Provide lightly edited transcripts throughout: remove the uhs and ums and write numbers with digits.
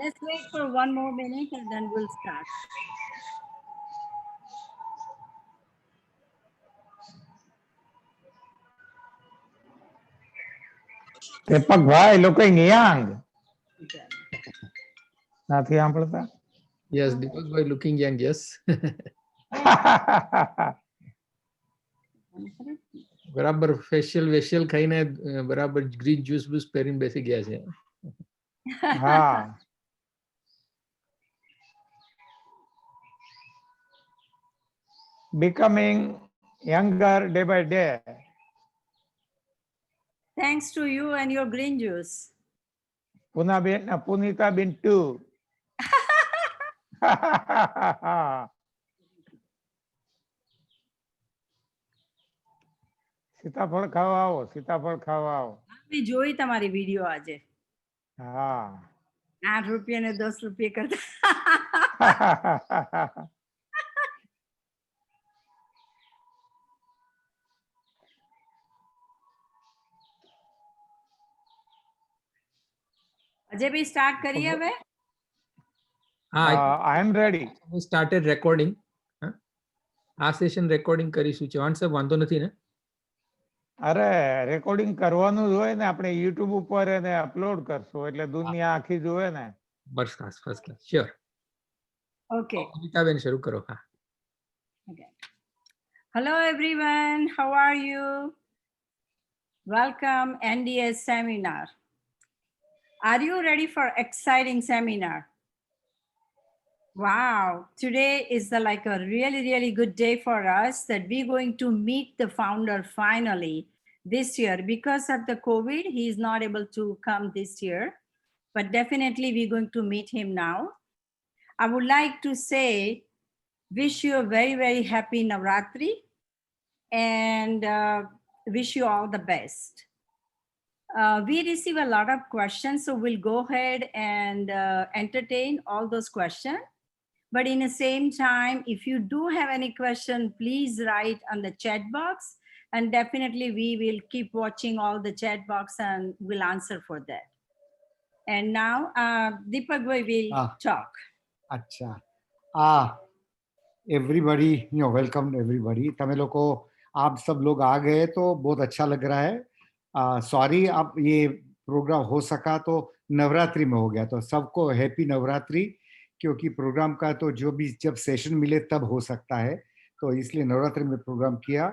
Let's wait for 1 more minute and then we'll start. Tepak looking young. Nathi saંભળતા? Yes, Deepak bhai looking young, yes. બરાબર facial ખાઈને બરાબર green juice bourse પહેરીને બેસી ગયા છે. હા. Becoming younger day by day. Thanks to you and your green juice. Punita bin too. सीताफळ खावा आओ, सीताफळ खावा आओ. मैं જોઈ તમારી વિડિયો આજે. હા. 8 રૂપિયા ને 10 રૂપિયા કરતા. અજય ભાઈ સ્ટાર્ટ કરીએ હવે. I am ready. We started recording. આ સેશન રેકોર્ડિંગ કરીશું. ચૌહાણ સાહેબ વાંધો નથી ને? અરે રેકોર્ડિંગ કરવાનું જ હોય ને, આપણે YouTube ઉપર એને અપલોડ કરશું એટલે દુનિયા આખી જોવે ને. First class sure. Okay Anitaben શરૂ કરો. હા. Okay. Hello everyone, how are you? Welcome NDS seminar. Are you ready for exciting seminar? Wow, today is like a really good day for us that we're going to meet the founder finally this year. Because of the COVID, he is not able to come this year, but definitely we're going to meet him now. I would like to say, wish you a very happy Navratri and wish you all the best. We receive a lot of questions, so we'll go ahead and entertain all those questions. But in the same time, if you do have any question, please write on the chat box, and definitely we will keep watching all the chat box and we'll answer for that. And now Deepak bhai will talk. Acha. Everybody, welcome everybody. તમે લોકો आप सब लोग आ गए तो बहुत अच्छा लग रहा है. सॉरी अब ये प्रोग्राम हो सका तो नवरात्रि में हो गया, तो सबको हैप्पी नवरात्रि. क्योंकि प्रोग्राम का तो जो भी जब सेशन मिले तब हो सकता है, तो इसलिए नवरात्रि में प्रोग्राम किया.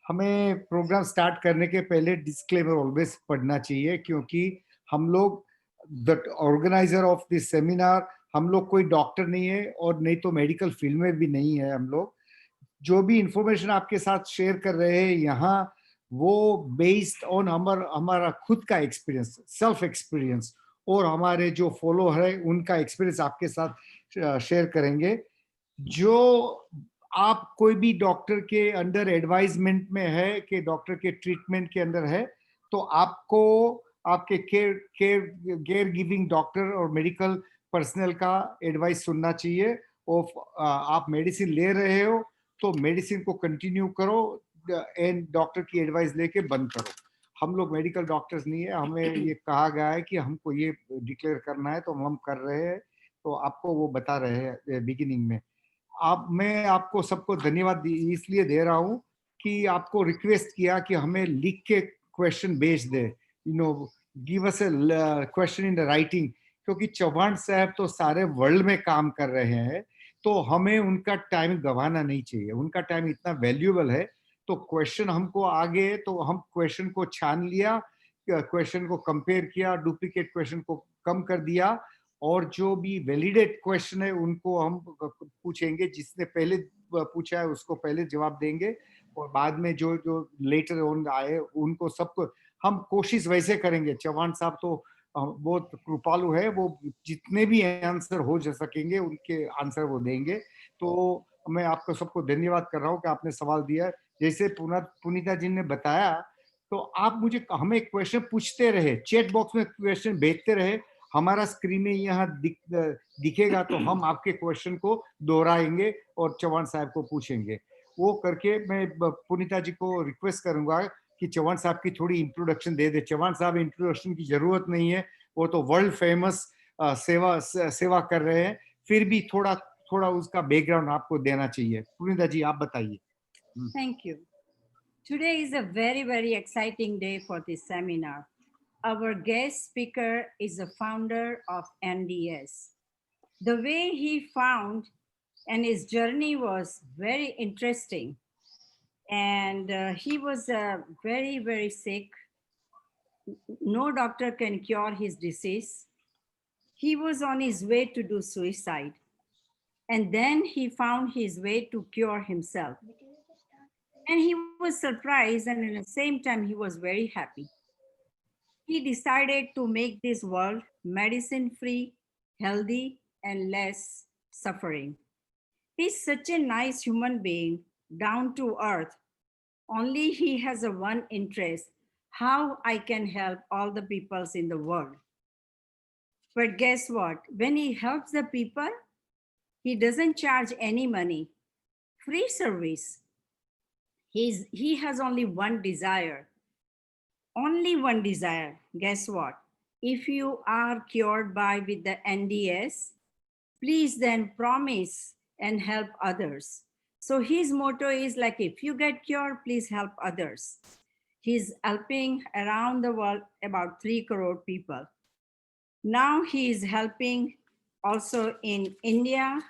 हमें प्रोग्राम स्टार्ट करने के पहले डिस्क्लेमर ऑलवेज पढ़ना चाहिए, क्योंकि हम लोग the organiser of this seminar, हम लोग कोई डॉक्टर नहीं है और नहीं तो मेडिकल फील्ड में भी नहीं है. हम लोग जो भी इंफॉर्मेशन आपके साथ शेयर कर रहे हैं यहाँ, वो बेस्ड ऑन हमारा खुद का एक्सपीरियंस, सेल्फ एक्सपीरियंस, और हमारे जो फॉलोअर है उनका एक्सपीरियंस आपके साथ शेयर करेंगे. जो आप कोई भी डॉक्टर के अंडर एडवाइजमेंट में है कि डॉक्टर के ट्रीटमेंट के अंदर है, तो आपको आपके केयर गिविंग डॉक्टर और मेडिकल पर्सनल का एडवाइस सुनना चाहिए. और आप मेडिसिन ले रहे हो तो मेडिसिन को कंटिन्यू करो एंड डॉक्टर की एडवाइस लेके बंद करो. हम लोग मेडिकल डॉक्टर्स नहीं है, हमें ये कहा गया है कि हमको ये डिक्लेयर करना है तो हम कर रहे हैं, तो आपको वो बता रहे हैं बिगिनिंग में. मैं आपको सबको धन्यवाद इसलिए दे रहा हूँ कि आपको रिक्वेस्ट किया कि हमें लिख के क्वेश्चन भेज दे, give us a question in the writing. क्योंकि चौहान साहब तो सारे वर्ल्ड में काम कर रहे हैं, तो हमें उनका टाइम गंवाना नहीं चाहिए. उनका टाइम इतना वैल्यूएबल है. तो क्वेश्चन हमको आगे, तो हम क्वेश्चन को छान लिया, क्वेश्चन को कंपेयर किया, डुप्लीकेट क्वेश्चन को कम कर दिया, और जो भी वैलिडेट क्वेश्चन है उनको हम पूछेंगे. जिसने पहले पूछा है उसको पहले जवाब देंगे, और बाद में जो लेटर ऑन आए उनको सबको हम कोशिश वैसे करेंगे. चौहान साहब तो बहुत कृपालु है, वो जितने भी आंसर हो जा सकेंगे उनके आंसर वो देंगे. तो मैं आपको सबको धन्यवाद कर रहा हूँ कि आपने सवाल दिया. जैसे पुनीता जी ने बताया, तो आप हमें क्वेश्चन पूछते रहे, चैट बॉक्स में क्वेश्चन भेजते रहे. हमारा स्क्रीन में यहाँ दिखेगा तो हम आपके क्वेश्चन को दोहराएंगे और चौहान साहब को पूछेंगे. वो करके मैं पुनीता जी को रिक्वेस्ट करूंगा कि चौहान साहब की थोड़ी इंट्रोडक्शन दे दे. चौहान साहब इंट्रोडक्शन की जरूरत नहीं है, वो तो वर्ल्ड फेमस सेवा कर रहे हैं, फिर भी थोड़ा थोड़ा उसका बैकग्राउंड आपको देना चाहिए। पुनीता जी आप बताइए। Thank you. Today is a very, very exciting day for this seminar. Our guest speaker is the founder of NDS. The way he found and his journey was very interesting. And he was very, very sick. No doctor can cure his disease. He was on his way to do suicide. And then he found his way to cure himself. And he was surprised, and at the same time, he was very happy. He decided to make this world medicine free, healthy, and less suffering. He's such a nice human being, down to earth. Only he has a one interest, how I can help all the peoples in the world. But guess what? When he helps the people, he doesn't charge any money. Free service. He has only one desire. Only one desire. Guess what? If you are cured by with the NDS, please then promise and help others. So his motto is like, if you get cured, please help others. He's helping around the world about 3 crore people. Now he is helping also in India,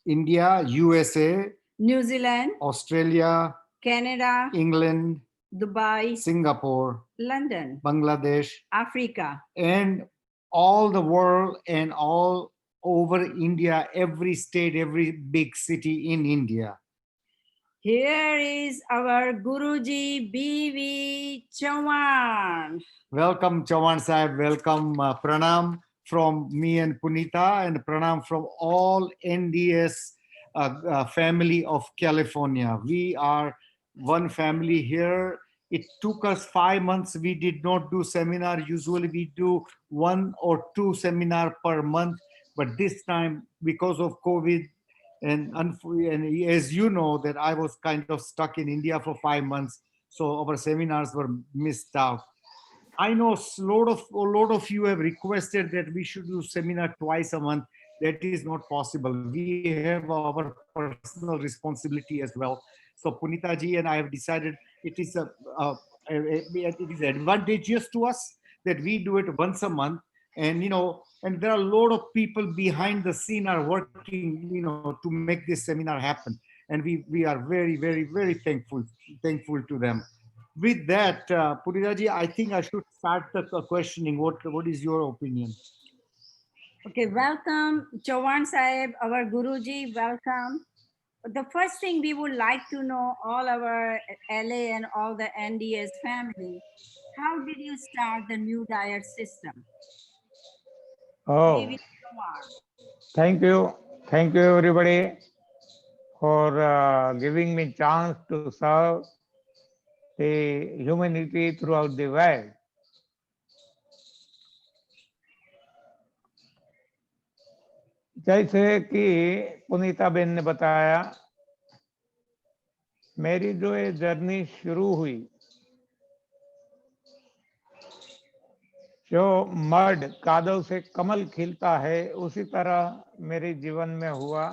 India, USA, New Zealand, Australia, Canada, England, Dubai, Singapore, London, Bangladesh, Africa. and all the world and all over India, every state, every big city in India. Here is our Guruji B.V. Chauhan. Welcome, Chauhan Sahib. Welcome, Pranam from me and Punita, and Pranam from all NDS family of California. We are one family here. It took us 5 months. We did not do seminar. Usually we do 1 or 2 seminar per month. But this time, because of COVID, and as you know, that I was kind of stuck in India for 5 months. So our seminars were missed out. I know a lot of you have requested that we should do seminar twice a month. That is not possible. We have our personal responsibility as well. So Punita ji and I have decided it is it is advantageous to us that we do it once a month. And and there are a lot of people behind the scene are working, to make this seminar happen. And we are very, very, very thankful to them. With that, Punita ji, I think I should start the questioning. What is your opinion? Okay, welcome, Chauhan Sahib, our Guruji, welcome. The first thing we would like to know, all our LA and all the NDS family, how did you start the new diet system? Oh, B.V. Chauhan. thank you everybody for giving me chance to serve the humanity throughout the world. जैसे कि पुनीता Ben ने बताया, मेरी जो ये journey शुरू हुई, जो मर्ड कादव से कमल खिलता है उसी तरह मेरे जीवन में हुआ।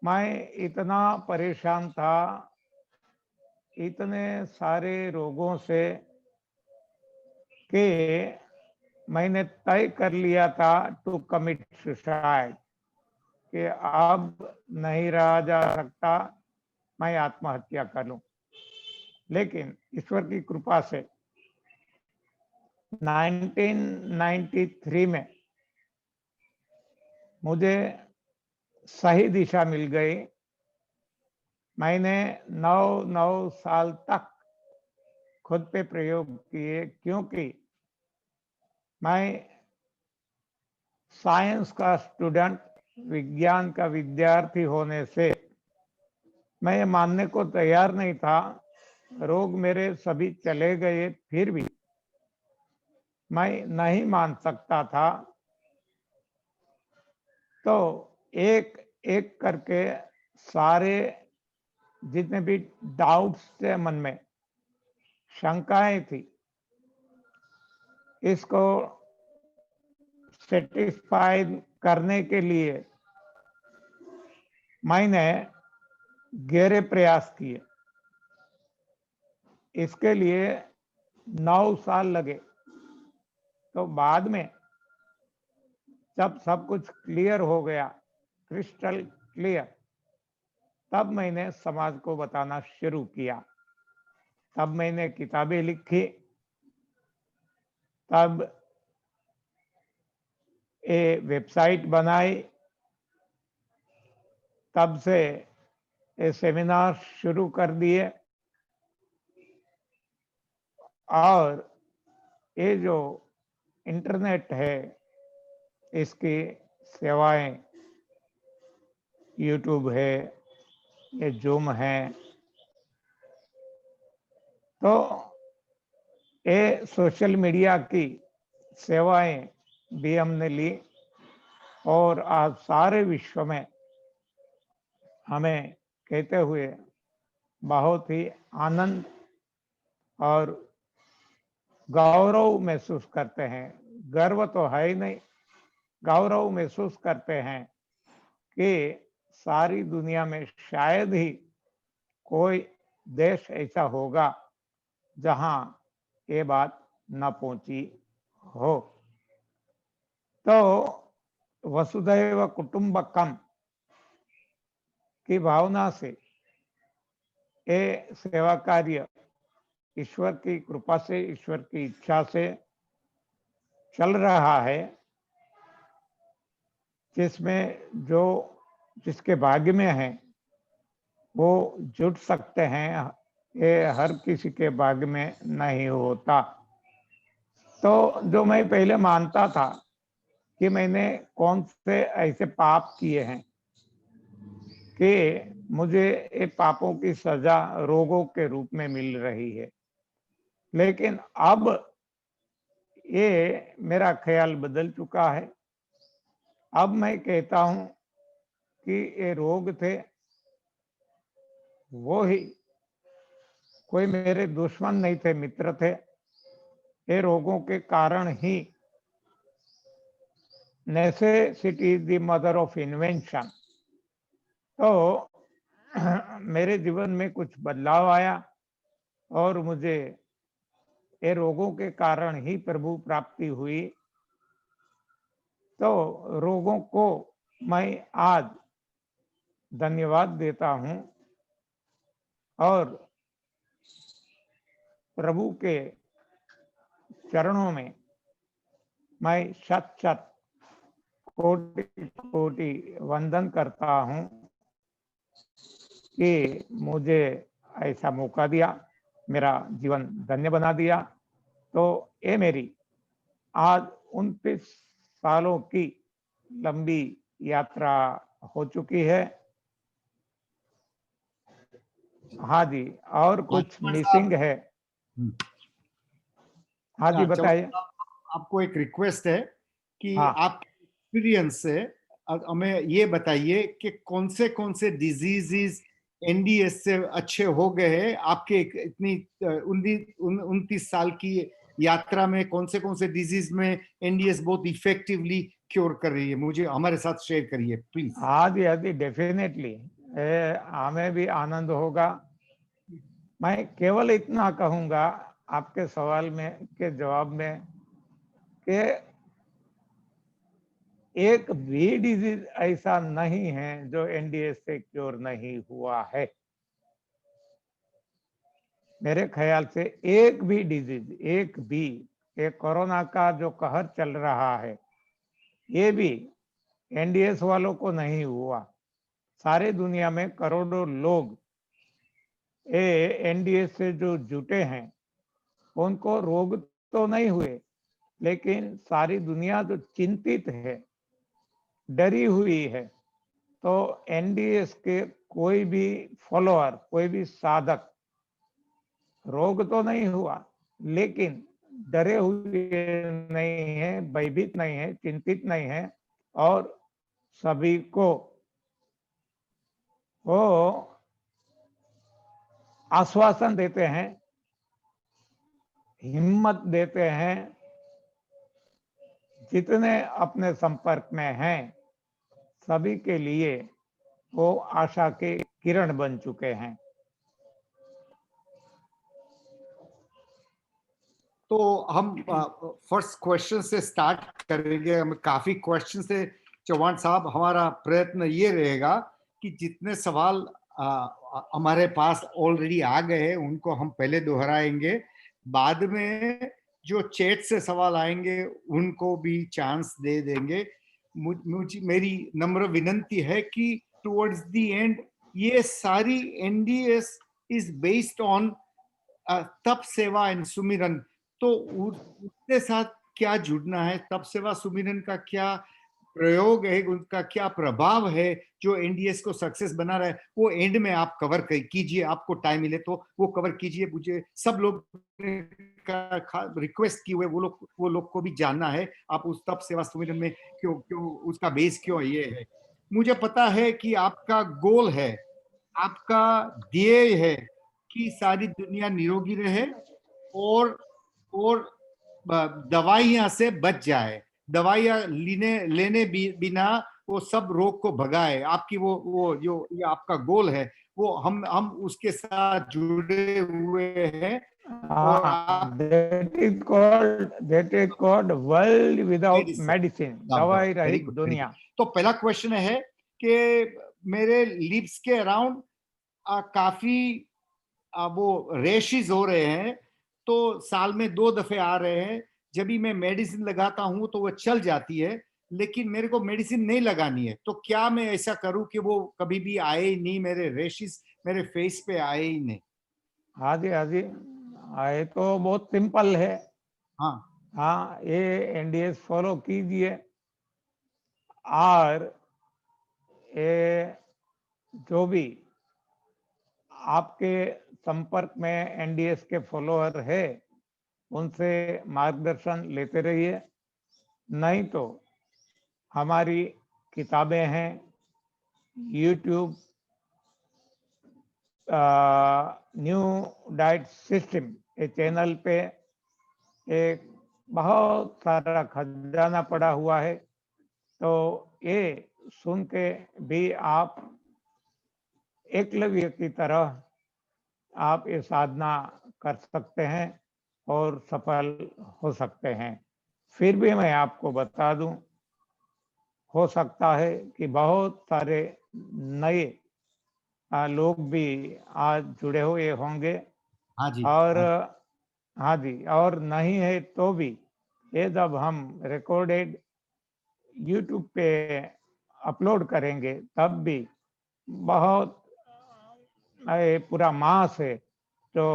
मैं इतना परेशान था, इतने सारे रोगों से, कि मैंने तय कर लिया था टू कमिट सुसाइड, कि अब नहीं रहा जा सकता, मैं आत्महत्या कर लूं। लेकिन ईश्वर की कृपा से 1993 में मुझे सही दिशा मिल गई। मैंने 9 साल तक खुद पे प्रयोग किए, क्योंकि मैं साइंस का स्टूडेंट, विज्ञान का विद्यार्थी होने से मैं ये मानने को तैयार नहीं था। रोग मेरे सभी चले गए, फिर भी मैं नहीं मान सकता था। तो एक एक करके सारे जितने भी डाउट्स थे मन में, शंकाएं थी, इसको सेटिस्फाई करने के लिए मैंने गहरे प्रयास किए। इसके लिए 9 साल लगे। तो बाद में जब सब कुछ क्लियर हो गया, क्रिस्टल क्लियर, तब मैंने समाज को बताना शुरू किया। तब मैंने किताबें लिखी, तब ये वेबसाइट बनाई, तब से ये सेमिनार शुरू कर दिए, और ये जो इंटरनेट है इसकी सेवाएं, यूट्यूब है, ये जूम है, तो ये सोशल मीडिया की सेवाएं भी हमने ली, और आज सारे विश्व में हमें कहते हुए बहुत ही आनंद और गौरव महसूस करते हैं। गर्व तो है ही नहीं, गौरव महसूस करते हैं कि सारी दुनिया में शायद ही कोई देश ऐसा होगा जहां ये बात न पहुंची हो। तो वसुधैव कुटुंबकम की भावना से ये सेवा कार्य ईश्वर की कृपा से, ईश्वर की इच्छा से चल रहा है, जिसमें जो जिसके भाग्य में है वो जुट सकते हैं। ये हर किसी के भाग्य में नहीं होता। तो जो मैं पहले मानता था कि मैंने कौन से ऐसे पाप किए हैं कि मुझे ये पापों की सजा रोगों के रूप में मिल रही है, लेकिन अब ये मेरा ख्याल बदल चुका है। अब मैं कहता हूं कि ये रोग थे, वो ही कोई मेरे दुश्मन नहीं थे, मित्र थे। ये रोगों के कारण ही necessity is the mother of invention. तो मेरे जीवन में कुछ बदलाव आया और मुझे ये रोगों के कारण ही प्रभु प्राप्ति हुई। तो रोगों को मैं आज धन्यवाद देता हूं और प्रभु के चरणों में मैं शत शत कोटि कोटि वंदन करता हूं कि मुझे ऐसा मौका दिया, मेरा जीवन धन्य बना दिया। तो ये मेरी आज 29 सालों की लंबी यात्रा हो चुकी है। हाँ जी, और कुछ राजकुमार मिसिंग साहब, है? हाँ जी, बताइए। आपको एक रिक्वेस्ट है कि हाँ। आप एक्सपीरियंस से हमें ये बताइए कि कौन से डिजीजेस एनडीएस से अच्छे हो गए हैं आपके इतनी 29 साल की यात्रा में। कौन से डिजीज में एनडीएस बहुत इफेक्टिवली क्योर कर रही है, मुझे हमारे साथ शेयर करिए प्लीज। हाँ जी, हाँ जी, डेफिनेटली हमें भी आनंद होगा। मैं केवल इतना कहूंगा आपके सवाल में के जवाब में कि एक भी डिजीज ऐसा नहीं है जो एनडीएस से क्योर नहीं हुआ है। मेरे ख्याल से एक भी डिजीज, एक भी, ये कोरोना का जो कहर चल रहा है ये भी एनडीएस वालों को नहीं हुआ। सारे दुनिया में करोड़ों लोग एनडीएस से जो जुटे हैं उनको रोग तो नहीं हुए, लेकिन सारी दुनिया जो चिंतित है, डरी हुई है। तो एनडीएस के कोई भी फॉलोअर, कोई भी साधक रोग तो नहीं हुआ, लेकिन डरे हुए नहीं है, भयभीत नहीं है, चिंतित नहीं है, और सभी को वो आश्वासन देते हैं, हिम्मत देते हैं, जितने अपने संपर्क में हैं सभी के लिए वो आशा के किरण बन चुके हैं। तो हम फर्स्ट क्वेश्चन से स्टार्ट करेंगे। हम काफी क्वेश्चन से चौहान साहब, हमारा प्रयत्न ये रहेगा कि जितने सवाल हमारे पास ऑलरेडी आ गए हैं उनको हम पहले दोहराएंगे, बाद में जो चैट से सवाल आएंगे उनको भी चांस दे देंगे। मुझे मेरी नम्र विनंती है कि टुवर्ड्स द एंड ये सारी एनडीएस इज बेस्ड ऑन तप सेवा एंड सुमिरन, तो उसके साथ क्या जुड़ना है, तप सेवा सुमिरन का क्या प्रयोग है, उनका क्या प्रभाव है जो एनडीएस को सक्सेस बना रहा है, वो एंड में आप कवर कीजिए। आपको टाइम मिले तो वो कवर कीजिए। मुझे सब लोग रिक्वेस्ट की हुए वो लोग को भी जानना है आप उस तप सेवा सुमिरन में क्यों उसका बेस क्यों ये है। मुझे पता है कि आपका गोल है, आपका ध्येय है कि सारी दुनिया निरोगी रहे और दवाइयां से बच जाए, दवाइयां लेने बिना वो सब रोग को भगाए। आपकी वो जो ये आपका गोल है वो हम उसके साथ जुड़े हुए हैं। और that is called world without medicine, दवाई रहित दुनिया। तो पहला क्वेश्चन है कि मेरे लिप्स के अराउंड काफी वो रेशेस हो रहे हैं, तो साल में 2 दफे आ रहे हैं। जब भी मैं मेडिसिन लगाता हूं तो वो चल जाती है, लेकिन मेरे को मेडिसिन नहीं लगानी है। तो क्या मैं ऐसा करूं कि वो कभी भी आए ही नहीं, मेरे रेशेस मेरे फेस पे आए ही नहीं? हाँ जी, आए तो बहुत सिंपल है। हाँ, ये एनडीएस फॉलो कीजिए और ये जो भी आपके संपर्क में एनडीएस के फॉलोअर है उनसे मार्गदर्शन लेते रहिए। नहीं तो हमारी किताबें हैं, यूट्यूब न्यू डाइट सिस्टम ये चैनल पे एक बहुत सारा खजाना पड़ा हुआ है, तो ये सुन के भी आप एकलव्य की तरह आप ये साधना कर सकते हैं और सफल हो सकते हैं। फिर भी मैं आपको बता दूं, हो सकता है कि बहुत सारे नए लोग भी आज जुड़े हुए होंगे। हाँ जी, और हाँ जी, और नहीं है तो भी ये जब हम रिकॉर्डेड यूट्यूब पे अपलोड करेंगे तब भी बहुत पूरा मास है जो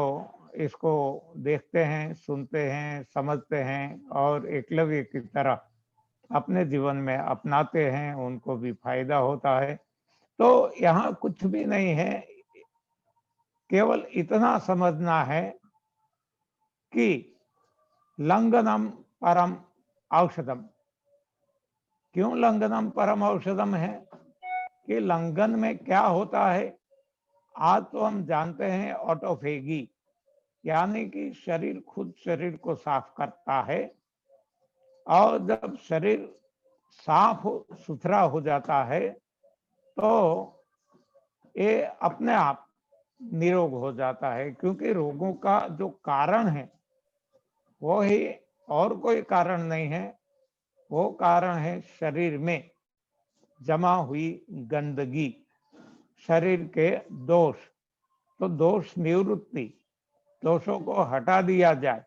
इसको देखते हैं, सुनते हैं, समझते हैं और एकलव्य की तरह अपने जीवन में अपनाते हैं, उनको भी फायदा होता है। तो यहाँ कुछ भी नहीं है, केवल इतना समझना है कि लंघनम परम औषधम। क्यों लंघनम परम औषधम है कि लंघन में क्या होता है? आज तो हम जानते हैं ऑटोफेगी, यानी कि शरीर खुद शरीर को साफ करता है, और जब शरीर साफ सुथरा हो जाता है तो ये अपने आप निरोग हो जाता है, क्योंकि रोगों का जो कारण है वो ही और कोई कारण नहीं है, वो कारण है शरीर में जमा हुई गंदगी, शरीर के दोष। तो दोष निवृत्ति, दोषों को हटा दिया जाए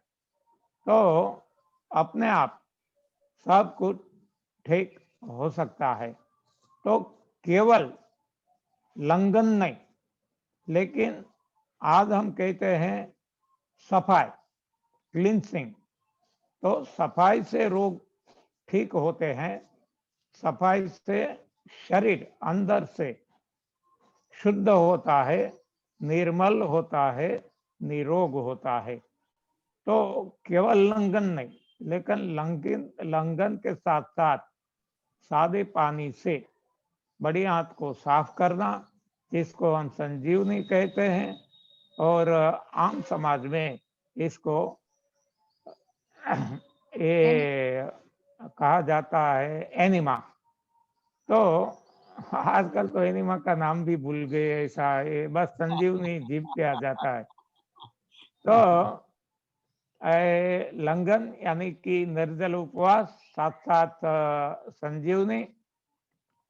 तो अपने आप सब कुछ ठीक हो सकता है। तो केवल लंघन नहीं, लेकिन आज हम कहते हैं सफाई, क्लींसिंग। तो सफाई से रोग ठीक होते हैं, सफाई से शरीर अंदर से शुद्ध होता है, निर्मल होता है, निरोग होता है। तो केवल लंघन नहीं, लेकिन लंघन के साथ साथ सादे पानी से बड़ी आंत को साफ करना, जिसको हम संजीवनी कहते हैं, और आम समाज में इसको ये कहा जाता है एनिमा। तो आजकल तो एनिमा का नाम भी भूल गए, ऐसा है, बस संजीवनी जीभ पे आ जाता है। तो लंघन यानी कि निर्जल उपवास, साथ साथ संजीवनी,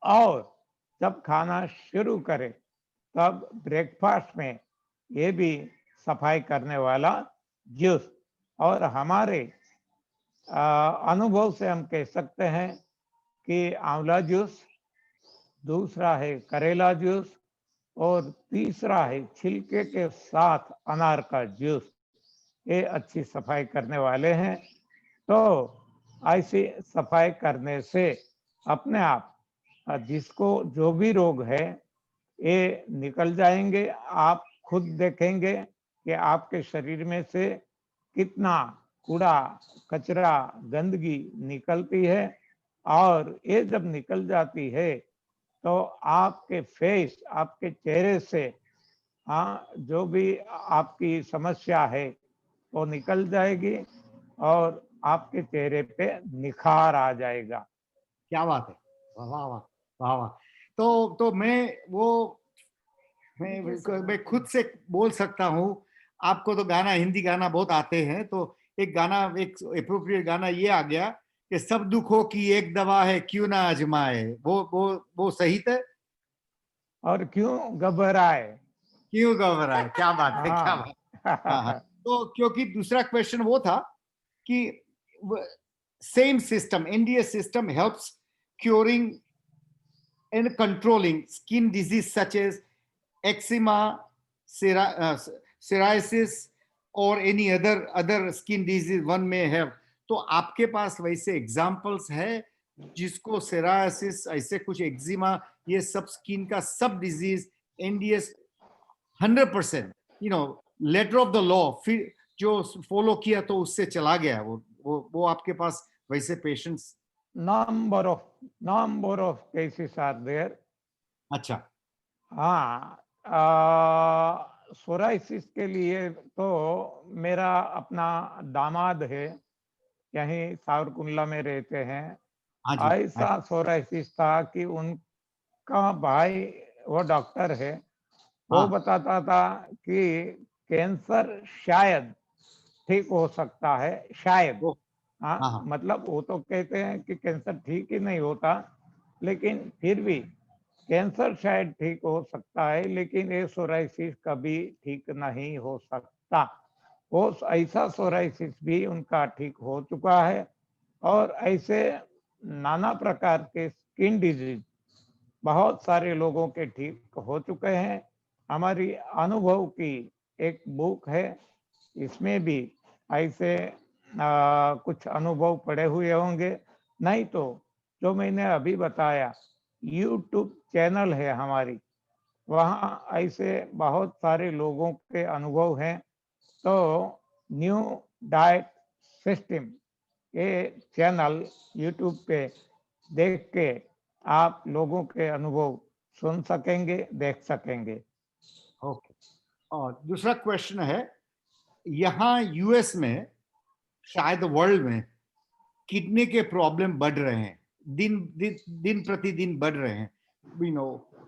और जब खाना शुरू करें तब ब्रेकफास्ट में ये भी सफाई करने वाला जूस। और हमारे अनुभव से हम कह सकते हैं कि आंवला जूस, दूसरा है करेला जूस, और तीसरा है छिलके के साथ अनार का जूस। ये अच्छी सफाई करने वाले हैं। तो ऐसी सफाई करने से अपने आप जिसको जो भी रोग है ये निकल जाएंगे। आप खुद देखेंगे कि आपके शरीर में से कितना कूड़ा कचरा गंदगी निकलती है, और ये जब निकल जाती है तो आपके फेस, आपके चेहरे से हाँ जो भी आपकी समस्या है वो निकल जाएगी, और आपके चेहरे पे निखार आ जाएगा। क्या बात है, वाह वाह वाह वाह वाह। तो मैं खुद से बोल सकता हूँ। आपको तो गाना, हिंदी गाना बहुत आते हैं, तो एक गाना, एक एप्रोप्रिएट गाना ये आ गया कि सब दुखों की एक दवा है क्यों ना आजमाए। वो सही था। और क्यों घबराए। क्यों घबराए, क्या बात है, क्या बात। हाँ हाँ। हाँ। तो क्योंकि दूसरा क्वेश्चन वो था कि same system, NDA system helps curing and controlling skin disease such as eczema, psoriasis, or any other skin disease one may have. तो आपके पास वैसे एग्जाम्पल्स है जिसको सेरासिस, ऐसे कुछ एक्जिमा, ये सब स्किन का सब disease NDS 100% letter of the law फिर जो फॉलो किया तो उससे चला गया। वो आपके पास वैसे patients? number of cases are there. अच्छा। हाँ, सोराइसिस के लिए तो मेरा अपना दामाद है, यहीं सावरकुंडला में रहते हैं। हाँ जी। ऐसा सोराइसिस था कि उनका भाई वो डॉक्टर है, वो हाँ। बताता था कि कैंसर शायद ठीक हो सकता है, शायद। हाँ हाँ, हाँ। मतलब वो तो कहते हैं कि कैंसर ठीक ही नहीं होता, लेकिन फिर भी कैंसर शायद ठीक हो सकता है, लेकिन ये सोराइसिस कभी ठीक नहीं हो सकता। वो ऐसा सोराइसिस भी उनका ठीक हो चुका है। और ऐसे नाना प्रकार के स्किन डिजीज बहुत सारे लोगों के ठीक हो चुके हैं। हमारी अनुभव की एक बुक है, इसमें भी ऐसे कुछ अनुभव पड़े हुए होंगे। नहीं तो जो मैंने अभी बताया, यूट्यूब चैनल है हमारी, वहाँ ऐसे बहुत सारे लोगों के अनुभव हैं। तो न्यू डाइट सिस्टम ये चैनल यूट्यूब पे देख के आप लोगों के अनुभव सुन सकेंगे, देख सकेंगे। ओके। और दूसरा क्वेश्चन है, यहाँ यूएस में, शायद वर्ल्ड में, किडनी के प्रॉब्लम बढ़ रहे हैं, दिन प्रतिदिन बढ़ रहे हैं।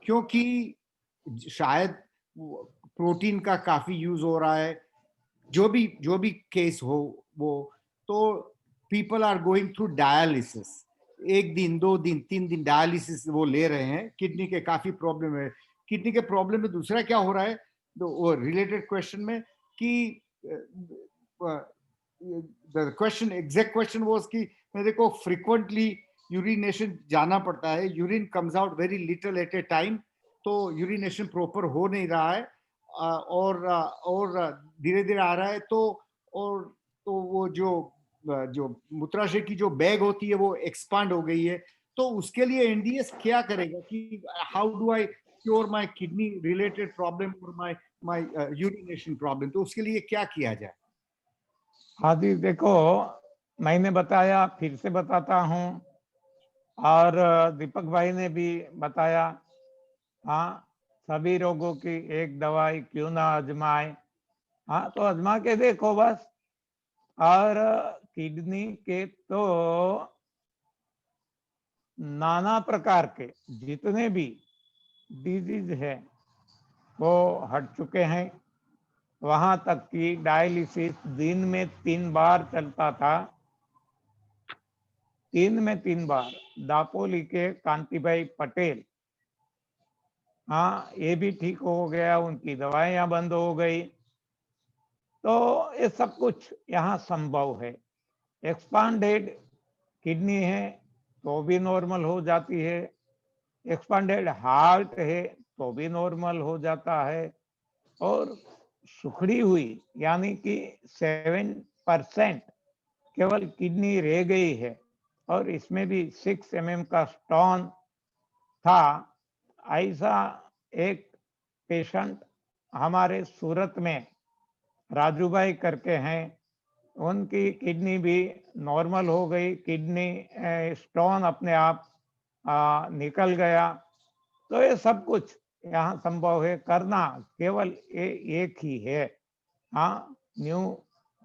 क्योंकि शायद प्रोटीन का काफी यूज हो रहा है, जो भी केस हो वो। तो people are going through dialysis, 1 दिन 2 दिन 3 दिन डायलिसिस वो ले रहे हैं। किडनी के काफी प्रॉब्लम है। किडनी के प्रॉब्लम में दूसरा क्या हो रहा है, वो रिलेटेड क्वेश्चन में, कि the question, exact question was कि मेरे को फ्रीक्वेंटली यूरिनेशन जाना पड़ता है, urine comes out very little at a time, तो यूरिनेशन प्रॉपर हो नहीं रहा है, और धीरे धीरे आ रहा है। तो वो जो मूत्राशय की जो बैग होती है वो एक्सपांड हो गई है। तो उसके लिए एनडीएस क्या करेगा कि how do I cure my kidney related problem और माय यूरिनेशन प्रॉब्लम? तो उसके लिए क्या किया जाए? हाँ जी, देखो, मैंने बताया, फिर से बताता हूँ, और दीपक भाई ने भी बताया। हाँ, सभी रोगों की एक दवाई क्यों ना आजमाए। हाँ, तो आजमा के देखो बस। और किडनी के तो नाना प्रकार के जितने भी डिजीज है वो हट चुके हैं। वहां तक कि डायलिसिस दिन में 3 बार चलता था, 3 में 3 बार। दापोली के कांतिभाई पटेल, हाँ ये भी ठीक हो गया, उनकी दवाइयां बंद हो गई। तो ये सब कुछ यहाँ संभव है। एक्सपांडेड किडनी है तो भी नॉर्मल हो जाती है, एक्सपांडेड हार्ट है तो भी नॉर्मल हो जाता है, और सुखड़ी हुई यानी कि 7% केवल किडनी रह गई है, और इसमें भी 6 mm का स्टोन था। ऐसा एक पेशेंट हमारे सूरत में राजू भाई करके हैं, उनकी किडनी भी नॉर्मल हो गई, किडनी स्टोन अपने आप निकल गया। तो ये सब कुछ यहाँ संभव है करना, केवल एक ही है। हाँ, न्यू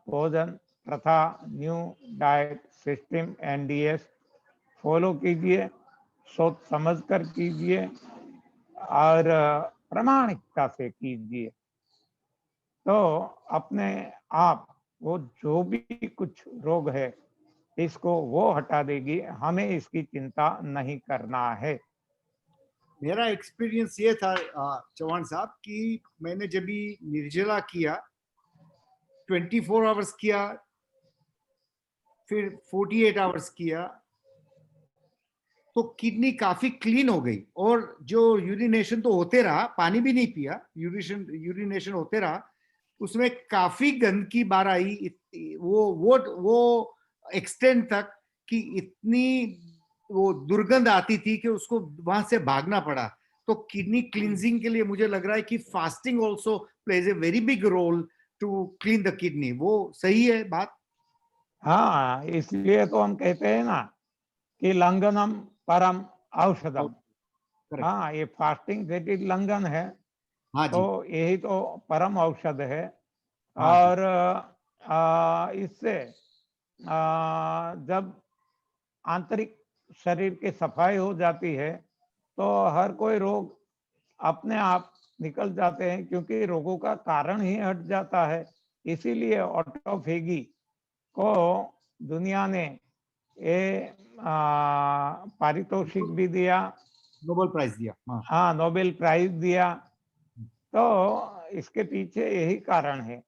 भोजन प्रथा, new diet system NDS follow कीजिए, सोच समझ कर कीजिए और प्रामाणिकता से कीजिए, तो अपने आप वो जो भी कुछ रोग है इसको वो हटा देगी। हमें इसकी चिंता नहीं करना है। मेरा एक्सपीरियंस ये था चौहान साहब कि मैंने जब भी निर्जला किया 24 आवर्स किया, फिर 48 आवर्स किया, तो किडनी काफी क्लीन हो गई। और जो यूरिनेशन तो होते रहा, पानी भी नहीं पिया, यूरिनेशन होते रहा, उसमें काफी गंदगी बाहर आई। वो एक्सटेंड तक कि इतनी वो दुर्गंध आती थी कि उसको वहां से भागना पड़ा। तो किडनी क्लींजिंग के लिए मुझे लग रहा है कि fasting also plays a very big role to clean the kidney. वो सही है बात? हाँ, इसलिए तो हम कहते हैं ना कि लंघनम परम औषधम। करेक्ट। हाँ, ये फास्टिंग यदि लंघन है हाँ तो जी। यही तो परम औषध है। हाँ जी। और इससे जब आंतरिक शरीर की सफाई हो जाती है तो हर कोई रोग अपने आप निकल जाते हैं, क्योंकि रोगों का कारण ही हट जाता है। इसीलिए ऑटोफेगी को दुनिया ने ये पारितोषिक भी दिया, नोबेल प्राइज दिया। हाँ। हाँ नोबेल प्राइज दिया। तो इसके पीछे यही कारण है।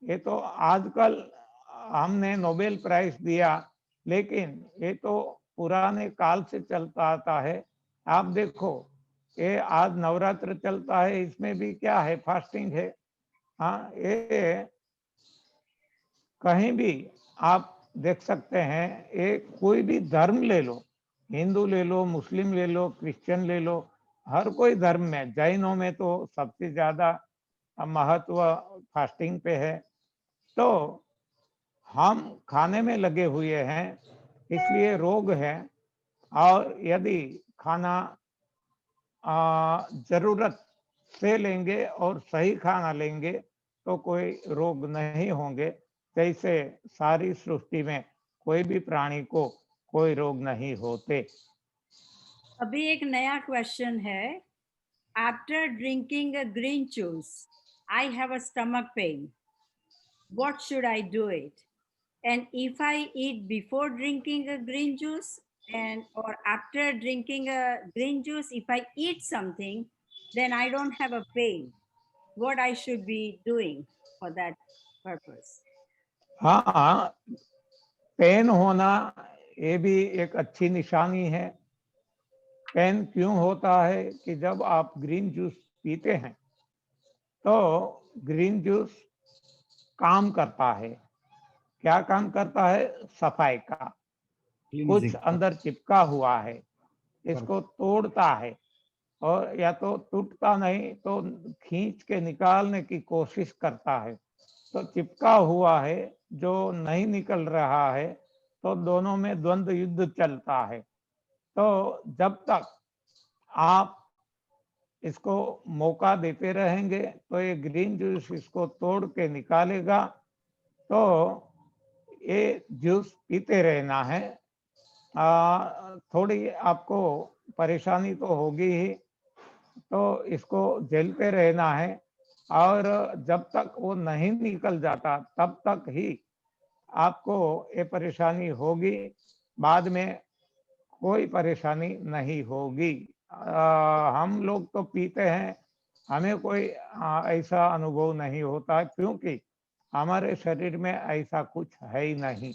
ये तो आजकल हमने नोबेल प्राइज दिया, लेकिन ये तो पुराने काल से चलता आता है। आप देखो, ये आज नवरात्र चलता है, इसमें भी क्या है, फास्टिंग है। हाँ, ये कहीं भी आप देख सकते हैं। ये कोई भी धर्म ले लो, हिंदू ले लो, मुस्लिम ले लो, क्रिश्चियन ले लो, हर कोई धर्म में, जैनों में तो सबसे ज्यादा महत्व फास्टिंग पे है। तो हम खाने में लगे हुए हैं, इसलिए रोग है। और यदि खाना जरूरत से लेंगे और सही खाना लेंगे तो कोई रोग नहीं होंगे। जैसे सारी सृष्टि में कोई भी प्राणी को कोई रोग नहीं होते। अभी एक नया क्वेश्चन है। After drinking a green juice I have a stomach pain, what should I do it? And if I eat before drinking a green juice and or after drinking a green juice, if I eat something, then I don't have a pain. What I should be doing for that purpose? हाँ, pen होना ये भी एक अच्छी निशानी है। Pen क्यों होता है कि जब आप ग्रीन जूस पीते हैं तो ग्रीन जूस काम करता है। क्या काम करता है? सफाई का। कुछ क्लींजिंग। अंदर चिपका हुआ है, इसको तोड़ता है, और या तो टूटता नहीं तो खींच के निकालने की कोशिश करता है। तो चिपका हुआ है जो नहीं निकल रहा है, तो दोनों में द्वंद्व युद्ध चलता है। तो जब तक आप इसको मौका देते रहेंगे तो ये ग्रीन जूस इसको तोड़ के निकालेगा। तो ये जूस पीते रहना है। थोड़ी आपको परेशानी तो होगी ही, तो इसको झेलते रहना है और जब तक वो नहीं निकल जाता तब तक ही आपको ये परेशानी होगी, बाद में कोई परेशानी नहीं होगी। हम लोग तो पीते हैं, हमें कोई ऐसा अनुभव नहीं होता क्योंकि हमारे शरीर में ऐसा कुछ है ही नहीं।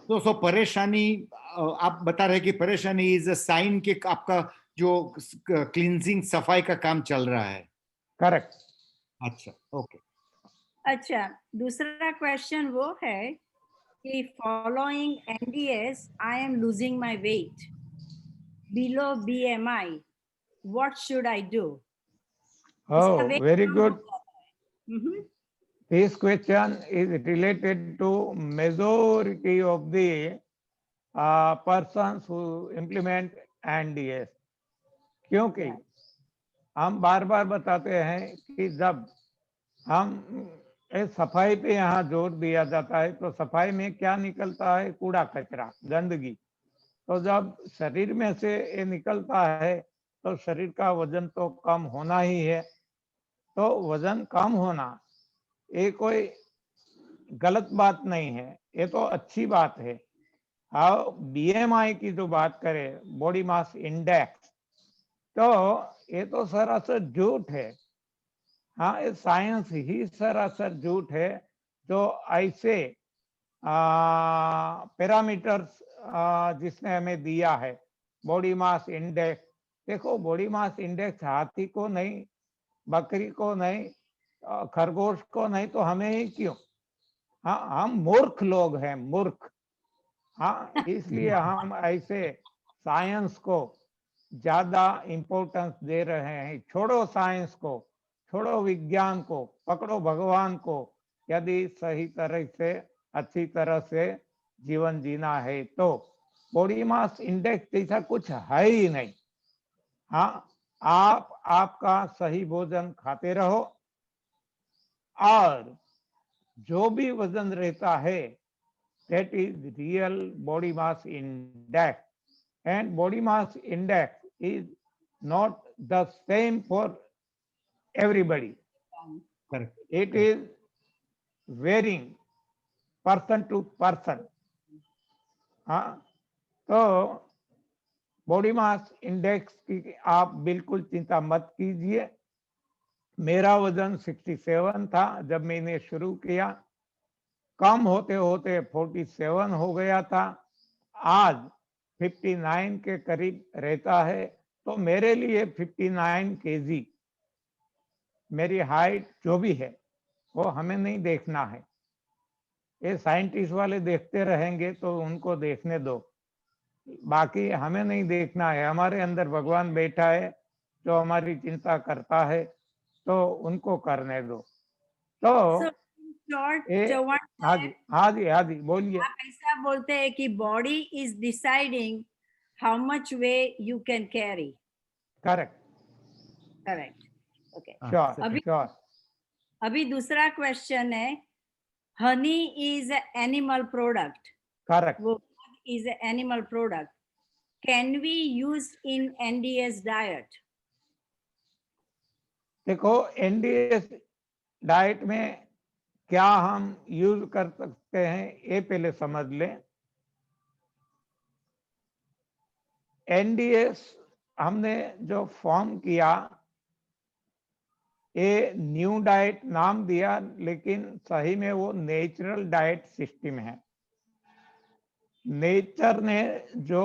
तो परेशानी आप बता रहे कि परेशानी इज अ साइन कि आपका जो क्लींजिंग सफाई का काम चल रहा है। करेक्ट। अच्छा, ओके। अच्छा, दूसरा क्वेश्चन वो है कि following NDS I am losing my weight below BMI, what should I do? इसका Oh, वेट very कम हो good. जाता है। This question is related to majority of the persons who implement NDS, क्योंकि हम बार बार बताते हैं कि जब हम इस सफाई पे यहाँ जोर दिया जाता है तो सफाई में क्या निकलता है? कूड़ा कचरा, गंदगी। तो जब शरीर में से ये निकलता है तो शरीर का वजन तो कम होना ही है। तो वजन कम होना ये कोई गलत बात नहीं है, ये तो अच्छी बात है। हाँ, बीएमआई की जो बात करें, बॉडी मास इंडेक्स, तो ये तो सरासर झूठ है। हाँ, ये साइंस ही सरासर झूठ है जो ऐसे पैरामीटर्स जिसने हमें दिया है। बॉडी मास इंडेक्स, देखो बॉडी मास इंडेक्स हाथी को नहीं, बकरी को नहीं, खरगोश को नहीं, तो हमें ही क्यों? हाँ, हम मूर्ख लोग हैं, मूर्ख। हाँ, इसलिए हम ऐसे साइंस को ज्यादा इम्पोर्टेंस दे रहे हैं। छोड़ो साइंस को, छोड़ो विज्ञान को, पकड़ो भगवान को। यदि सही तरह से, अच्छी तरह से जीवन जीना है तो बॉडी मास इंडेक्स जैसा कुछ है ही नहीं। हाँ, आप आपका सही भोजन खाते रहो और जो भी वजन रहता है that is real body mass index, and body mass index is not the same for everybody. Correct. It is varying person to person. हाँ, तो बॉडी मास इंडेक्स की आप बिल्कुल चिंता मत कीजिए। मेरा वजन 67 था जब मैंने शुरू किया, कम होते होते 47 हो गया था, आज 59 के करीब रहता है। तो मेरे लिए 59 केजी मेरी हाइट जो भी है वो हमें नहीं देखना है। ये साइंटिस्ट वाले देखते रहेंगे तो उनको देखने दो, बाकी हमें नहीं देखना है। हमारे अंदर भगवान बैठा है जो हमारी चिंता करता है, तो उनको करने दो। तो So, short, ये Chavan हाँ जी, हाँ जी, हाँ जी, बोलिए। आप ऐसा बोलते हैं कि body is deciding how much weigh you can carry. Correct, correct, okay. Sure अभी श्योर। अभी दूसरा क्वेश्चन है, honey is animal product, correct. वो is animal product, can we use in NDS diet? देखो, एनडीएस डाइट में क्या हम use कर सकते हैं ये पहले समझ लें। एनडीएस हमने जो फॉर्म किया, ये न्यू डाइट नाम दिया, लेकिन सही में वो नेचुरल डाइट सिस्टम है। नेचर ने जो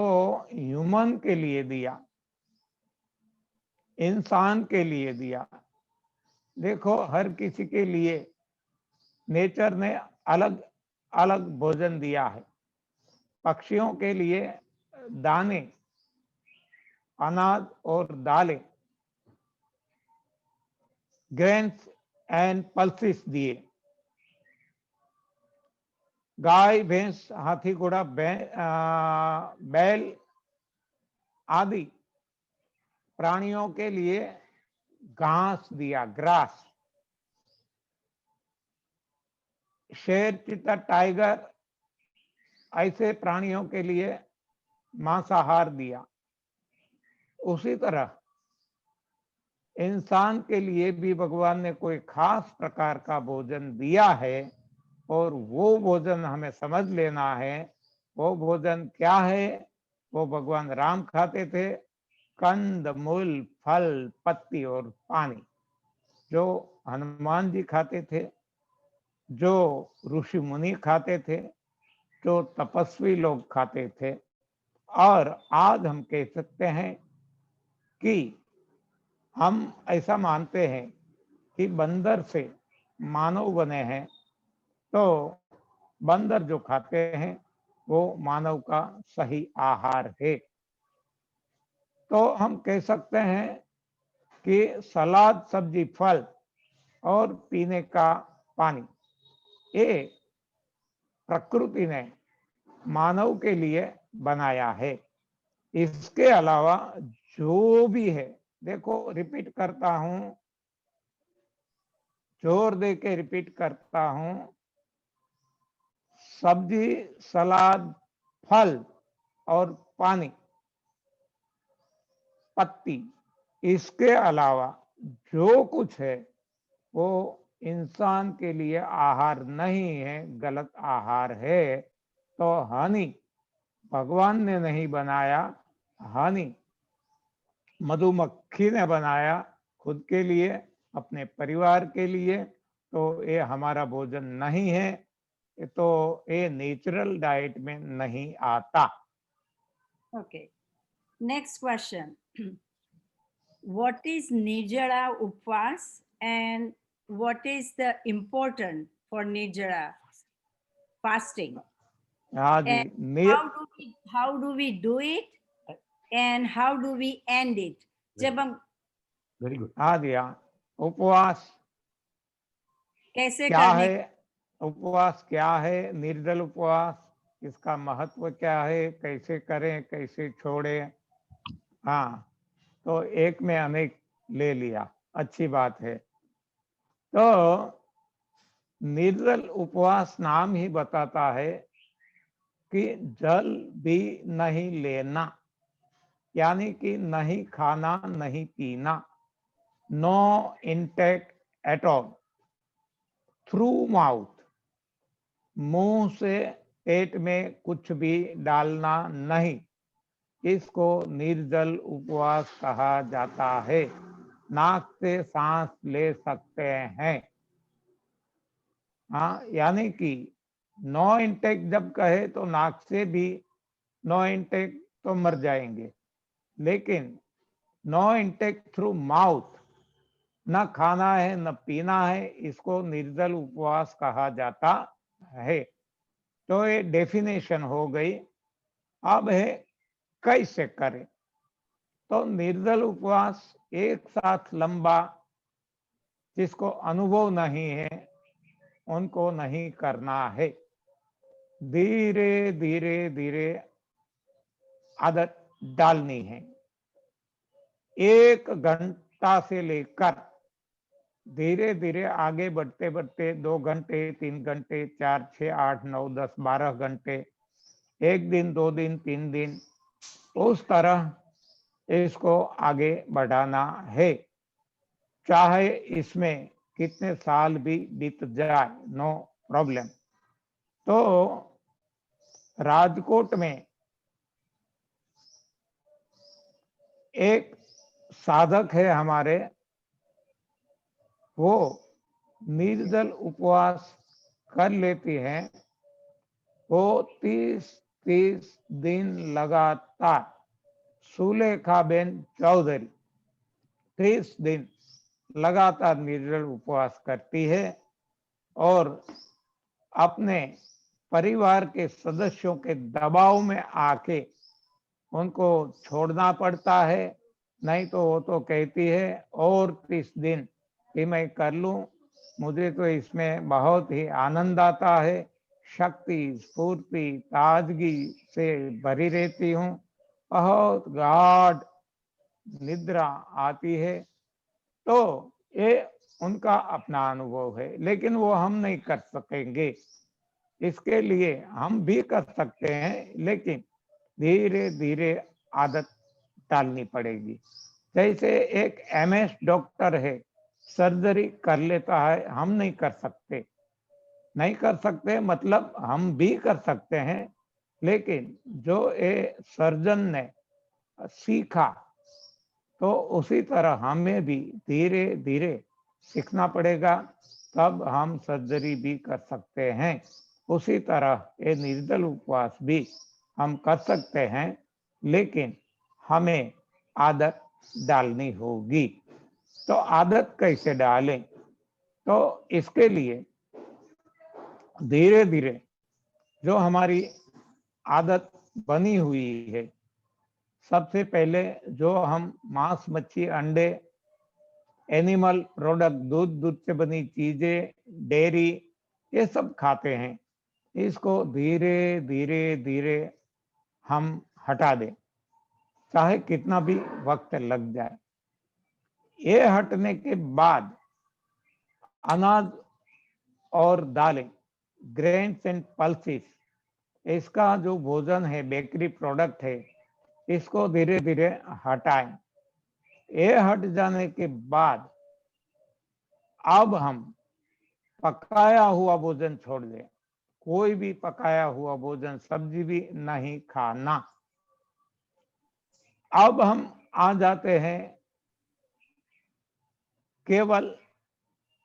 ह्यूमन के लिए दिया, इंसान के लिए दिया। देखो, हर किसी के लिए नेचर ने अलग अलग भोजन दिया है। पक्षियों के लिए दाने, अनाज और दालें, ग्रेन्स एंड पल्सेस दिए। गाय, भैंस, हाथी, घोड़ा, बैल आदि प्राणियों के लिए घास दिया, ग्रास। शेर, चीता, टाइगर ऐसे प्राणियों के लिए मांसाहार दिया, उसी तरह इंसान के लिए भी भगवान ने कोई खास प्रकार का भोजन दिया है और वो भोजन हमें समझ लेना है। वो भोजन क्या है? वो भगवान राम खाते थे कंद मूल फल पत्ती और पानी, जो हनुमान जी खाते थे, जो ऋषि मुनि खाते थे, जो तपस्वी लोग खाते थे। और आज हम कह सकते हैं कि हम ऐसा मानते हैं कि बंदर से मानव बने हैं, तो बंदर जो खाते हैं वो मानव का सही आहार है। तो हम कह सकते हैं कि सलाद, सब्जी, फल और पीने का पानी, ये प्रकृति ने मानव के लिए बनाया है। इसके अलावा जो भी है, देखो रिपीट करता हूं, जोर दे के रिपीट करता हूं, सब्जी, सलाद, फल और पानी, पत्ती, इसके अलावा जो कुछ है वो इंसान के लिए आहार नहीं है, गलत आहार है। तो हनी भगवान ने नहीं बनाया, हनी मधुमक्खी ने बनाया खुद के लिए, अपने परिवार के लिए। तो ये हमारा भोजन नहीं है, तो ये नेचुरल डाइट में नहीं आता। Okay. Next question. What is Nirjala Upvas and what is the important for Nirjala fasting? हाँ जी, And how do we do it and how do we end it? जब हम वेरी गुड। हाँ जी, हाँ। उपवास कैसे क्या करने, है? उपवास क्या है? निर्जल उपवास, इसका महत्व क्या है? कैसे करें, कैसे छोड़ें? हाँ, तो एक में अनेक ले लिया, अच्छी बात है। तो निर्जल उपवास नाम ही बताता है कि जल भी नहीं लेना, यानी कि नहीं खाना, नहीं पीना, no intake at all through mouth, मुंह से पेट में कुछ भी डालना नहीं, इसको निर्जल उपवास कहा जाता है। नाक से सांस ले सकते हैं, हाँ, यानी कि नो इंटेक जब कहे तो नाक से भी नो इंटेक तो मर जाएंगे, लेकिन नो इंटेक थ्रू माउथ, न खाना है न पीना है, इसको निर्जल उपवास कहा जाता है। तो ये डेफिनेशन हो गई। अब है कैसे करें? तो निर्जल उपवास एक साथ लंबा, जिसको अनुभव नहीं है उनको नहीं करना है, धीरे धीरे धीरे आदत डालनी है। 1 घंटा से लेकर धीरे धीरे आगे बढ़ते बढ़ते 2 घंटे, 3 घंटे, 4, 6, 8, 9, 10, 12 घंटे, 1 दिन, 2 दिन, 3 दिन, उस तरह इसको आगे बढ़ाना है। चाहे इसमें कितने साल भी बीत जाए, नो प्रॉब्लम। तो राजकोट में एक साधक है हमारे, वो निर्जल उपवास कर लेती है। वो 30 दिन लगातार, सुलेखाबेन चौधरी 30 दिन लगातार निर्जल उपवास करती है और अपने परिवार के सदस्यों के दबाव में आके उनको छोड़ना पड़ता है। नहीं तो वो तो कहती है और 30 दिन कि मैं कर लूं, मुझे तो इसमें बहुत ही आनंद आता है, शक्ति, स्फूर्ति, ताजगी से भरी रहती हूँ, बहुत गाढ़ निद्रा आती है। तो ये उनका अपना अनुभव है, लेकिन वो हम नहीं कर सकेंगे। इसके लिए हम भी कर सकते हैं, लेकिन धीरे धीरे आदत डालनी पड़ेगी। जैसे एक एमएस डॉक्टर है, सर्जरी कर लेता है, हम नहीं कर सकते। नहीं कर सकते मतलब हम भी कर सकते हैं, लेकिन जो ये सर्जन ने सीखा तो उसी तरह हमें भी धीरे धीरे सीखना पड़ेगा, तब हम सर्जरी भी कर सकते हैं। उसी तरह ये निर्जल उपवास भी हम कर सकते हैं, लेकिन हमें आदत डालनी होगी। तो आदत कैसे डालें? तो इसके लिए धीरे धीरे जो हमारी आदत बनी हुई है, सबसे पहले जो हम मांस, मच्छी, अंडे, एनिमल प्रोडक्ट, दूध से बनी चीजें, डेयरी, ये सब खाते हैं, इसको धीरे धीरे धीरे हम हटा दें, चाहे कितना भी वक्त लग जाए। ये हटने के बाद अनाज और दालें, ग्रेन्स एंड पल्सेस, इसका जो भोजन है, बेकरी प्रोडक्ट है, इसको धीरे धीरे हटाएं। ये हट जाने के बाद अब हम पकाया हुआ भोजन छोड़ दें। कोई भी पकाया हुआ भोजन, सब्जी भी नहीं खाना। अब हम आ जाते हैं केवल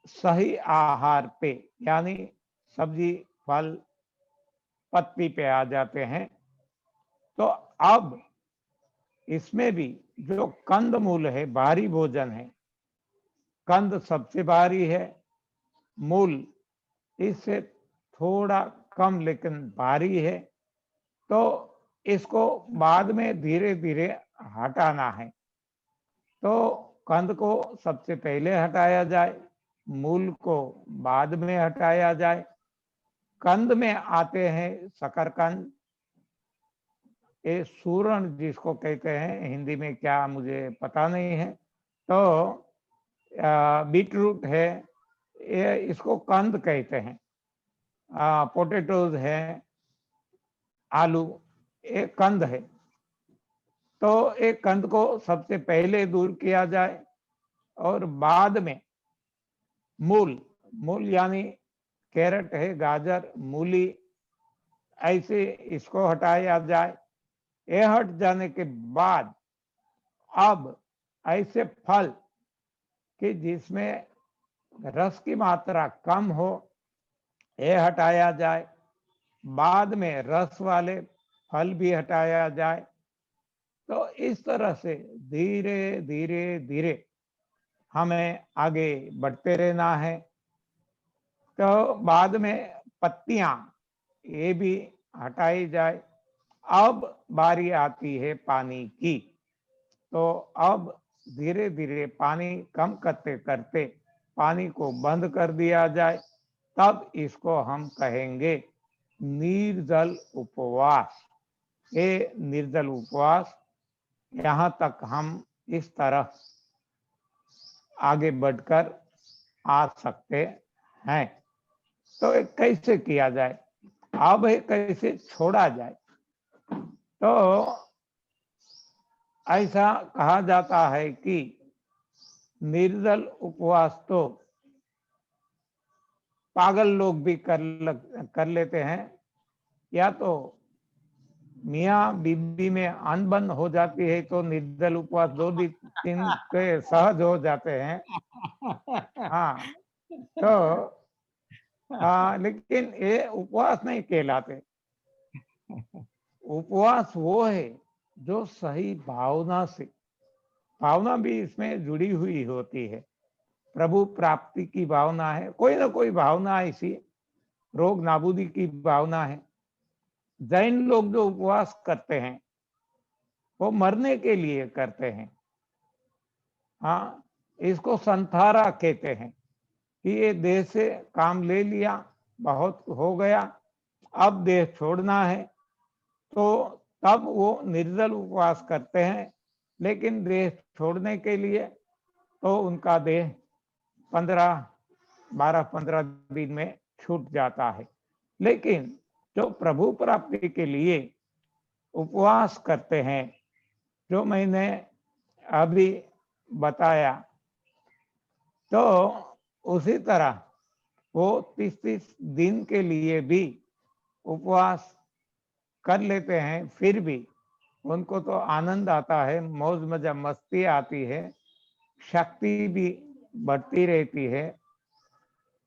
सही आहार पे, यानी सब्जी, फल, पत्ती पे आ जाते हैं। तो अब इसमें भी जो कंद मूल है, भारी भोजन है, कंद सबसे भारी है, मूल इससे थोड़ा कम लेकिन भारी है, तो इसको बाद में धीरे धीरे हटाना है। तो कंद को सबसे पहले हटाया जाए, मूल को बाद में हटाया जाए। कंद में आते हैं शकरकंद, ये सूरण जिसको कहते हैं, हिंदी में क्या मुझे पता नहीं है। तो बीटरूट है, ये इसको कंद कहते हैं। पोटैटोज है, आलू, ये कंद है। तो एक कंद को सबसे पहले दूर किया जाए और बाद में मूल, मूल यानी कैरेट है, गाजर, मूली, ऐसे इसको हटाया जाए। ये हट जाने के बाद अब ऐसे फल कि जिसमें रस की मात्रा कम हो, ये हटाया जाए। बाद में रस वाले फल भी हटाया जाए। तो इस तरह से धीरे धीरे धीरे हमें आगे बढ़ते रहना है। तो बाद में पत्तियां, ये भी हटाई जाए। अब बारी आती है पानी की। तो अब धीरे धीरे पानी कम करते करते पानी को बंद कर दिया जाए, तब इसको हम कहेंगे निर्जल उपवास। ये निर्जल उपवास, यहाँ तक हम इस तरह आगे बढ़कर आ सकते हैं। तो ये कैसे किया जाए, अब ये कैसे छोड़ा जाए? तो ऐसा कहा जाता है कि निर्जल उपवास तो पागल लोग भी कर लेते हैं, या तो मियाँ बीबी में अनबन हो जाती है तो निर्जल उपवास 2 दिन के सहज हो जाते हैं। हाँ, तो लेकिन ये उपवास नहीं कहलाते। उपवास वो है जो सही भावना से, भावना भी इसमें जुड़ी हुई होती है। प्रभु प्राप्ति की भावना है, कोई ना कोई भावना ऐसी, रोग नाबूदी की भावना है। जैन लोग जो उपवास करते हैं वो मरने के लिए करते हैं। हाँ, इसको संथारा कहते हैं कि ये देह से काम ले लिया, बहुत हो गया, अब देह छोड़ना है, तो तब वो निर्जल उपवास करते हैं। लेकिन देह छोड़ने के लिए तो उनका देह 12-15 दिन में छूट जाता है। लेकिन जो प्रभु प्राप्ति के लिए उपवास करते हैं, जो मैंने अभी बताया, तो उसी तरह वो 30-30 दिन के लिए भी उपवास कर लेते हैं, फिर भी उनको तो आनंद आता है, मौज मजा मस्ती आती है, शक्ति भी बढ़ती रहती है।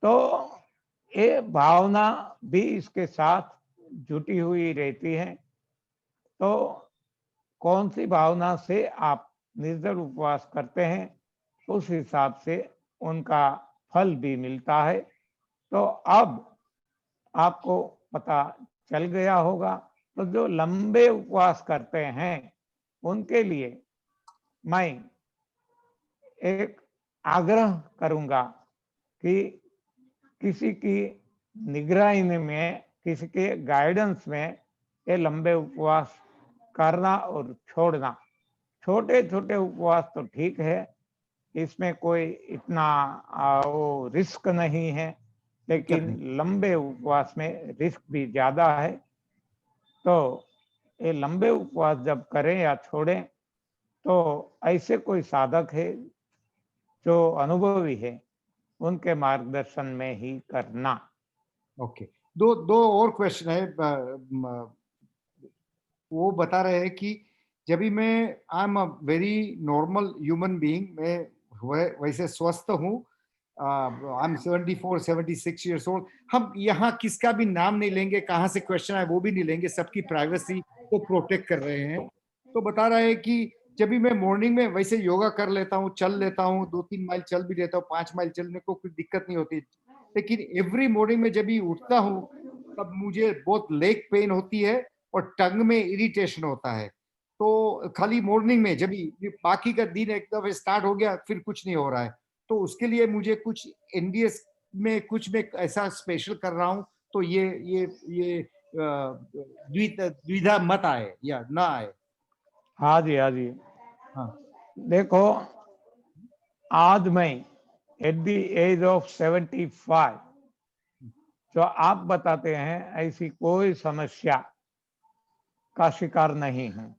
तो ये भावना भी इसके साथ जुटी हुई रहती है। तो कौन सी भावना से आप निर्जल उपवास करते हैं, उस हिसाब से उनका फल भी मिलता है। तो अब आपको पता चल गया होगा। तो जो लंबे उपवास करते हैं उनके लिए मैं एक आग्रह करूंगा कि किसी की निगरानी में, किसी के गाइडेंस में ये लंबे उपवास करना और छोड़ना। छोटे छोटे उपवास तो ठीक है, इसमें कोई इतना वो रिस्क नहीं है, लेकिन लंबे उपवास में रिस्क भी ज्यादा है। तो ये लंबे उपवास जब करें या छोड़ें, तो ऐसे कोई साधक है जो अनुभवी है, उनके मार्गदर्शन में ही करना। ओके, दो दो और क्वेश्चन है। वो बता रहे हैं कि जब भी मैं I am a very normal human being, मैं वैसे स्वस्थ हूँ, आई एम 76 ईयर्स ओल्ड। हम यहाँ किसका भी नाम नहीं लेंगे, कहाँ से क्वेश्चन है वो भी नहीं लेंगे, सबकी प्राइवेसी को प्रोटेक्ट कर रहे हैं। तो बता रहे हैं कि जब भी मैं मॉर्निंग में वैसे योगा कर लेता हूँ, चल लेता हूँ, 2-3 माइल चल भी लेता हूँ, 5 माइल चलने को कोई दिक्कत नहीं होती, लेकिन एवरी मॉर्निंग में जब भी उठता हूँ तब मुझे बहुत लेग पेन होती है और टंग में इरिटेशन होता है। तो खाली मॉर्निंग में, जब भी बाकी का दिन एक दफे स्टार्ट हो गया फिर कुछ नहीं हो रहा है। तो उसके लिए मुझे कुछ एनडीएस में कुछ में ऐसा स्पेशल कर रहा हूँ, तो ये द्विधा मत आए या ना आए। हाँ जी, हाँ जी। हाँ देखो, आज मैं एट द एज ऑफ 75 जो आप बताते हैं, ऐसी कोई समस्या का शिकार नहीं हूं।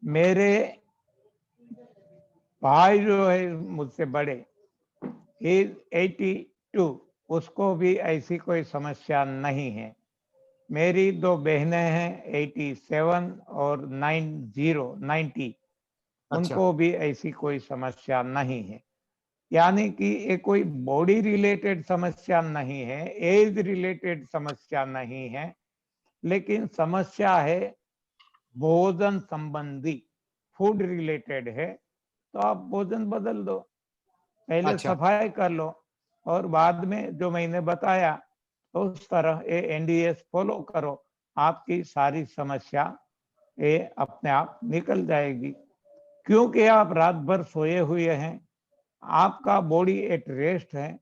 मेरे भाई जो है मुझसे बड़े, इज 82, उसको भी ऐसी कोई समस्या नहीं है। मेरी 2 बहनें हैं, 87 और 90, अच्छा, उनको भी ऐसी कोई समस्या नहीं है। यानी कि ये कोई बॉडी रिलेटेड समस्या नहीं है, एज रिलेटेड समस्या नहीं है, लेकिन समस्या है भोजन संबंधी, फूड रिलेटेड है। तो आप भोजन बदल दो, पहले अच्छा, सफाई कर लो, और बाद में जो मैंने बताया तो उस तरह ये एनडीएस फॉलो करो, आपकी सारी समस्या ये अपने आप निकल जाएगी। क्योंकि आप रात भर सोए हुए हैं, आपका बॉडी एट रेस्ट है।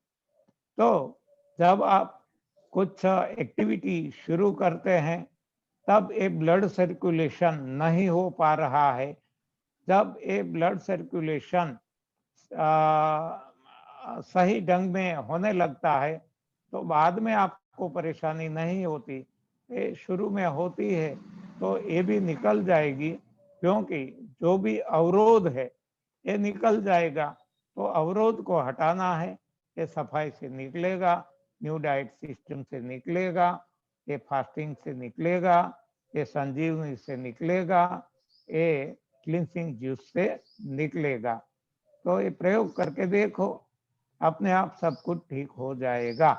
तो जब आप कुछ एक्टिविटी शुरू करते हैं, तब ये ब्लड सर्कुलेशन नहीं हो पा रहा है। जब ये ब्लड सर्कुलेशन सही ढंग में होने लगता है, तो बाद में आपको परेशानी नहीं होती। ये शुरू में होती है तो ये भी निकल जाएगी, क्योंकि जो भी अवरोध है ये निकल जाएगा। तो अवरोध को हटाना है, ये सफाई से निकलेगा, न्यू डाइट सिस्टम से निकलेगा, ये फास्टिंग से निकलेगा, ये संजीवनी से निकलेगा, ये क्लिनसिंग जूस से निकलेगा। तो ये प्रयोग करके देखो, अपने आप सब कुछ ठीक हो जाएगा।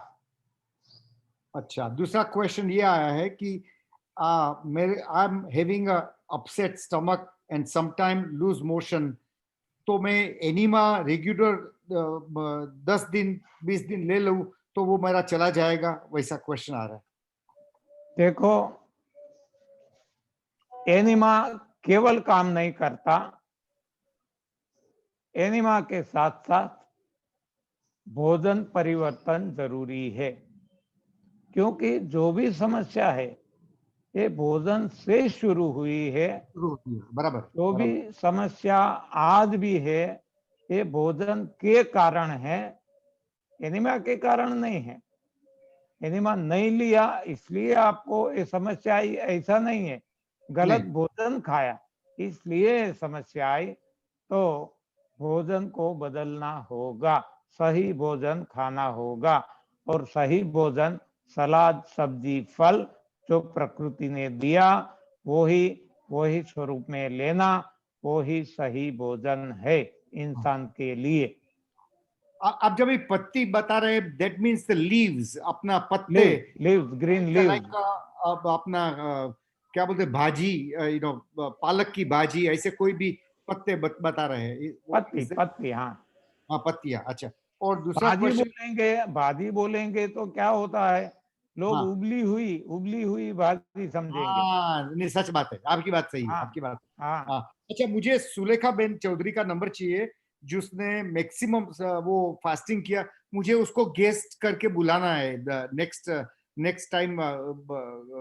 अच्छा। दूसरा क्वेश्चन ये आया है कि मेरे I am having a upset stomach and sometime loose motion, तो मैं एनिमा रेगुलर 10 दिन 20 दिन ले लूं तो वो मेरा चला जाएगा, वैसा क्वेश्चन आ रहा है। देखो, एनिमा केवल काम नहीं करता, एनिमा के साथ साथ भोजन परिवर्तन जरूरी है। क्योंकि जो भी समस्या है ये भोजन से शुरू हुई है। बराबर, जो भी समस्या आज भी है ये भोजन के कारण है, एनीमिया के कारण नहीं है। एनिमा नहीं लिया इसलिए आपको ये समस्या आई, ऐसा नहीं है। गलत नहीं। भोजन खाया इसलिए समस्या आई, तो भोजन को बदलना होगा, सही भोजन खाना होगा, और सही भोजन सलाद, सब्जी, फल जो प्रकृति ने दिया वही स्वरूप में लेना, वही सही भोजन है इंसान के लिए। आप जब ये पत्ती बता रहे हैं, दैट मीन्स द लीव्स, अपना पत्ते, लीव्स, ग्रीन लीव्स, लाइक अब अपना क्या बोलते हैं, भाजी, यू नो, पालक की भाजी, ऐसे कोई भी पत्ते बता रहे हैं? पत्ती पत्ती, हाँ। हाँ, पत्तियां, अच्छा। और दूसरा भाजी क्वेश्चन। बोलेंगे, भाजी बोलेंगे तो क्या होता है, लोग हाँ उबली हुई भाजी समझेंगे। हाँ, नहीं सच बात है, आपकी बात सही है, हाँ आपकी बात। हाँ। हाँ। अच्छा, मुझे सुलेखा बेन चौधरी का नंबर चाहिए, जिसने मैक्सिमम वो फास्टिंग किया। मुझे उसको गेस्ट करके बुलाना है, नेक्स्ट नेक्स्ट टाइम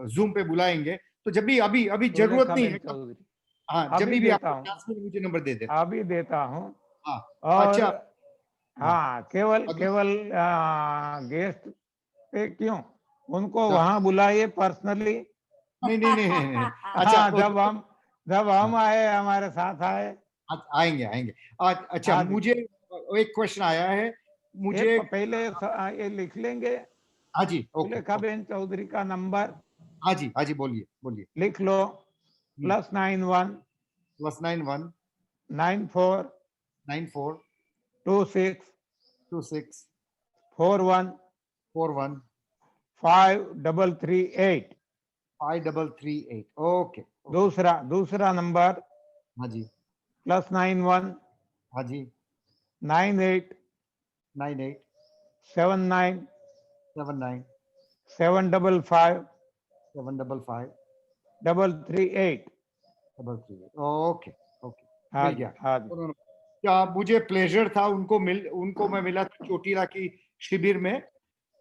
जूम पे बुलाएंगे, तो जब भी अभी अभी जरूरत सुलेखा नहीं बेन है। चौधरी, हाँ, जब अभी भी देता आपको हूँ, चांस मिले मुझे नंबर दे देना। अभी देता हूँ। हाँ। और अच्छा। हाँ। हाँ, केवल अभी- केवल गेस्ट पे क्यों, उनको हाँ, वहां बुलाइए पर्सनली। नहीं नहीं नहीं नहीं नहीं। अच्छा, हाँ, जब हम हाँ, आए, हमारे साथ आए। आएंगे आएंगे। अच्छा, हाँ जी, मुझे एक क्वेश्चन आया है। एक मुझे। पहले ये लिख लेंगे, हाँ जी, ओके सुलेखा ओके। बेन चौधरी का नंबर हाँ जी, बोलिए बोलिए। लिख लो। +91 +91 94 94 26 26 41 41 5338। 5338। Okay okay. दूसरा नंबर हाँ जी, +91 हाँ जी। 98 98 79 79 755 755 338। 338। ओके ओके, हाँ मिल जी, गया। हाँ जी। क्या मुझे प्लेजर था, उनको मैं मिला था चोटीला की शिविर में।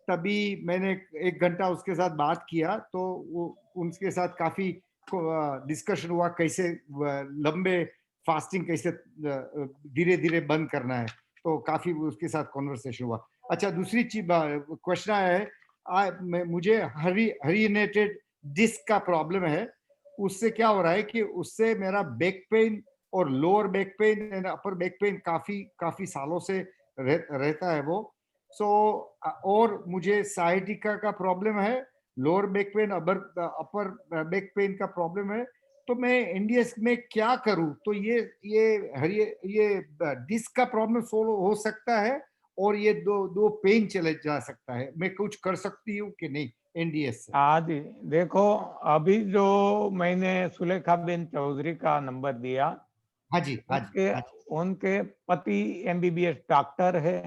तभी मैंने 1 घंटा उसके साथ बात किया, तो वो उनके साथ काफी डिस्कशन हुआ, कैसे लंबे फास्टिंग कैसे धीरे धीरे बंद करना है। तो काफी उसके साथ कॉन्वर्सेशन हुआ। अच्छा, दूसरी चीज क्वेश्चन आया है। मुझे हरीनेटेड डिस्क का प्रॉब्लम है। उससे क्या हो रहा है कि उससे मेरा बैक पेन और lower back pain and upper back pain काफी काफी सालों से रहता है वो। सो और मुझे साइटिका का प्रॉब्लम है, lower back pain, upper back pain का प्रॉब्लम है। तो मैं एनडीएस में क्या करूं? तो ये डिस्क का प्रॉब्लम सोल्व हो सकता है, और ये दो पेन चले जा सकता है। मैं कुछ कर सकती हूँ कि नहीं एनडीएस से? हाँ जी, देखो, अभी जो मैंने सुलेखा बेन चौधरी का नंबर दिया, हाँ जी, हाँ जी, उनके हाँ जी, उनके पति एमबीबीएस डॉक्टर है।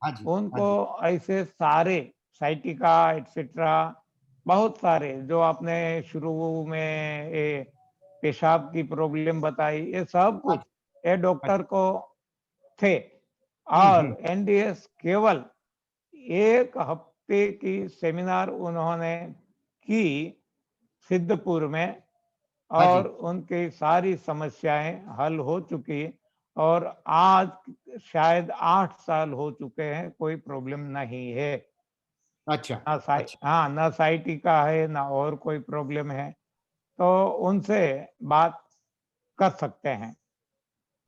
हाँ जी, हाँ उनको जी। ऐसे सारे साइटिका एटसेट्रा, बहुत सारे जो आपने शुरू में ये पेशाब की प्रॉब्लम बताई, ये सब हाँ कुछ जी, ये हाँ जी। डॉक्टर को थे। हम्म। और एनडीएस केवल 1 हफ्ते की सेमिनार उन्होंने की सिद्धपुर में, हाँ और जी। उनकी सारी समस्याएं हल हो चुकी। और आज शायद 8 साल हो चुके हैं, कोई प्रॉब्लम नहीं है। अच्छा अच्छा। हाँ, ना साइटिका है, ना और कोई प्रॉब्लम है, तो उनसे बात कर सकते हैं।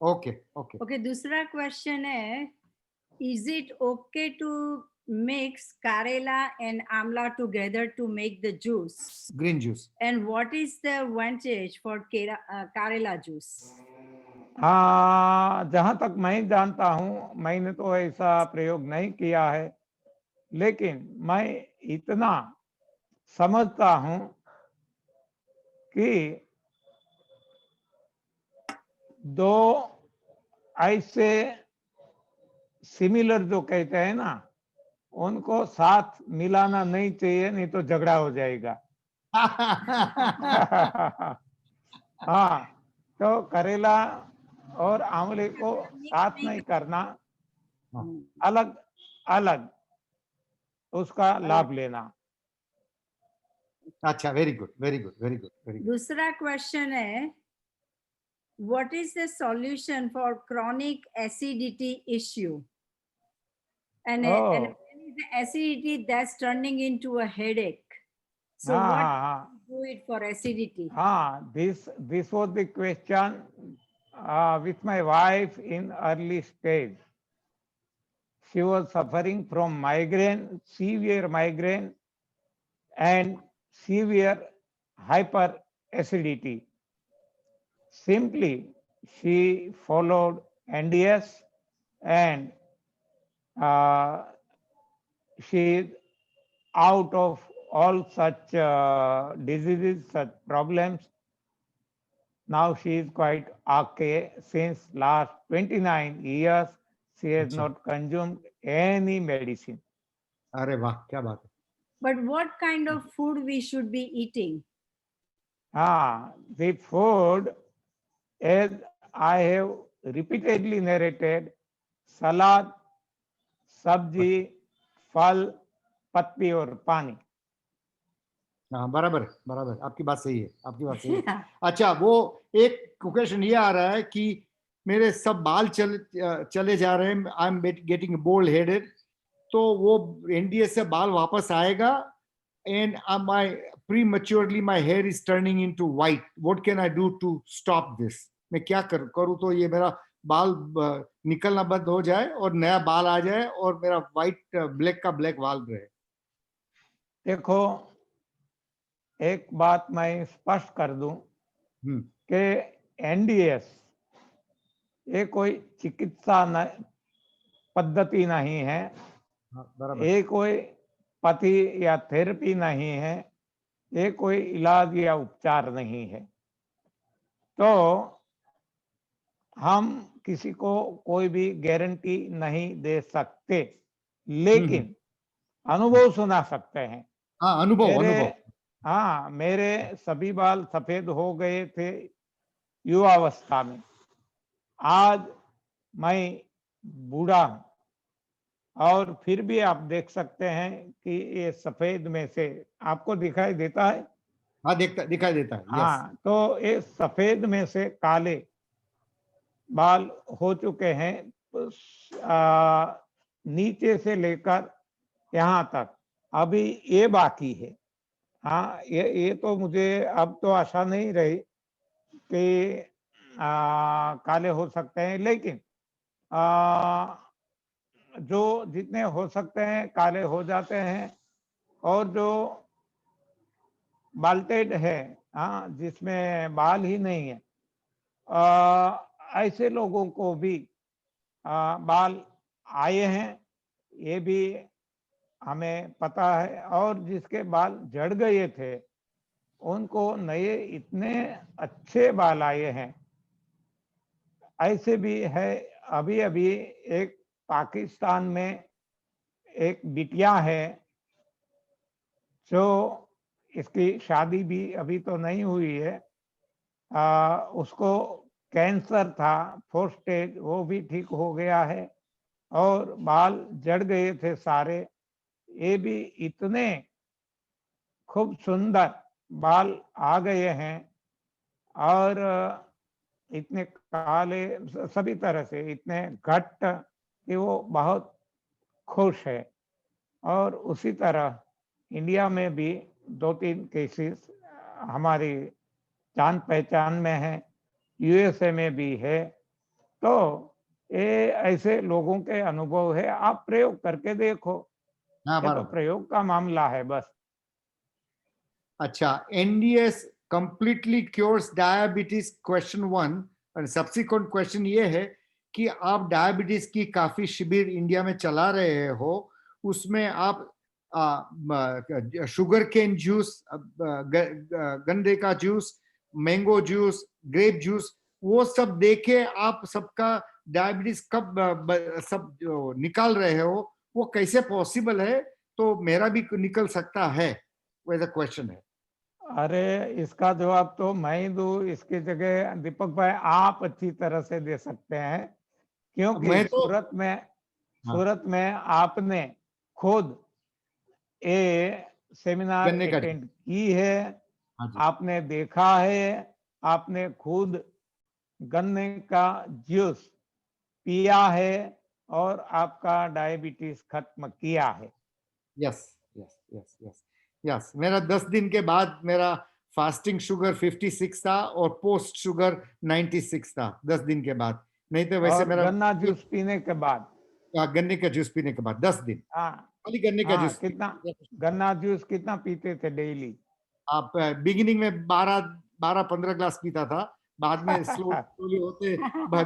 Okay okay. Okay, दूसरा क्वेश्चन है, is it okay to mix Karela and Amla together to make the juice? Green juice. And what is the advantage for Karela juice? हाँ, जहां तक मैं जानता हूं, मैंने तो ऐसा प्रयोग नहीं किया है, लेकिन मैं इतना समझता हूं कि दो ऐसे सिमिलर जो कहते हैं ना, उनको साथ मिलाना नहीं चाहिए, नहीं तो झगड़ा हो जाएगा। हाँ, तो करेला और आंवले को साथ नहीं करना, अलग अलग उसका लाभ लेना। अच्छा, very good very good very good very good. दूसरा क्वेश्चन है, what is the solution for chronic acidity issue? And Oh. when is the acidity that's turning into a headache. So हाँ what हाँ हाँ do it for acidity? हाँ, this was the question with my wife in early stage. She was suffering from migraine, severe migraine, and severe hyperacidity. Simply, she followed NDS, and uh, she is out of all such diseases, such problems. Now she is quite okay. Since last 29 years, she has अच्छा, not consumed any medicine. अरे वाह, क्या बात है. But what kind of food we should be eating? The food, as I have repeatedly narrated, salad, सब्जी, फल, पत्ती और पानी. हाँ, बराबर बराबर, आपकी बात सही है, आपकी बात सही है. Yeah. अच्छा, वो एक क्वेश्चन ये आ रहा है कि मेरे सब बाल चले जा रहे हैं, I am getting bald headed, तो वो एनडीएस से बाल वापस आएगा, and my prematurely my hair is turning into white, what can I do to stop this? मैं क्या करूं तो ये मेरा बाल निकलना बंद हो जाए और नया बाल आ जाए और मेरा व्हाइट ब्लैक का ब्लैक बाल रहे. देखो, एक बात मैं स्पष्ट कर दूं कि एनडीएस ये कोई चिकित्सा पद्धति नहीं है, बराबर. ये कोई पथी या थेरेपी नहीं है, ये कोई इलाज या उपचार नहीं है. तो हम किसी को कोई भी गारंटी नहीं दे सकते, लेकिन अनुभव सुना सकते हैं. हाँ, अनुभव. हाँ, मेरे सभी बाल सफेद हो गए थे युवावस्था में. आज मैं बूढ़ा हूं और फिर भी आप देख सकते हैं कि ये सफेद में से आपको दिखाई देता है. हाँ, दिखाई देता है. हाँ, तो ये सफेद में से काले बाल हो चुके हैं, नीचे से लेकर यहाँ तक. अभी ये बाकी है. हाँ, ये तो मुझे अब तो आशा नहीं रही कि काले हो सकते हैं, लेकिन जो जितने हो सकते हैं काले हो जाते हैं. और जो बाल्टेड है, हाँ, जिसमें बाल ही नहीं है, ऐसे लोगों को भी बाल आए हैं, ये भी हमें पता है. और जिसके बाल झड़ गए थे उनको नए इतने अच्छे बाल आए हैं. ऐसे भी है. अभी अभी एक पाकिस्तान में एक बिटिया है जो, इसकी शादी भी अभी तो नहीं हुई है, उसको कैंसर था 4th स्टेज, वो भी ठीक हो गया है और बाल झड़ गए थे सारे. ये भी इतने खूब सुंदर बाल आ गए हैं और इतने काले, सभी तरह से इतने घट कि वो बहुत खुश है. और उसी तरह इंडिया में भी 2-3 केसेस हमारी जान पहचान में है, यूएसए में भी है. तो ये ऐसे लोगों के अनुभव है. आप प्रयोग करके देखो, हाँ, ये तो बराबर. प्रयोग का मामला है बस. अच्छा, NDS completely cures diabetes, question 1. और सब्सिक्वेंट क्वेश्चन ये है कि आप डायबिटीज की काफी शिविर इंडिया में चला रहे हो, उसमें आप शुगर केन जूस, गन्ने का juice, mango juice, grape juice, वो सब देखे आप सबका डायबिटीज कब सब जो निकाल रहे हो, वो कैसे पॉसिबल है? तो मेरा भी निकल सकता है, वैसा क्वेश्चन है. अरे, इसका जवाब तो मैं ही दूं. इसकी जगह दीपक भाई आप अच्छी तरह से दे सकते हैं, क्योंकि मैं तो सूरत में आपने खुद ये सेमिनार गन्ने का अटेंड की है, हाँ जी. आपने देखा है, आपने खुद गन्ने का जूस पिया है और आपका डायबिटीज खत्म किया है. Yes yes yes yes yes. मेरा 10 दिन के बाद मेरा फास्टिंग शुगर 56 था और पोस्ट शुगर 96 था 10 दिन के बाद। नहीं तो वैसे और मेरा गन्ना जूस पीने के बाद। गन्ने का जूस पीने के बाद 10 दिन हाँ खाली गन्ने का हाँ, जूस। कितना गन्ना जूस कितना पीते थे डेली? आप बिगिनिंग में 12-15 ग्लास पीता था, बाद में स्लोली होते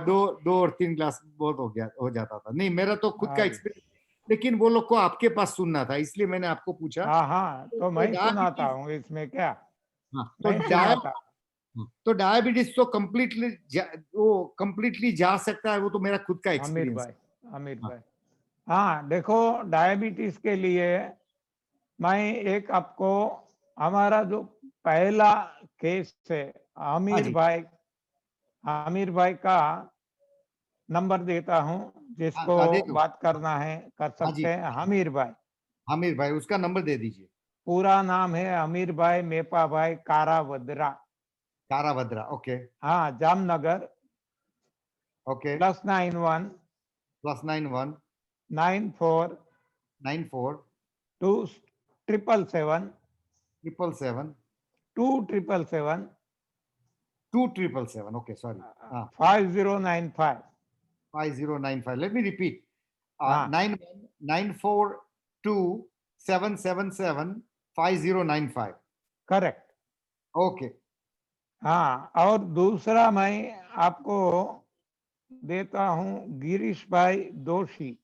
दो दो और 3 ग्लास बहुत हो जाता था। नहीं, मेरा तो खुद का हाँ जी। एक्सपीरियंस, लेकिन वो लोग को आपके पास सुनना था, इसलिए मैंने आपको पूछा। हाँ हाँ, तो मैं सुनाता डायबिटीज, हूँ इसमें क्या, हाँ, तो मैं सुनाता। डायबिटीज तो वो कम्प्लीटली जा सकता है, वो तो मेरा खुद का आमिर एक्सपीरियंस भाई, है। आमिर हाँ, भाई, हाँ देखो, डायबिटीज के लिए मैं एक आपको हमारा जो पहला केस है, हाँ आमिर जी, भाई, आमिर भाई का नंबर देता हूँ, जिसको हाँ दे दो। बात करना है कर हाँ सकते जी, हैं। आमिर भाई, आमिर भाई, उसका नंबर दे दीजिए। पूरा नाम है आमिर भाई मेपा भाई कारावद्रा। काराभद्रा, ओके हाँ, Jamnagar. Okay. +91 +91 94 94 2 777 777 2 777 2777, okay, sorry. 5095। 5095. Let me repeat. हाँ 919427775095. करेक्ट। Okay. हाँ, और दूसरा मैं आपको देता हूँ गिरीश भाई दोषी।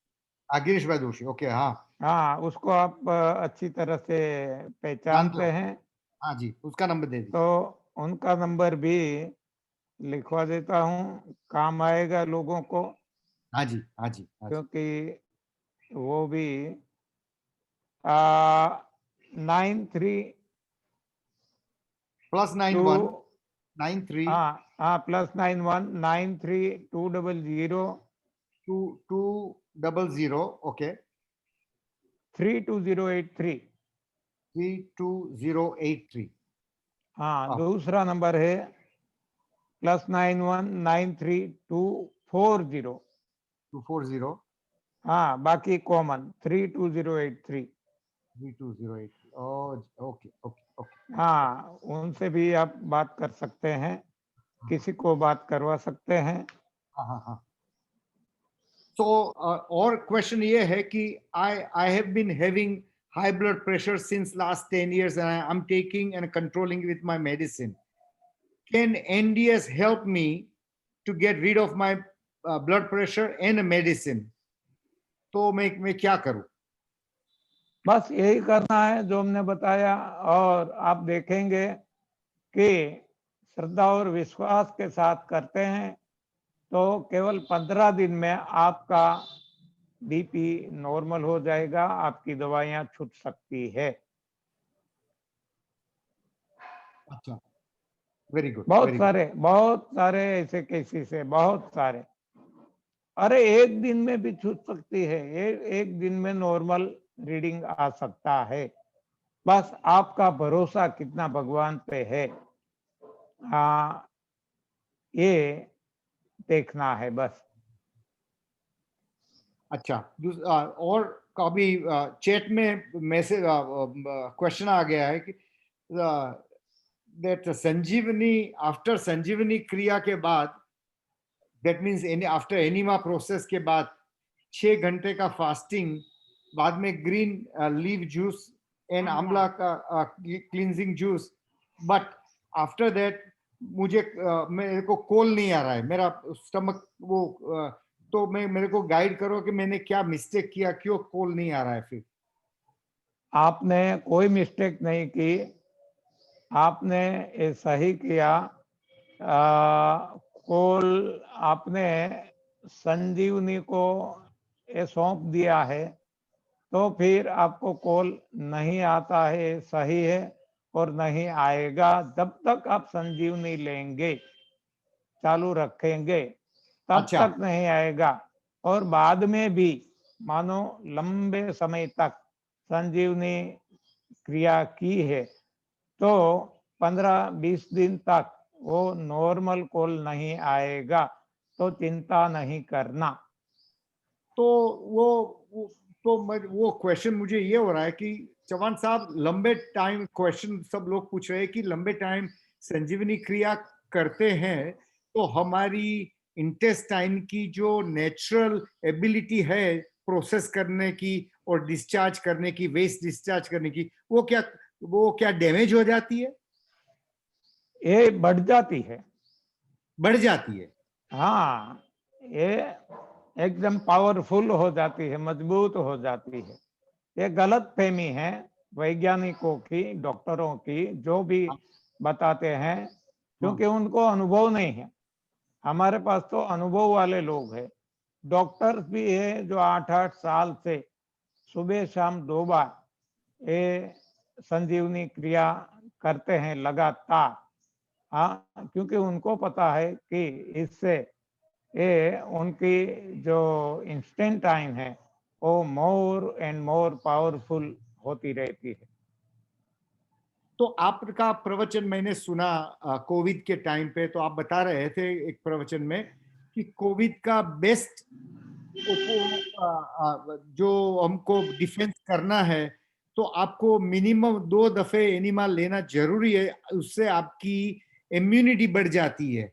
गिरीश भाई दोषी, ओके, हाँ, हाँ, उसको आप अच्छी तरह से जानते पहचानते हो। हैं, हाँ जी, उसका नंबर दे तो दीजिए। उनका नंबर भी लिखवा देता हूँ, काम आएगा लोगों को, हाँ जी, हाँ जी, हाँ जी। क्योंकि वो भी 93 +91 2 93 हाँ हाँ, +91 93 200 2200, ओके, 32083। 32083। हाँ, दूसरा नंबर है +91 93 240। 240 हाँ, बाकी कॉमन 32083। 32083। Okay okay okay. हाँ, उनसे भी आप बात कर सकते हैं, किसी को बात करवा सकते हैं। हाँ हाँ हाँ। तो और क्वेश्चन ये है कि I have been having high blood pressure since last 10 years and I'm taking and controlling with my medicine. Can NDS help me to get rid of my blood pressure and medicine? तो मैं क्या करूं? बस यही करना है जो हमने बताया, और आप देखेंगे कि श्रद्धा और विश्वास के साथ करते हैं तो केवल 15 दिन में आपका बीपी नॉर्मल हो जाएगा, आपकी दवाइयां छूट सकती है। अच्छा, वेरी गुड, बहुत वेरी गुड। सारे ऐसे केसेस है, बहुत सारे। अरे एक दिन में भी छूट सकती है, एक दिन में नॉर्मल रीडिंग आ सकता है। बस आपका भरोसा कितना भगवान पे है, ये देखना है बस। अच्छा, और कभी चैट में मैसेज क्वेश्चन आ गया है कि दैट संजीवनी, आफ्टर संजीवनी क्रिया के बाद, that means after enema process के बाद 6 घंटे का फास्टिंग, बाद में ग्रीन लीव जूस एंड आंवला का cleansing juice, but after that मुझे मेरे को कोल नहीं आ रहा है, मेरा स्टमक वो तो मेरे को गाइड करो कि मैंने क्या मिस्टेक किया, क्यों कोल नहीं आ रहा है फिर? आपने कोई मिस्टेक नहीं की, आपने ये सही किया। कोल आपने संजीवनी को ये सौंप दिया है, तो फिर आपको कॉल नहीं आता है, सही है, और नहीं आएगा जब तक आप संजीवनी लेंगे, चालू रखेंगे, तब अच्छा, तक नहीं आएगा। और बाद में भी मानो लंबे समय तक संजीवनी क्रिया की है तो 15-20 दिन तक वो नॉर्मल कॉल नहीं आएगा, तो चिंता नहीं करना। तो वो तो वो क्वेश्चन मुझे ये हो रहा है कि चौहान साहब, लंबे टाइम क्वेश्चन सब लोग पूछ रहे हैं कि लंबे टाइम संजीवनी क्रिया करते हैं तो हमारी इंटेस्टाइन की जो नेचुरल एबिलिटी है प्रोसेस करने की और डिस्चार्ज करने की, वेस्ट डिस्चार्ज करने की, वो क्या डैमेज हो जाती है? ये बढ़ जाती है। बढ़ जाती है? हाँ, ये एकदम पावरफुल हो जाती है, मजबूत हो जाती है। ये गलत फहमी है वैज्ञानिकों की, डॉक्टरों की, जो भी बताते हैं, क्योंकि उनको अनुभव नहीं है। हमारे पास तो अनुभव वाले लोग हैं, डॉक्टर्स भी है जो 8-8 साल से सुबह शाम 2 बार ये संजीवनी क्रिया करते हैं लगातार। हाँ, क्योंकि उनको पता है कि इससे ये उनकी जो इंस्टेंट टाइम है वो मोर एंड मोर पावरफुल होती रहती है। तो आपका प्रवचन मैंने सुना कोविड के टाइम पे, तो आप बता रहे थे एक प्रवचन में कि कोविड का बेस्ट जो हमको डिफेंस करना है तो आपको मिनिमम 2 दफे एनिमा लेना जरूरी है, उससे आपकी इम्यूनिटी बढ़ जाती है।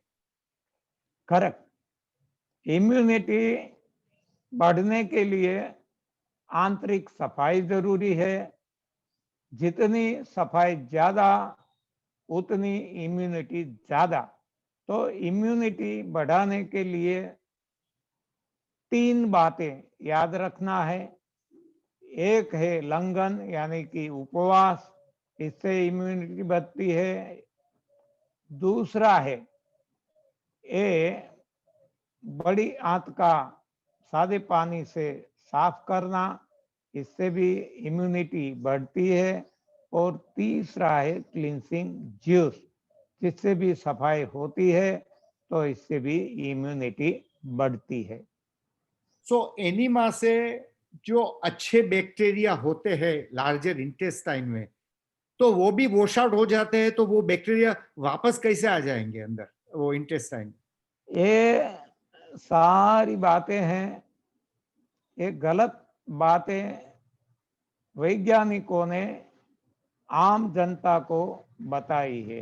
करेक्ट। इम्यूनिटी बढ़ने के लिए आंतरिक सफाई जरूरी है। जितनी सफाई ज्यादा उतनी इम्यूनिटी ज्यादा। तो इम्यूनिटी बढ़ाने के लिए 3 बातें याद रखना है। एक है लंघन यानी कि उपवास, इससे इम्यूनिटी बढ़ती है। दूसरा है ये बड़ी आंत का सादे पानी से साफ करना, इससे भी इम्यूनिटी बढ़ती है। और तीसरा है क्लींसिंग जूस, जिससे भी सफाई होती है, तो इससे भी इम्यूनिटी बढ़ती है। सो एनिमा से जो अच्छे बैक्टीरिया होते हैं लार्जर इंटेस्टाइन में, तो वो भी वॉश आउट हो जाते हैं, तो वो बैक्टीरिया वापस कैसे आ जाएंगे अंदर वो इंटेस्टाइन? ये सारी बातें हैं, ये गलत बातें वैज्ञानिकों ने आम जनता को बताई है।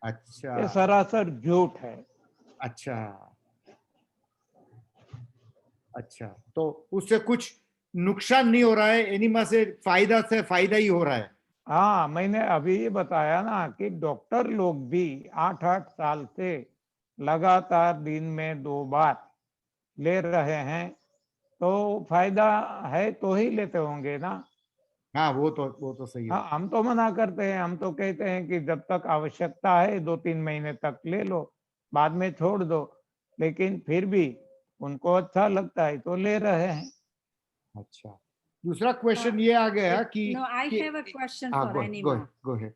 अच्छा ये सरासर झूठ है। अच्छा अच्छा, तो उससे कुछ नुकसान नहीं हो रहा है, एनिमा से फायदा ही हो रहा है। हाँ, मैंने अभी बताया ना कि डॉक्टर लोग भी 8-8 साल से लगातार दिन में 2 बार ले रहे हैं, तो फायदा है तो ही लेते होंगे ना। हाँ, वो तो सही है। हाँ, हम तो मना करते हैं, हम तो कहते हैं कि जब तक आवश्यकता है 2-3 महीने तक ले लो, बाद में छोड़ दो। लेकिन फिर भी उनको अच्छा लगता है तो ले रहे हैं। अच्छा, दूसरा क्वेश्चन ये आ गया कि No, I have a question हाँ, for Anima. go ahead.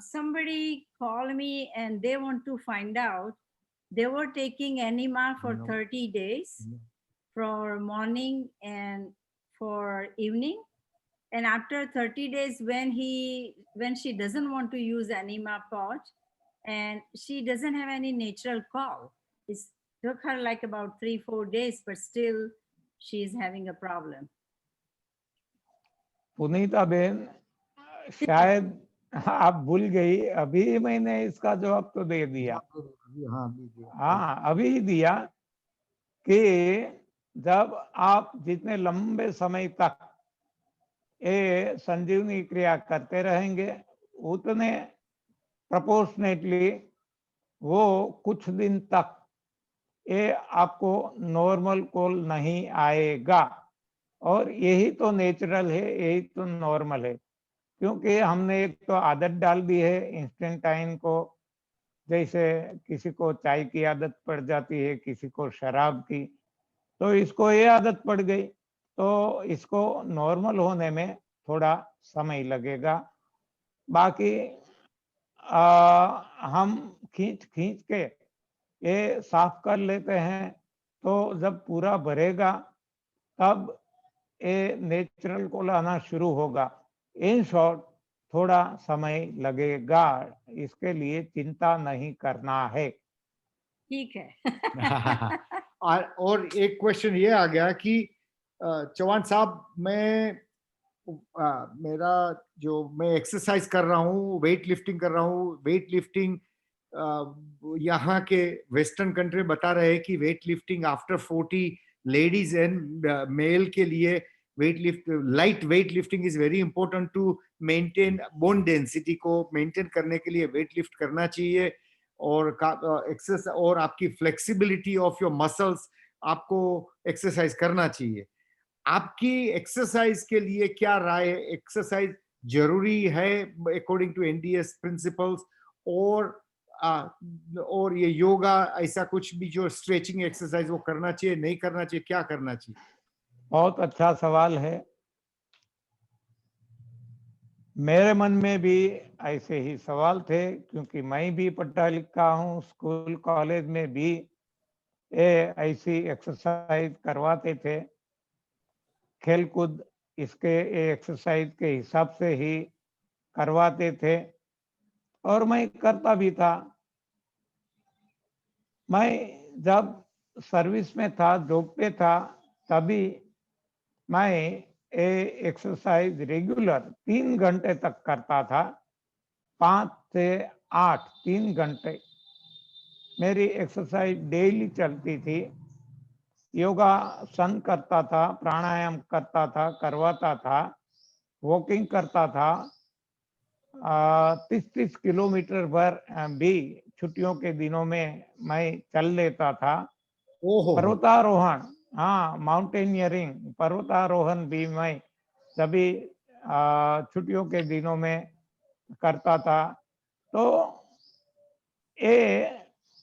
Somebody called me and they want to find out. They were taking Anima for No. 30 days, for morning and for evening. And after 30 days, when she doesn't want to use Anima pot, and she doesn't have any natural call. It took her like about 3-4 days, but still she is having a problem. पुनीता बहन, शायद आप भूल गई, अभी मैंने इसका जवाब तो दे दिया। हाँ, दीजिए। हाँ, अभी दिया कि जब आप जितने लंबे समय तक ये संजीवनी क्रिया करते रहेंगे, उतने प्रोपोर्शनेटली वो कुछ दिन तक ये आपको नॉर्मल कॉल नहीं आएगा। और यही तो नेचुरल है, यही तो नॉर्मल है। क्योंकि हमने एक तो आदत डाल दी है इंस्टेंट टाइम को। जैसे किसी को चाय की आदत पड़ जाती है, किसी को शराब की, तो इसको ये आदत पड़ गई, तो इसको नॉर्मल होने में थोड़ा समय लगेगा। बाकी हम खींच खींच के ये साफ कर लेते हैं, तो जब पूरा भरेगा तब ये नेचुरल को लाना शुरू होगा। इन शॉर्ट थोड़ा समय लगेगा, इसके लिए चिंता नहीं करना है। ठीक है। और एक क्वेश्चन ये आ गया कि चौहान साहब, मेरा जो मैं एक्सरसाइज कर रहा हूँ, वेट लिफ्टिंग कर रहा हूँ, वेट लिफ्टिंग यहाँ के वेस्टर्न कंट्री बता रहे हैं कि weight lifting after 40 ladies and male के लिए light weight lifting is very important to maintain bone density को मेंटेन करने के लिए वेट लिफ्ट करना चाहिए। और एक्सरसाइज और आपकी फ्लेक्सिबिलिटी ऑफ योर मसल्स आपको एक्सरसाइज करना चाहिए। आपकी एक्सरसाइज के लिए क्या राय है? एक्सरसाइज जरूरी है अकॉर्डिंग टू एनडीएस प्रिंसिपल्स? और और ये योगा ऐसा कुछ भी जो स्ट्रेचिंग एक्सरसाइज वो करना चाहिए, नहीं करना चाहिए, क्या करना चाहिए? बहुत अच्छा सवाल है। मेरे मन में भी ऐसे ही सवाल थे, क्योंकि मैं भी पढ़ा लिखा हूँ, स्कूल कॉलेज में भी ऐसी एक्सरसाइज करवाते थे। खेलकूद इसके एक्सरसाइज के हिसाब से ही करवाते थे और मैं करता भी था। मैं जब सर्विस में था, जॉब पे था, तभी मैं एक्सरसाइज रेगुलर 3 घंटे तक करता था। 5 से 8 3 घंटे मेरी एक्सरसाइज डेली चलती थी। योगासन करता था, प्राणायाम करता था, करवाता था, वॉकिंग करता था। 30-30 किलोमीटर पर भी छुट्टियों के दिनों में मैं चल लेता था। ओहो, पर्वतारोहण, हाँ, माउंटेनियरिंग, पर्वतारोहण भी मैं सभी छुट्टियों के दिनों में करता था। तो ये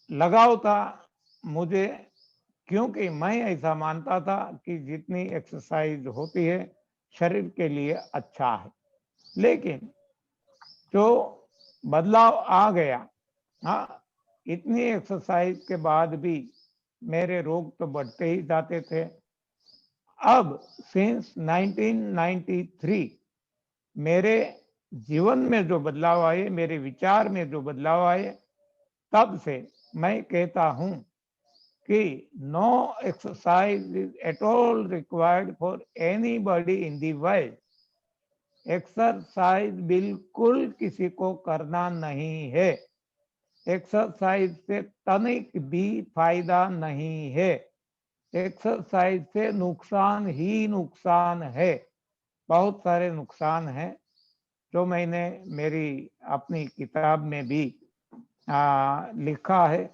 लगाव था मुझे, क्योंकि मैं ऐसा मानता था कि जितनी एक्सरसाइज होती है शरीर के लिए अच्छा है। लेकिन जो बदलाव आ गया, हाँ, इतनी एक्सरसाइज के बाद भी मेरे रोग तो बढ़ते ही जाते थे। अब सिंस 1993 मेरे जीवन में जो बदलाव आए, मेरे विचार में जो बदलाव आए, तब से मैं कहता हूं कि no exercise is at all required for anybody in the world. Exercise बिल्कुल किसी को करना नहीं है। एक्सरसाइज से तनिक भी फायदा नहीं है। एक्सरसाइज से नुकसान ही नुकसान है। बहुत सारे नुकसान हैं जो मैंने मेरी अपनी किताब में भी लिखा है।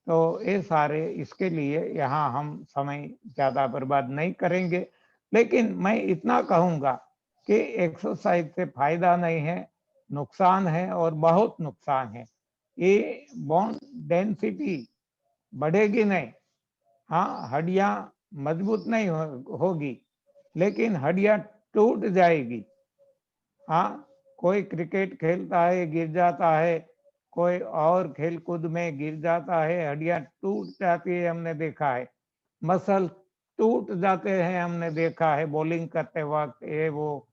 तो ये सारे, इसके लिए यहाँ हम समय ज़्यादा बर्बाद नहीं करेंगे। लेकिन मैं इतना कहूँगा कि एक्सरसाइज से फायदा नहीं है, नुकसान है और बहुत नुकसान है। ये बोन डेंसिटी बढ़ेगी नहीं, हाँ, हड्डियां मजबूत नहीं होगी, लेकिन हड्डियां टूट जाएगी। हाँ, कोई क्रिकेट खेलता है, गिर जाता है, कोई और खेल कूद में गिर जाता है, हड्डियां टूट जाती है, हमने देखा है। मसल टूट जाते हैं, हमने देखा है बॉलिंग करते वक्त, ये वो।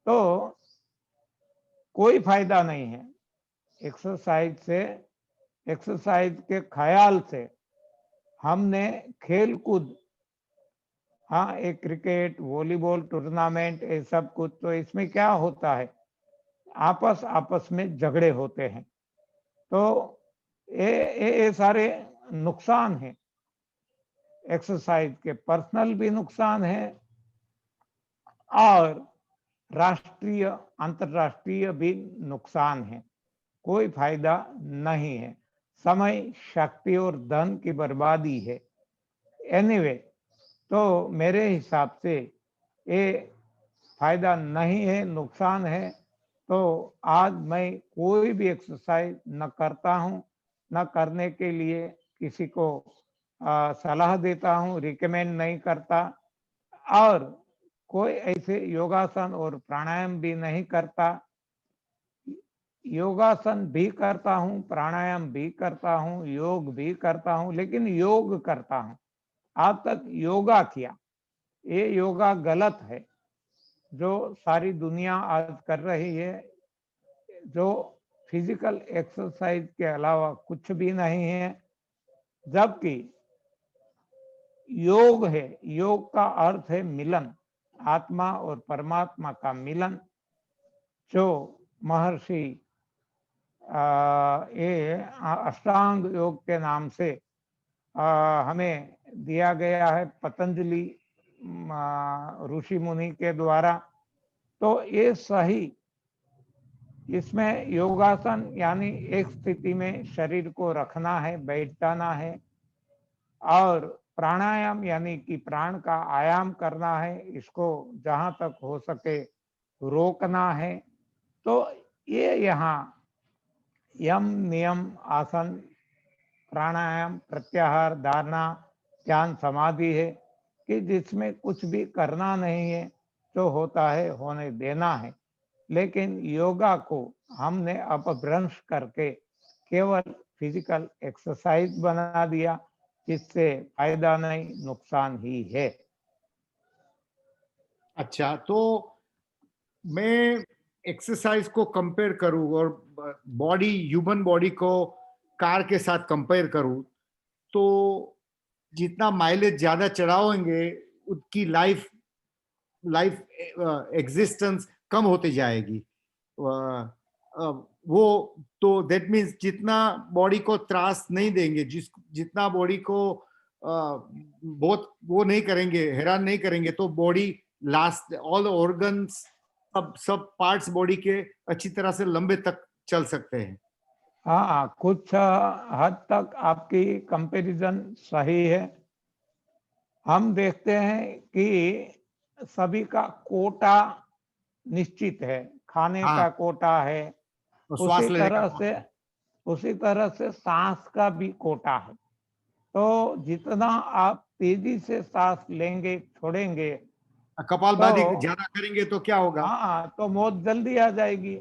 तो कोई फायदा नहीं है एक्सरसाइज से। एक्सरसाइज के ख्याल से हमने खेल कूद, हाँ, एक क्रिकेट वॉलीबॉल टूर्नामेंट, ये सब कुछ, तो इसमें क्या होता है, आपस आपस में झगड़े होते हैं। तो ये सारे नुकसान हैं एक्सरसाइज के। पर्सनल भी नुकसान है और राष्ट्रीय अंतर्राष्ट्रीय भी नुकसान है। कोई फायदा नहीं है। समय, शक्ति और धन की बर्बादी है। एनीवे, तो मेरे हिसाब से ये फायदा नहीं है, नुकसान है। तो आज मैं कोई भी एक्सरसाइज न करता हूँ, न करने के लिए किसी को सलाह देता हूँ, रिकमेंड नहीं करता। और कोई ऐसे योगासन और प्राणायाम भी नहीं करता। योगासन भी करता हूँ, प्राणायाम भी करता हूँ, योग भी करता हूँ, लेकिन योग करता हूँ। आज तक योगा किया, ये योगा गलत है जो सारी दुनिया आज कर रही है, जो फिजिकल एक्सरसाइज के अलावा कुछ भी नहीं है। जबकि योग है। योग का अर्थ है मिलन, आत्मा और परमात्मा का मिलन, जो महर्षि ये अष्टांग योग के नाम से हमें दिया गया है पतंजलि ऋषि मुनि के द्वारा। तो ये सही, इसमें योगासन यानी एक स्थिति में शरीर को रखना है, बैठ जाना है, और प्राणायाम यानी कि प्राण का आयाम करना है, इसको जहां तक हो सके रोकना है। तो ये यहाँ यम नियम आसन प्राणायाम प्रत्याहार धारणा ध्यान समाधि है कि जिसमें कुछ भी करना नहीं है, जो होता है होने देना है। लेकिन योगा को हमने अपभ्रंश करके केवल फिजिकल एक्सरसाइज बना दिया, जिससे फायदा नहीं नुकसान ही है। अच्छा, तो मैं एक्सरसाइज को कंपेयर करूं और बॉडी, ह्यूमन बॉडी को कार के साथ कंपेयर करूं, तो जितना माइलेज ज्यादा चढ़ाओगे उसकी लाइफ एग्जिस्टेंस कम होती जाएगी। वो तो दैट मीन्स जितना बॉडी को त्रास नहीं देंगे, जितना बॉडी को बहुत वो नहीं करेंगे, हैरान नहीं करेंगे, तो बॉडी लास्ट, ऑल ऑर्गन्स, सब पार्ट्स बॉडी के अच्छी तरह से लंबे तक चल सकते हैं। हाँ, कुछ हद तक आपकी कंपैरिजन सही है। हम देखते हैं कि सभी का कोटा निश्चित है, खाने हाँ, का कोटा है, तो श्वास लेने का उसी तरह से सांस का भी कोटा है। तो जितना आप तेजी से सांस लेंगे छोड़ेंगे, कपालभाति तो ज्यादा करेंगे तो क्या होगा? हाँ, तो मौत जल्दी आ जाएगी।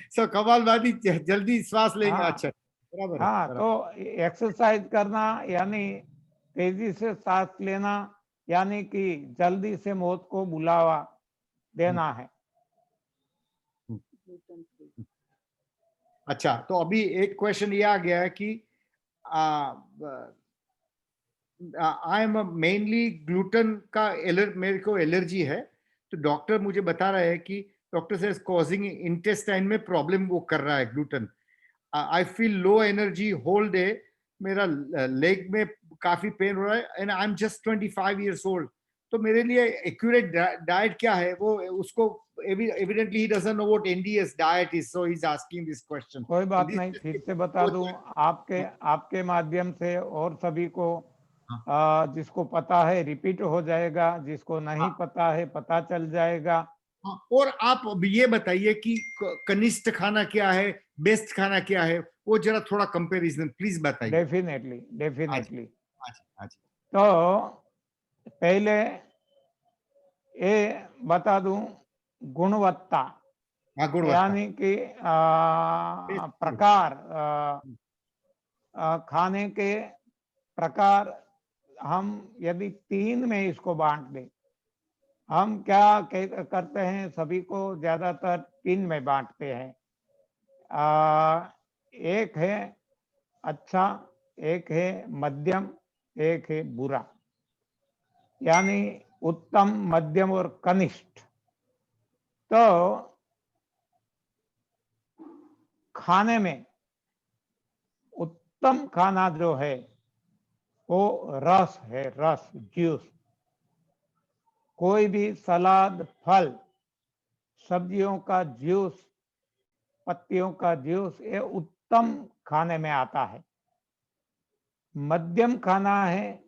सो कपालभाति जल्दी श्वास लेंगे। हाँ, अच्छा, बराबर है, हाँ, बराबर। तो एक्सरसाइज करना यानी तेजी से सांस लेना, यानी कि जल्दी से मौत को बुलावा देना है। अच्छा, तो अभी एक क्वेश्चन ये आ गया है कि आई एम मेनली ग्लूटेन का मेरे को एलर्जी है, तो डॉक्टर मुझे बता रहा है कि डॉक्टर से कॉजिंग इंटेस्टाइन में प्रॉब्लम वो कर रहा है gluten. I feel low energy whole day, मेरा लेग में काफी पेन हो रहा है, and I am just 25 years old। तो मेरे लिए एक्यूरेट डाइट क्या है? वो उसको evidently he doesn't know what NDS diet is, so he's asking this question। कोई बात नहीं, फिर से बता दूं आपके माध्यम से, और सभी को जिसको पता है रिपीट हो जाएगा, जिसको नहीं पता है पता चल जाएगा। और आप ये बताइए कि कनिष्ठ खाना क्या है, बेस्ट खाना क्या है, वो जरा थोड़ा कंपैरिजन प्लीज बताइए। डेफिनेटली। अच्छा। तो पहले ये बता दूं, गुणवत्ता यानी कि प्रकार, खाने के प्रकार हम यदि 3 में इसको बांट दें, हम क्या करते हैं, सभी को ज्यादातर 3 में बांटते हैं। एक है अच्छा, एक है मध्यम, एक है बुरा, यानी उत्तम, मध्यम और कनिष्ठ। तो खाने में उत्तम खाना जो है वो रस है, रस, जूस। कोई भी सलाद, फल, सब्जियों का जूस, पत्तियों का जूस, ये उत्तम खाने में आता है। मध्यम खाना है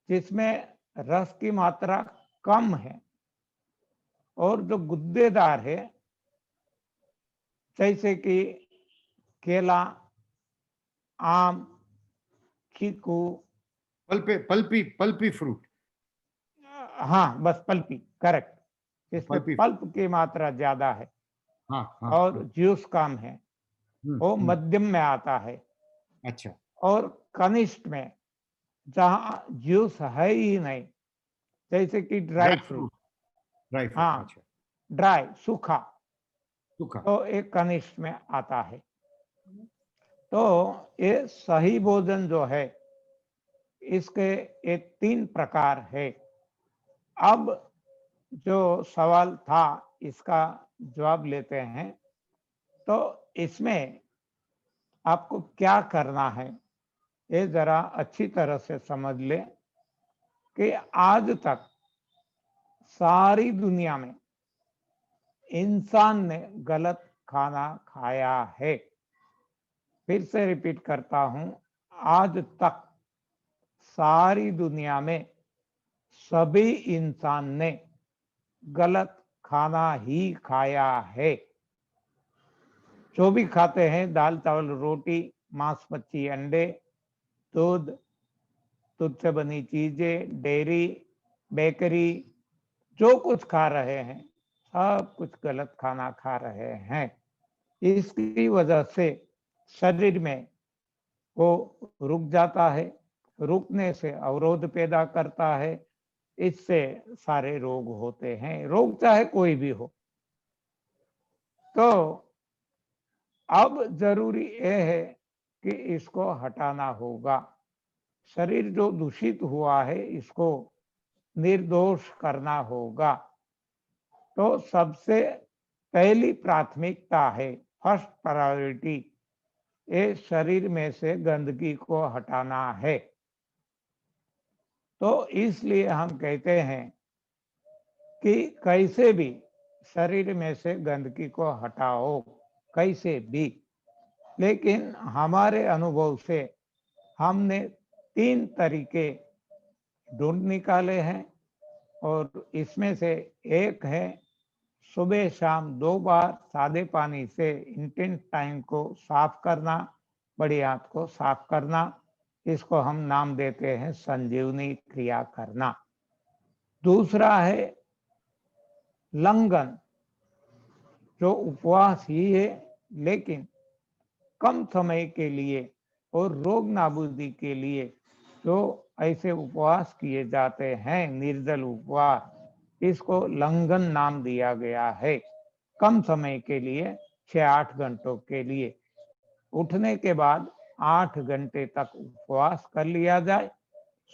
जिसमें रस की मात्रा कम है, और जो गुद्देदार है, जैसे कि केला, आम, चीकू, पल्पी फ्रूट। हाँ, बस पल्पी, करेक्ट। इसमें पल्प की मात्रा ज्यादा है। और जूस कम है, वो मध्यम में आता है। अच्छा। और कनिष्ठ में जहां जूस है ही नहीं, जैसे कि ड्राई फ्रूट। हाँ, अच्छा। ड्राई, सूखा, तो एक कनिष्ठ में आता है। तो ये सही भोजन जो है इसके ये 3 प्रकार है। अब जो सवाल था इसका जवाब लेते हैं। तो इसमें आपको क्या करना है ये जरा अच्छी तरह से समझ ले कि आज तक सारी दुनिया में इंसान ने गलत खाना खाया है। फिर से रिपीट करता हूं, आज तक सारी दुनिया में सभी इंसान ने गलत खाना ही खाया है। जो भी खाते हैं दाल चावल रोटी, मांस मच्छी अंडे, दूध, दूध से बनी चीजें, डेयरी, बेकरी, जो कुछ खा रहे हैं सब कुछ गलत खाना खा रहे हैं। इसकी वजह से शरीर में वो रुक जाता है, रुकने से अवरोध पैदा करता है, इससे सारे रोग होते हैं, रोग चाहे कोई भी हो। तो अब जरूरी यह है कि इसको हटाना होगा। शरीर जो दूषित हुआ है इसको निर्दोष करना होगा। तो सबसे पहली प्राथमिकता है, फर्स्ट प्रायोरिटी, ये शरीर में से गंदगी को हटाना है। तो इसलिए हम कहते हैं कि कैसे भी शरीर में से गंदगी को हटाओ, कैसे भी। लेकिन हमारे अनुभव से हमने 3 तरीके ढूंढ निकाले हैं और इसमें से एक है सुबह शाम 2 बार सादे पानी से इंटेस्टाइन को साफ करना, बड़ी आंत को साफ करना। इसको हम नाम देते हैं संजीवनी क्रिया करना। दूसरा है लंघन, जो उपवास ही है लेकिन कम समय के लिए और रोग नाबूदी के लिए जो ऐसे उपवास किए जाते हैं, निर्जल उपवास, इसको लंघन नाम दिया गया है। कम समय के लिए 6-8 घंटों के लिए उठने के बाद 8 घंटे तक उपवास कर लिया जाए।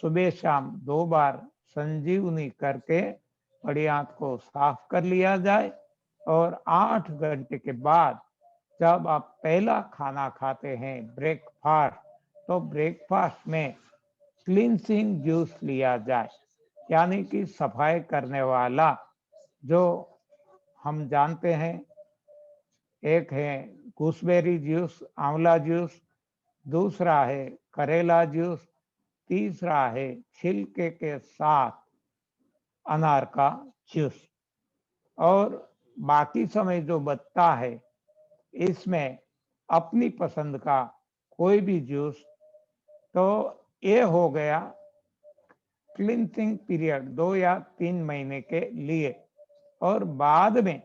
सुबह शाम 2 बार संजीवनी करके बड़ी आंत को साफ कर लिया जाए और 8 घंटे के बाद जब आप पहला खाना खाते हैं ब्रेकफास्ट, तो ब्रेकफास्ट में क्लींसिंग जूस लिया जाए, यानी कि सफाई करने वाला। जो हम जानते हैं, एक है गूसबेरी जूस, आंवला जूस, दूसरा है करेला जूस, तीसरा है छिलके के साथ अनार का जूस। और बाकी समय जो बचता है इसमें अपनी पसंद का कोई भी जूस। तो ये हो गया क्लींसिंग पीरियड 2 या 3 महीने के लिए। और बाद में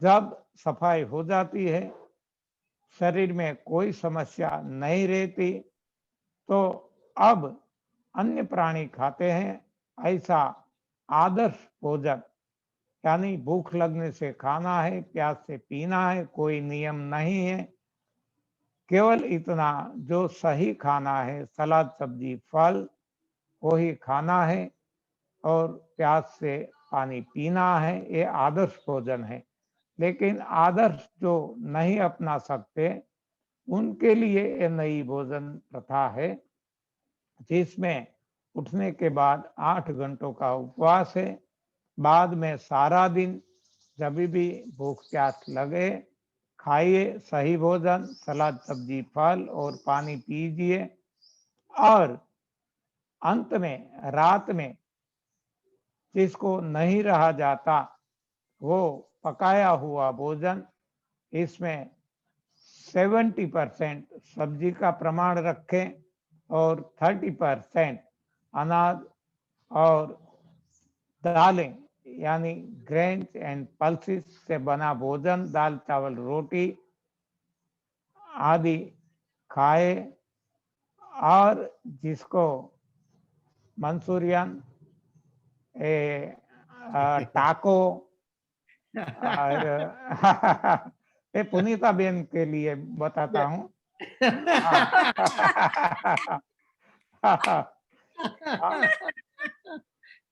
जब सफाई हो जाती है, शरीर में कोई समस्या नहीं रहती, तो अब अन्य प्राणी खाते हैं ऐसा आदर्श भोजन, यानी भूख लगने से खाना है, प्यास से पीना है, कोई नियम नहीं है। केवल इतना जो सही खाना है, सलाद सब्जी फल वही खाना है और प्यास से पानी पीना है, ये आदर्श भोजन है। लेकिन आदर्श जो नहीं अपना सकते उनके लिए ये नई भोजन प्रथा है, जिसमें उठने के बाद 8 घंटों का उपवास है। बाद में सारा दिन जब भी भूख प्यास लगे खाइए सही भोजन, सलाद सब्जी फल और पानी पीजिए। और अंत में रात में जिसको नहीं रहा जाता वो पकाया हुआ भोजन, इसमें 70% सब्जी का प्रमाण रखें और 30% अनाज और दालें यानी ग्रेन्स एंड पल्सेस से बना भोजन, दाल चावल रोटी आदि खाए। और जिसको मंचूरियन, टाको और ये पुनीता बेन के लिए बताता हूँ,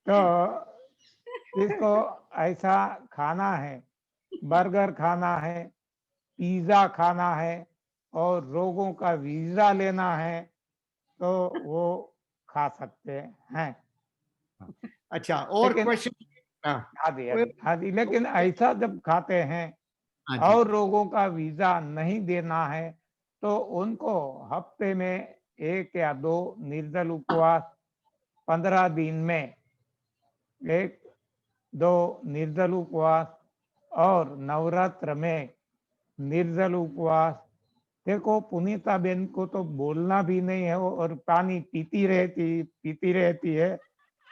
तो इसको ऐसा खाना है, बर्गर खाना है, पिज्जा खाना है और रोगों का वीजा लेना है तो वो खा सकते हैं। अच्छा, और लेकिन क्वेश्चन? हाँ हाँ जी, हाँ जी, हाँ जी, लेकिन ऐसा जब खाते हैं हाँ जी, और लोगों का वीजा नहीं देना है तो उनको हफ्ते में 1 या 2 निर्जल उपवास, 15 दिन में 1-2 निर्जल उपवास और नवरात्र में निर्जल उपवास। देखो पुनीता बेन को तो बोलना भी नहीं है और पानी पीती रहती है।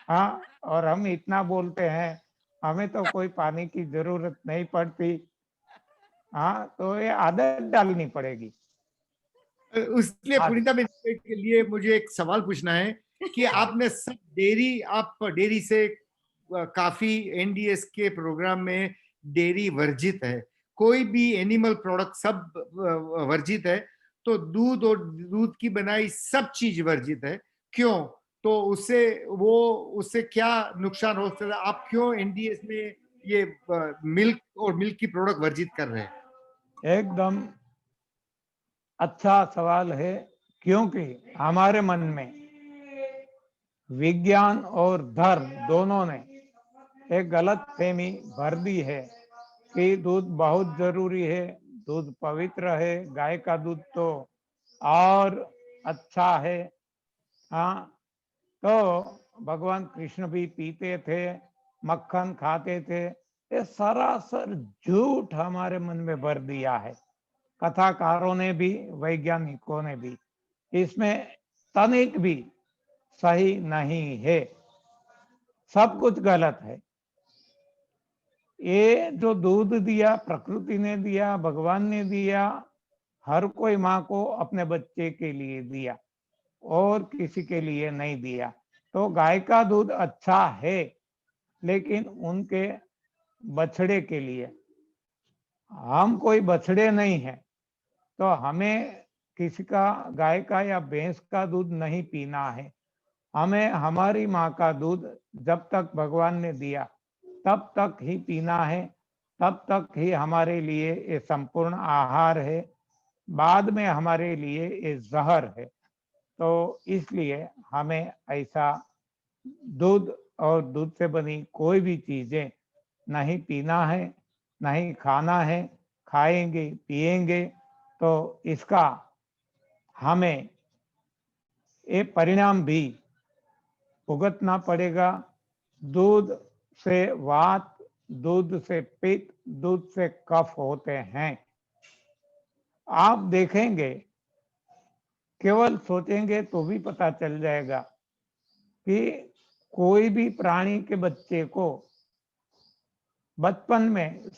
हाँ, और हम इतना बोलते हैं, हमें तो कोई पानी की जरूरत नहीं पड़ती। हाँ, तो ये आदत डालनी पड़ेगी। उसलिए हाँ जी। पुनीता बेन के लिए मुझे एक सवाल पूछना है कि आपने सब डेयरी, आप डेयरी से काफी एनडीएस के प्रोग्राम में डेयरी वर्जित है, कोई भी एनिमल प्रोडक्ट सब वर्जित है, तो दूध और दूध की बनाई सब चीज वर्जित है, क्यों? तो उससे क्या नुकसान हो सकता है? आप क्यों एनडीएस में ये मिल्क और मिल्क की प्रोडक्ट वर्जित कर रहे हैं? एकदम अच्छा सवाल है, क्योंकि हमारे मन में विज्ञान और धर्म दोनों ने एक गलत फहमी भर दी है कि दूध बहुत जरूरी है, दूध पवित्र है, गाय का दूध तो और अच्छा है। हाँ, तो भगवान कृष्ण भी पीते थे, मक्खन खाते थे। ये सरासर झूठ हमारे मन में भर दिया है, कथाकारों ने भी, वैज्ञानिकों ने भी। इसमें तनिक भी सही नहीं है, सब कुछ गलत है। ये जो दूध दिया प्रकृति ने दिया, भगवान ने दिया, हर कोई माँ को अपने बच्चे के लिए दिया और किसी के लिए नहीं दिया। तो गाय का दूध अच्छा है, लेकिन उनके बछड़े के लिए। हम कोई बछड़े नहीं है, तो हमें किसी का, गाय का या भैंस का दूध नहीं पीना है। हमें हमारी माँ का दूध जब तक भगवान ने दिया तब तक ही पीना है, तब तक ही हमारे लिए ये संपूर्ण आहार है, बाद में हमारे लिए ये जहर है। तो इसलिए हमें ऐसा दूध और दूध से बनी कोई भी चीजें नहीं पीना है, नहीं खाना है। खाएंगे पिएंगे तो इसका हमें ये परिणाम भी भुगतना पड़ेगा। दूध से वात, दूध से पित्त, दूध से कफ होते हैं। आप देखेंगे, केवल सोचेंगे तो भी पता चल जाएगा कि कोई भी प्राणी के बच्चे को बचपन में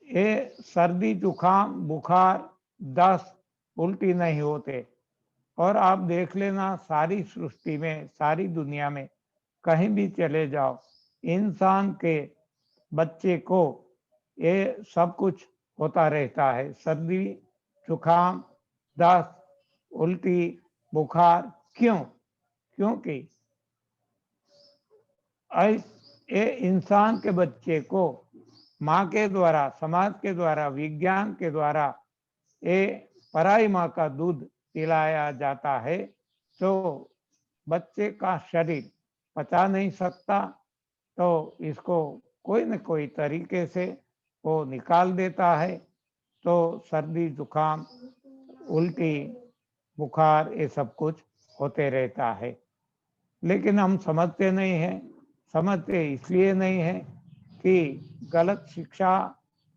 ये सर्दी, जुकाम, बुखार, दस्त, उल्टी नहीं होते। और आप देख लेना, सारी सृष्टि में, सारी दुनिया में कहीं भी चले जाओ, इंसान के बच्चे को ये सब कुछ होता रहता है। सर्दी, जुकाम, दस्त, उल्टी, बुखार। क्यों? क्योंकि ये इंसान के बच्चे को माँ के द्वारा, समाज के द्वारा, विज्ञान के द्वारा ये पराई माँ का दूध पिलाया जाता है, तो बच्चे का शरीर पचा नहीं सकता, तो इसको कोई न कोई तरीके से वो निकाल देता है। तो सर्दी, जुकाम, उल्टी, बुखार ये सब कुछ होते रहता है। लेकिन हम समझते नहीं हैं। समझते इसलिए नहीं है कि गलत शिक्षा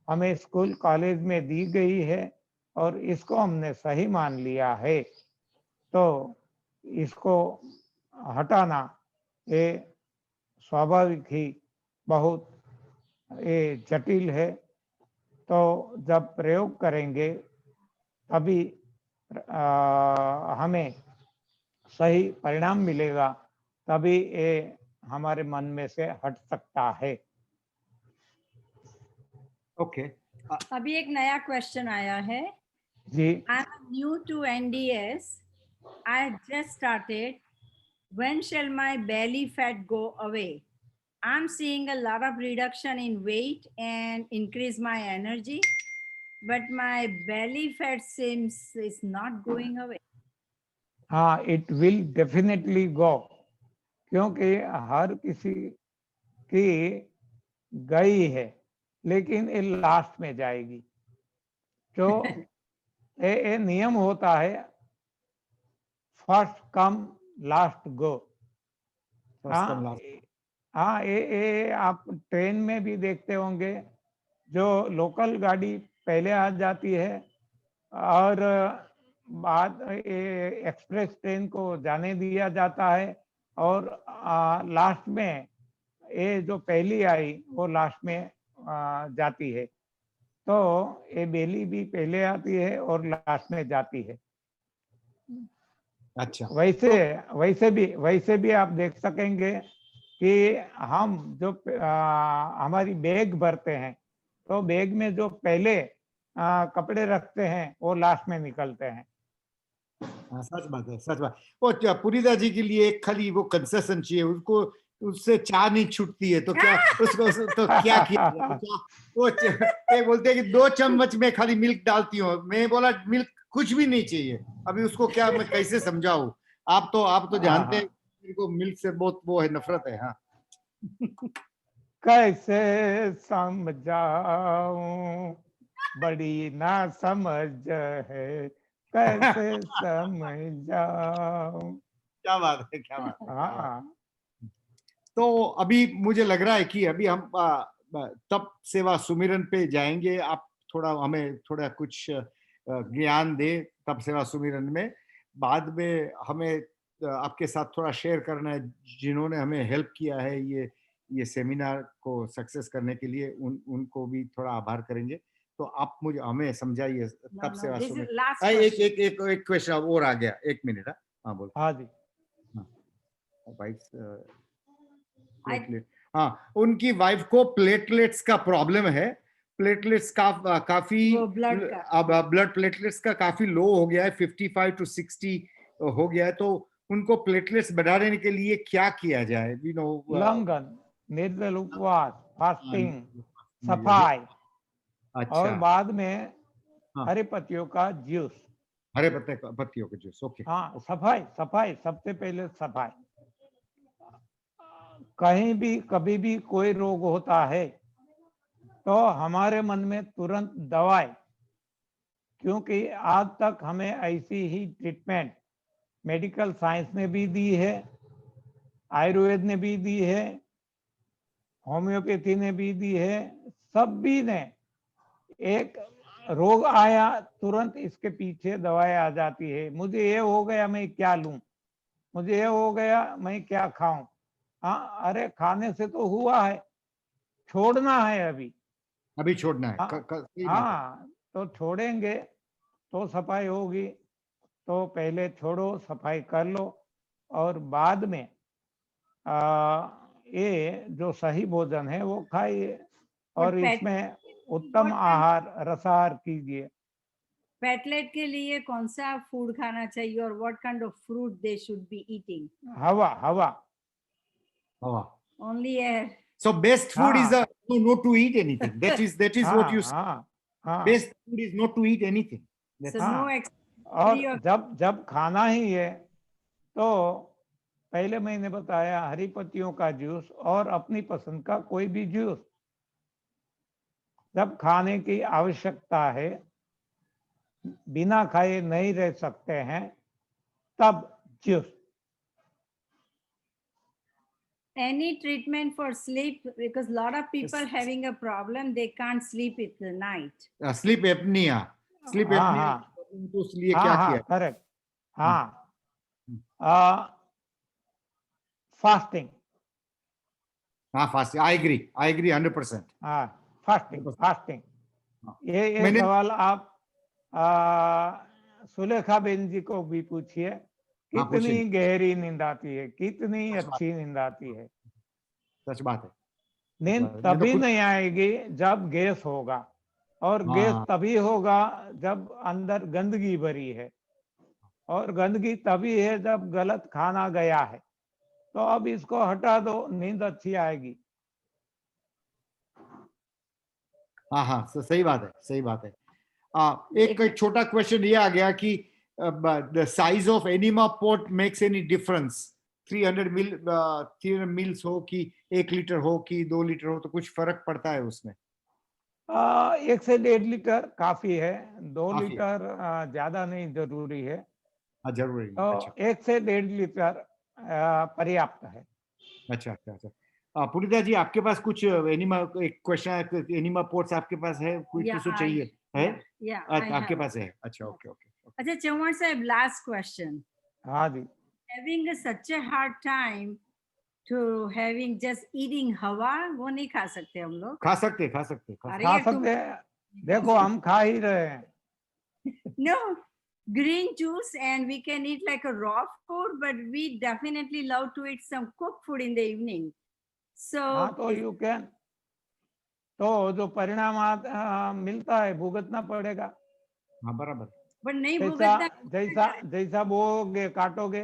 हमें स्कूल कॉलेज में दी गई है और इसको हमने सही मान लिया है। तो इसको हटाना ये स्वाभाविक ही बहुत ये जटिल है। तो जब प्रयोग करेंगे तभी हमें सही परिणाम मिलेगा, तभी ये हमारे मन में से हट सकता है। ओके, अभी एक नया क्वेश्चन आया है जी I'm new to NDS. I just started. When shall my belly fat go away? I'm seeing a lot of reduction in weight and increase my energy, but my belly fat seems is not going away. हाँ, it will definitely go, क्योंकि हर किसी की गई है, लेकिन ये last में जाएगी। जो ये नियम होता है, फर्स्ट कम लास्ट गो। First come हाँ last. हाँ, ये आप ट्रेन में भी देखते होंगे, जो लोकल गाड़ी पहले आ जाती है और बाद ये एक्सप्रेस ट्रेन को जाने दिया जाता है, और लास्ट में ये जो पहली आई वो लास्ट में जाती है। तो ये बेली भी पहले आती है और लास्ट में जाती है। अच्छा, वैसे भी आप देख सकेंगे कि हम जो हमारी बैग भरते हैं, तो बैग में जो पहले कपड़े रखते हैं वो लास्ट में निकलते हैं। हाँ, सच बात है, सच बात। वो पुरीदा जी के लिए एक खाली वो कंसेशन चाहिए, उसको उससे चाय नहीं छूटती है, तो क्या उसको तो क्या किया जाए? वो ये बोलते हैं कि 2 चम्मच में खाली मिल्क डालती हूँ। मैं बोला मिल्क कुछ भी नहीं चाहिए। अभी उसको क्या मैं कैसे समझाऊं? आप तो जानते हैं मेरे को मिल्क से बहुत वो है, नफरत है। हाँ कैसे समझाऊं, बड़ी ना समझ है, कैसे समझाऊं। क्या बात है, क्या बात है, क्या बात है। हाँ तो अभी मुझे लग रहा है कि अभी हम तप सेवा सुमिरन पे जाएंगे। आप थोड़ा हमें थोड़ा कुछ ज्ञान दे तप सेवा सुमिरन में। बाद में हमें आपके साथ थोड़ा शेयर करना है, जिन्होंने हमें हेल्प किया है ये सेमिनार को सक्सेस करने के लिए, उनको भी थोड़ा आभार करेंगे। तो आप मुझे हमें समझाइए तप सेवा This is सुमिरन। last एक question. एक एक एक क्वेश्चन और आ गया, 1 मिनट। हाँ बोलो। हाँ जी। प्लेटलेट, हाँ, उनकी वाइफ को प्लेटलेट्स का प्रॉब्लम है। प्लेटलेट्स का काफी वो blood का। अब ब्लड प्लेटलेट्स का काफी लो हो गया है, 55 to 60 हो गया है। तो उनको प्लेटलेट्स बढ़ाने के लिए क्या किया जाए? लंघन, निर्जल उपवास, फास्टिंग, अच्छा, सफाई, और बाद में हाँ, हरे पत्तियों का जूस। हरे पत्तियों का जूस। ओके। हाँ, सफाई सफाई सबसे पहले सफाई। कहीं भी कभी भी कोई रोग होता है तो हमारे मन में तुरंत दवाई, क्योंकि आज तक हमें ऐसी ही ट्रीटमेंट मेडिकल साइंस ने भी दी है, आयुर्वेद ने भी दी है, होम्योपैथी ने भी दी है, सभी ने। एक रोग आया तुरंत इसके पीछे दवाई आ जाती है। मुझे ये हो गया मैं क्या लूं, मुझे ये हो गया मैं क्या खाऊं। हाँ, अरे खाने से तो हुआ है, छोड़ना है अभी छोड़ना है। हाँ, सही बात है। हाँ, तो छोड़ेंगे तो सफाई होगी। तो पहले छोड़ो, सफाई कर लो, और बाद में ये जो सही भोजन है वो खाइए, और इसमें उत्तम आहार रसाहार कीजिए। पेटलेट के लिए कौन सा फूड खाना चाहिए और what kind of fruit they should be eating? हवा हवा हवा। Only air? So best food is हाँ not to eat anything. That is what हाँ you say. हाँ हाँ Best food is not to eat anything. So हाँ। no और जब जब खाना ही है तो पहले मैंने बताया हरी पत्तियों का जूस और अपनी पसंद का कोई भी जूस। जब खाने की आवश्यकता है, बिना खाए नहीं रह सकते हैं, तब juice. Any treatment for sleep? Because a lot of people having a problem, they can't sleep at the night. Sleep apnea. Sleep हाँ apnea हाँ तो इसलिए हाँ क्या हाँ किया? करेक्ट। हाँ, फास्टिंग। हाँ, फास्टिंग। I agree 100%. हाँ, फास्टिंग 100%. फास्टिंग। हाँ। ये मैंने सवाल आप सुलेखा बेन जी को भी पूछिए, हाँ, कितनी पूछेंगे। गहरी नींद आती है, कितनी सच बात अच्छी नींद आती है। सच बात है। नींद मैं तो तभी खुद नहीं आएगी जब गैस होगा। और गैस हाँ तभी होगा जब अंदर गंदगी भरी है, और गंदगी तभी है जब गलत खाना गया है। तो अब इसको हटा दो, नींद अच्छी आएगी। हाँ हाँ, सही बात है, सही बात है। एक छोटा क्वेश्चन ये आ गया कि the size of enema port makes any difference? 300 mils हो कि 1 लीटर हो कि 2 लीटर हो, तो कुछ फर्क पड़ता है उसमें? 1 से 1.5 लीटर काफी है, दो काफी है। लीटर ज्यादा नहीं जरूरी है। हाँ, जरूरी नहीं। तो अच्छा 1 से 1.5 लीटर पर्याप्त है। अच्छा अच्छा अच्छा। पुनीता जी, आपके पास कुछ एनिमा, एक क्वेश्चन है, एनिमा पोर्ट्स आपके पास है? कोई Yeah, किसी चाहिए है? yeah, I आपके have. पास है? अच्छा, ओके ओके। अच्छा, चौहान साहब, last question. हाँ जी। Having such a hard time to having just eating हवा, वो नहीं खा सकते हम लोग। खा सकते खा सकते खा अरे खा यार, तुम सकते हैं, देखो हम खा ही रहे हैं। no green juice and we can eat like a raw food, but we definitely love to eat some cooked food in the evening. So हाँ तो यू कैन, तो जो परिणाम मिलता है भुगतना पड़ेगा। हाँ, बराबर। but नहीं जैसा भुगतना। जैसा जैसा बोओगे काटोगे।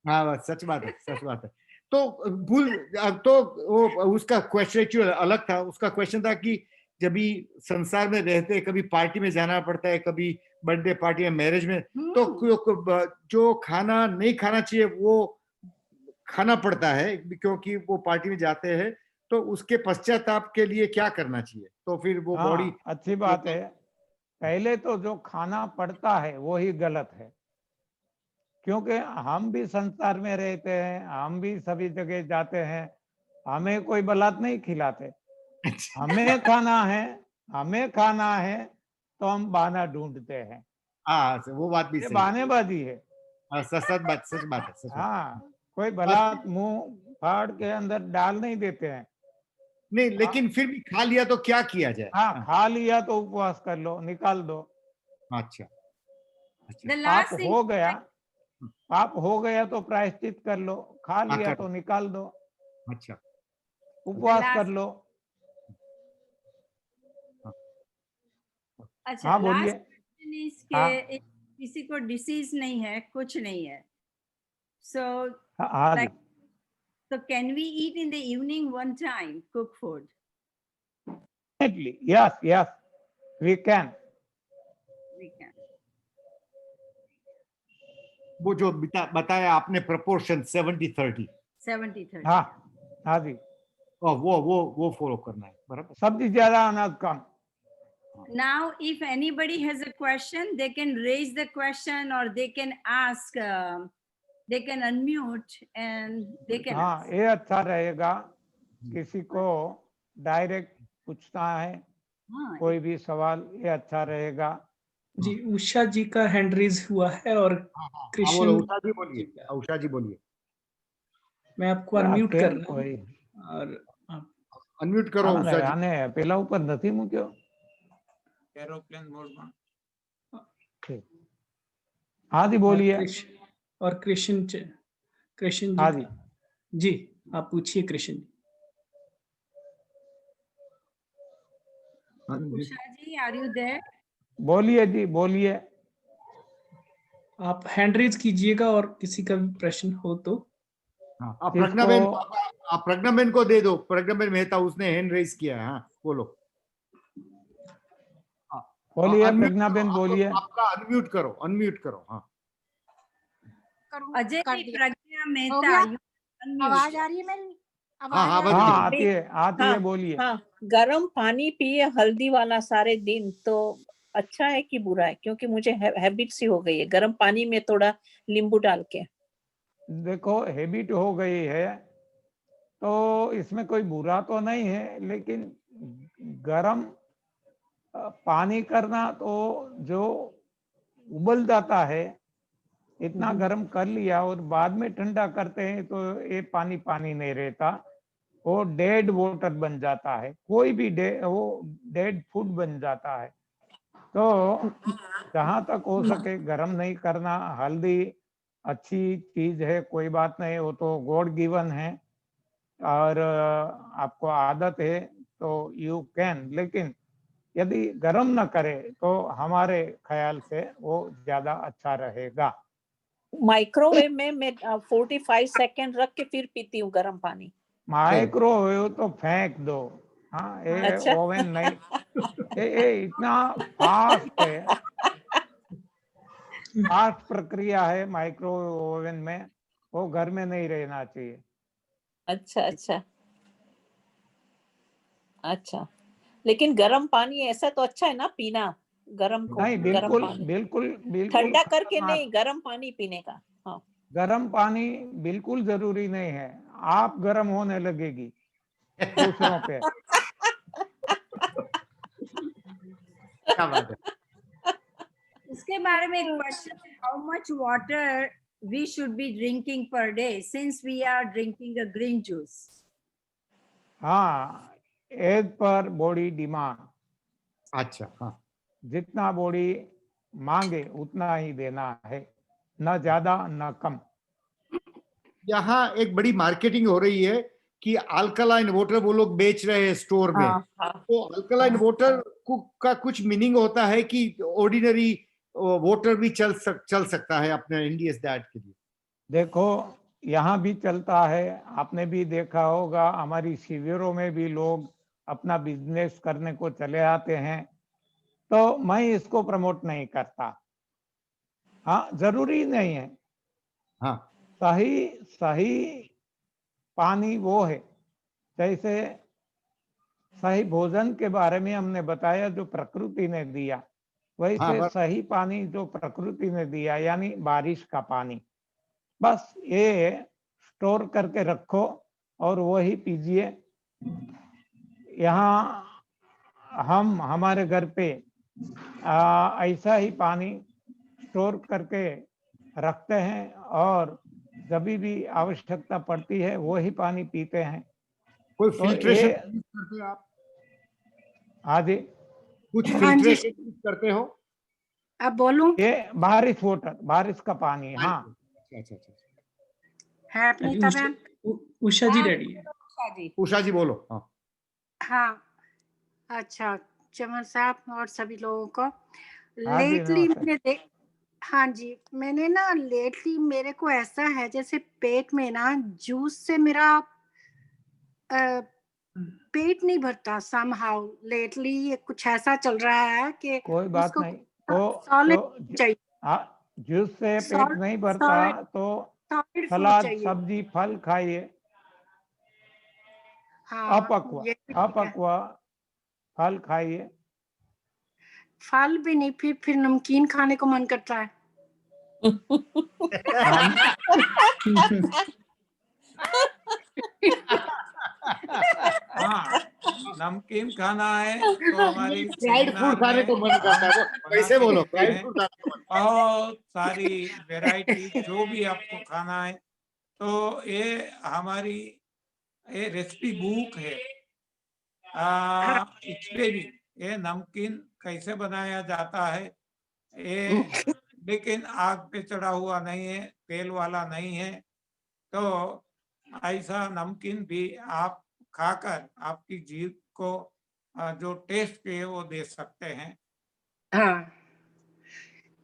हाँ, बस सच बात है, सच बात है। तो भूल, तो वो उसका क्वेश्चन एक्चुअली अलग था। उसका क्वेश्चन था कि जब भी संसार में रहते, कभी पार्टी में जाना पड़ता है, कभी बर्थडे पार्टी में, मैरिज में, तो जो खाना नहीं खाना चाहिए वो खाना पड़ता है, क्योंकि वो पार्टी में जाते हैं। तो उसके पश्चाताप के लिए क्या करना चाहिए? तो फिर वो बॉडी। हाँ अच्छी बात है। पहले तो जो खाना पड़ता है वो ही गलत है, क्योंकि हम भी संसार में रहते हैं, हम भी सभी जगह जाते हैं, हमें कोई बलात् नहीं खिलाते। हमें खाना है, हमें खाना है, तो हम बहाना ढूंढते हैं। हाँ, वो बात भी ये सही है। बहानेबाजी है। हाँ, सच बात, सच बात है, सच बात। हाँ, कोई बलात् मुंह फाड़ के अंदर डाल नहीं देते हैं। नहीं, लेकिन फिर भी खा लिया तो क्या किया जाए? हाँ, खा लिया तो उपवास कर लो, निकाल दो। अच्छा अच्छा। the पाप last thing हो गया, पाप हो गया तो प्रायश्चित कर लो, खा लिया आकर। तो निकाल दो, अच्छा। the उपवास कर last लो। अच्छा, हाँ लास्ट बोलिए। क्वेश्चन इज हाँ के किसी को डिसीज नहीं है, कुछ नहीं है, सो हाँ जी। like so can we eat in the evening one time cook food? Definitely, yes, yes, we can. We can. वो जो बताया आपने प्रोपोर्शन 70-30, 70-30. हाँ जी, वो फॉलो करना है, बराबर। सब्जी ज्यादा अनाज कम। Now if anybody has a question, they can raise the question or they can ask, they can unmute and they can हाँ ask. ये अच्छा रहेगा, किसी को डायरेक्ट पूछना है हाँ, कोई भी सवाल, ये अच्छा रहेगा। जी, उषा जी का हैंड रेज हुआ है और कृष्ण उषा जी बोलिए, उषा जी बोलिए। मैं आपको अनम्यूट कर रहा कोई हूँ और आप अनम्यूट करो उषा जी। आने पेला ऊपर નથી મૂક્યો एरोप्लेन मोड में। ठीक, हाँ जी बोलिए। और कृष्ण कृष्ण हाँ जी जी। जी, आप पूछिए Krishna ji. Usha ji, are you there? बोलिए जी, बोलिए। आप हैंड रेज कीजिएगा और किसी का भी प्रश्न हो तो। हाँ, आप प्रज्ञाबेन को दे दो। प्रज्ञाबेन मेहता, उसने हैंड रेज किया है। हाँ, बोलो। बोलिए प्रज्ञाबेन, बोलिए। आपका अनम्यूट करो, अनम्यूट करो। हाँ, अजय कर जी, दिया। प्रज्ञा हो मेहता, गया? you unmute. आवाज आ रही है मेरी? हाँ, आवाज हाँ, आ रही हाँ है? आती है, बोलिए। हाँ, गर्म पानी पिए हल्दी वाला सारे दिन, तो अच्छा है कि बुरा है? क्योंकि मुझे हैबिट सी हो गई है गर्म पानी में थोड़ा नींबू डाल के। देखो हैबिट हो गई है तो इसमें कोई बुरा तो नहीं है, लेकिन गरम पानी करना तो जो उबल जाता है, इतना गर्म कर लिया और बाद में ठंडा करते हैं तो ये पानी पानी नहीं रहता, वो डेड वाटर बन जाता है, कोई भी वो डेड फूड बन जाता है। तो जहां तक हो सके गर्म नहीं करना। हल्दी अच्छी चीज है, कोई बात नहीं, वो तो गॉड गिवन है और आपको आदत है तो यू कैन, लेकिन यदि गर्म न करे तो हमारे ख्याल से वो ज्यादा अच्छा रहेगा। माइक्रोवेव में मैं 45 सेकंड रख के फिर पीती हूँ गर्म पानी। माइक्रोवेव तो फेंक दो। हाँ, ये अच्छा। ओवन नहीं, ये इतना फास्ट है, फास्ट प्रक्रिया है माइक्रोवेव ओवन में, वो घर में नहीं रहना चाहिए। अच्छा अच्छा अच्छा, लेकिन गर्म पानी ऐसा तो अच्छा है ना पीना, गर्म को नहीं, गर्म बिल्कुल पानी बिल्कुल बिल्कुल ठंडा करके खतरनाक। नहीं, गर्म पानी पीने का। हाँ गर्म पानी बिल्कुल जरूरी नहीं है, आप गर्म होने लगेगी दूसरों पे। क्या बात है। इसके बारे में एक question, how much water we should be drinking per day since we are drinking a green juice? हाँ, एज पर बॉडी डिमांड, अच्छा, हाँ जितना बॉडी मांगे उतना ही देना है, न ज्यादा न कम। यहाँ एक बड़ी मार्केटिंग हो रही है कि अल्कलाइन वाटर वो लोग बेच रहे हैं स्टोर में। हाँ हाँ तो अल्कलाइन वाटर का कुछ मीनिंग होता है कि ऑर्डिनरी वाटर भी चल सकता है अपने इंडियन डाइट के लिए? देखो, यहाँ भी चलता है, आपने भी देखा होगा, हमारी शिविरों में भी लोग अपना बिजनेस करने को चले आते हैं, तो मैं इसको प्रमोट नहीं करता। हाँ, जरूरी नहीं है। हाँ सही सही पानी वो है, जैसे सही भोजन के बारे में हमने बताया जो प्रकृति ने दिया, हाँ वैसे बस सही पानी जो प्रकृति ने दिया यानी बारिश का पानी, बस ये स्टोर करके रखो और वही पीजिए। यहाँ हम हमारे घर पे ऐसा ही पानी स्टोर करके रखते हैं और जब भी आवश्यकता पड़ती है वही पानी पीते हैं। कोई तो फिल्ट्रेशन ये करते हो आप? हाँ जी, कुछ हाँ जी, फिल्ट्रेशन करते हो? अब बोलूं? ये बारिश वाटर, बारिश का पानी। हाँ, अच्छा अच्छा अच्छा। है अभी अपनीता बहन? उषा जी रेडी है। उषा जी। उषा जी बोलो। हाँ हाँ, अच्छा, चमन साहब और सभी लोगों को हाँ जी, लेटली नमस्ते। मैंने देख, हाँ जी, मैंने ना लेटली मेरे को ऐसा है जैसे पेट में ना जूस से मेरा पेट नहीं भरता, समहाउ लेटली कुछ ऐसा चल रहा है कि कोई बात उसको नहीं, तो सॉलिड चाहिए, जूस से पेट नहीं भरता सॉलिड तो सॉलिड फूड सलाद, चाहिए। सब्जी, फल खाइए। हाँ, अपक्व ये भी ठीक है। अपक्व फल खाइए। फल भी नहीं, फिर नमकीन खाने को मन करता है। हाँ, नमकीन खाना है तो हमारी फ्राइड सेमिनार फूड खाने में को मन करता है, वो हम कैसे बनाते बोलो? रहते फ्राइड हैं फूड खाने को मन बहुत सारी वैरायटी, जो भी आपको खाना है। तो ये हमारी ये रेसिपी बुक है, इसमें भी ये नमकीन कैसे बनाया जाता है ये, लेकिन आग पे चढ़ा हुआ नहीं है, तेल वाला नहीं है। तो ऐसा नमकीन भी आप खाकर आपकी जीभ को जो टेस्ट है वो दे सकते हैं। हाँ,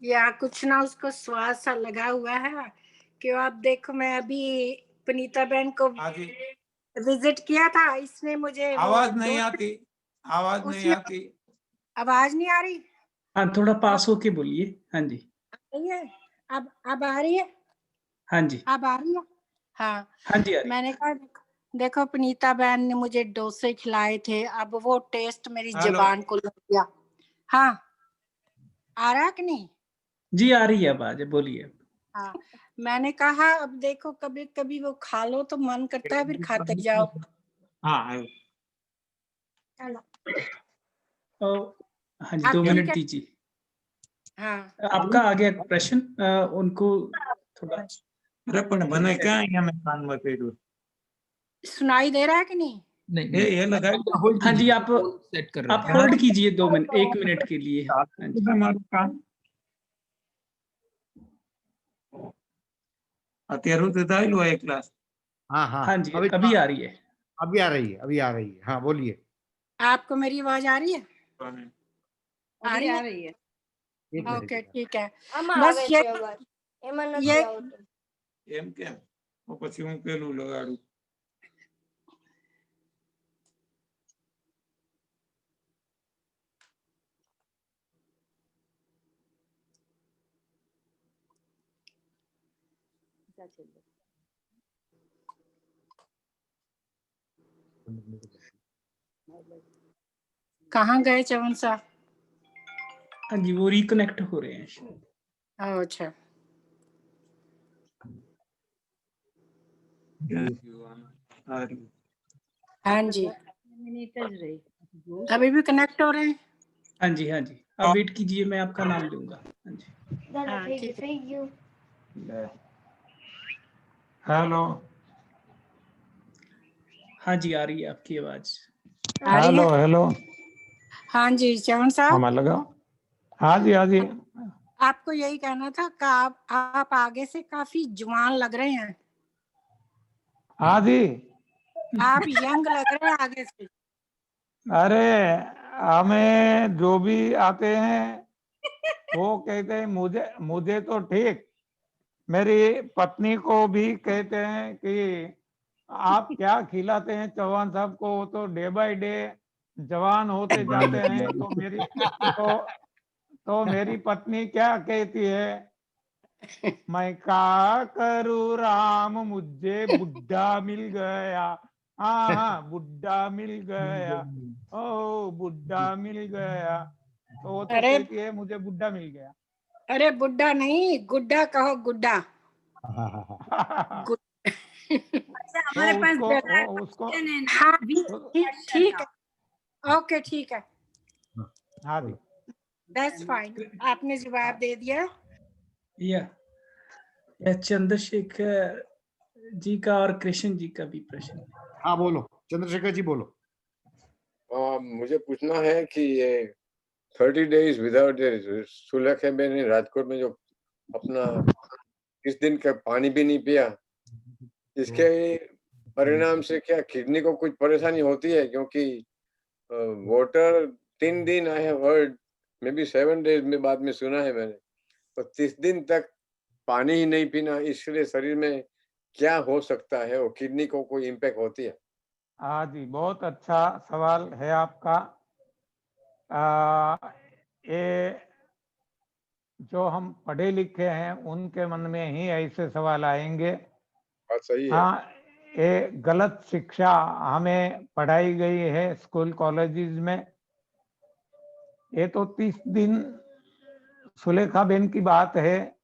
या कुछ ना उसको स्वाद सा लगा हुआ है कि आप देखो, मैं अभी पुनीता बहन को हाँ जी, विजिट किया था, इसने मुझे वो आवाज नहीं आती, आवाज नहीं उसने आती। आवाज नहीं आ रही? हाँ, थोड़ा पास होके बोलिए। हाँ जी, नहीं है? अब आ रही है? हाँ जी, अब आ रही है? हाँ, हाँ जी, आ रही है। मैंने कहा देखो पुनीता बहन ने मुझे डोसे खिलाए थे, अब वो टेस्ट मेरी हेलो, जुबान को लग गया। हाँ, आ रहा है कि नहीं? जी आ रही है आवाज, बोलिए। हाँ, मैंने कहा अब देखो, कभी कभी वो खा लो तो मन करता है फिर खाते जाओ। हाँ चलो, हाँ जी, अब 2 ठीक मिनट है। दीजिए। हाँ, आपका आ गया प्रश्न, उनको थोड़ा अरे पण મને ક્યાં અહીંયા मैं कान में કર્યું सुनाई दे रहा है कि नहीं? नहीं ये लगाई तो होल्ड हाँ जी, कीजिए, आप सेट कर रहे हैं। होल्ड कीजिए 2 मिनट, 1 मिनट के लिए। हाँ जी, મારું કાન અત્યાર સુધી આવેલું હોય ક્લાસ। हाँ हाँ हाँ जी, अभी अभी आ रही है। अभी आ रही है, अभी आ रही है। हाँ बोलिए। आपको मेरी आवाज आ रही है? आ अभी रही आ है? रही है। एक मिनट ओके ठीक है આમાં બસ આવે ये છે અવાજ એમાં નથી ये આવતું એમ કેમ તો પછી હું પેલું લગાડું कहाँ गए चवन साहब? हाँ जी, वो रिकनेक्ट हो रहे हैं शायद। अच्छा हाँ जी मिनट જ રહી. अभी भी कनेक्ट हो रहे हैं? हाँ जी, हाँ जी, आप वेट कीजिए, मैं आपका नाम लूंगा। हाँ जी, દાદા हाँ ठीक है થઈ ગયું हेलो हाँ जी, आ रही है आपकी आवाज। आ रही है? हेलो हेलो हाँ जी चवन साहब हमारा लगाओ हाँ जी हाँ जी आपको यही कहना था कि आप आगे से काफी जवान लग रहे हैं, हाँ जी आप यंग लग रहे हैं आगे से। अरे हमें जो भी आते हैं वो कहते हैं मुझे तो ठीक मेरी पत्नी को भी कहते हैं कि आप क्या खिलाते हैं चौहान साहब को, वो तो डे बाय डे जवान होते जाते हैं। तो मेरी पत्नी क्या कहती है, मैं क्या करूँ राम मुझे बुढ़ा मिल गया। हाँ हाँ बुढ़ा मिल गया, ओ बुढ़ा मिल गया। तो वो तो अरे कहती है मुझे बुढ़ा मिल गया। अरे बुड्ढा नहीं गुड्डा कहो, गुड्डा गुड अच्छा, हमारे तो पास उसको दूसरा उसको question है ना, हाँ भी ठीक है ओके ठीक है हाँ जी दैट्स फाइन आपने जवाब दे दिया। या चंद्रशेखर जी का और कृष्ण जी का भी प्रश्न है। हाँ बोलो चंद्रशेखर जी बोलो। मुझे पूछना है कि ये 30 days विदाउट सुलेखा मैंने राजकोट में जो अपना इस दिन का पानी भी नहीं पिया, इसके परिणाम से क्या किडनी को कुछ परेशानी होती है? क्योंकि वाटर 3 दिन I have heard may be 7 days में बाद में सुना है मैंने, तो 30 दिन तक पानी ही नहीं पीना, इसलिए शरीर में क्या हो सकता है और किडनी को कोई इम्पैक्ट होती है? हाँ जी बहुत अच्छा सवाल है आपका। ये जो हम पढ़े लिखे हैं उनके मन में ही ऐसे सवाल आएंगे। बात सही है। हाँ ये गलत शिक्षा हमें पढ़ाई गई है स्कूल कॉलेजेस में। ये तो 30 दिन सुलेखा बेन की बात है,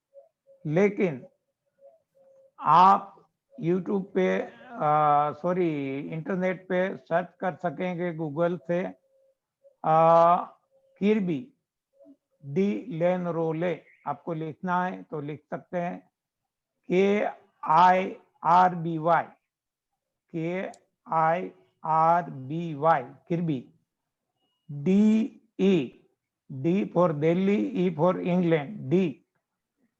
लेकिन आप YouTube पे सॉरी इंटरनेट पे सर्च कर सकेंगे गूगल से किर्बी डी लेन रोले, आपको लिखना है तो लिख सकते हैं KIRBY किर्बी DE D for Delhi E for England D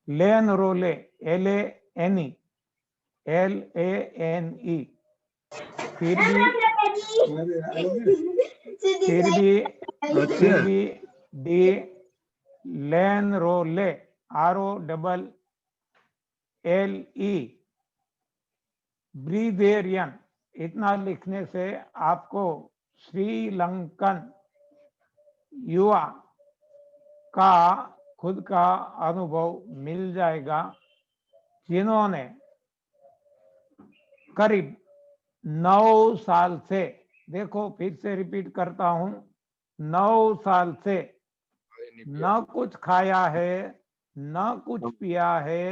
lane role LANE फिर भी डी लेन रोले ROLLE ब्रीदेरियन, इतना लिखने से आपको श्रीलंकन युवा का खुद का अनुभव मिल जाएगा, जिन्होंने करीब 9 साल से, देखो फिर से रिपीट करता हूं, 9 साल से न कुछ खाया है न कुछ पिया है,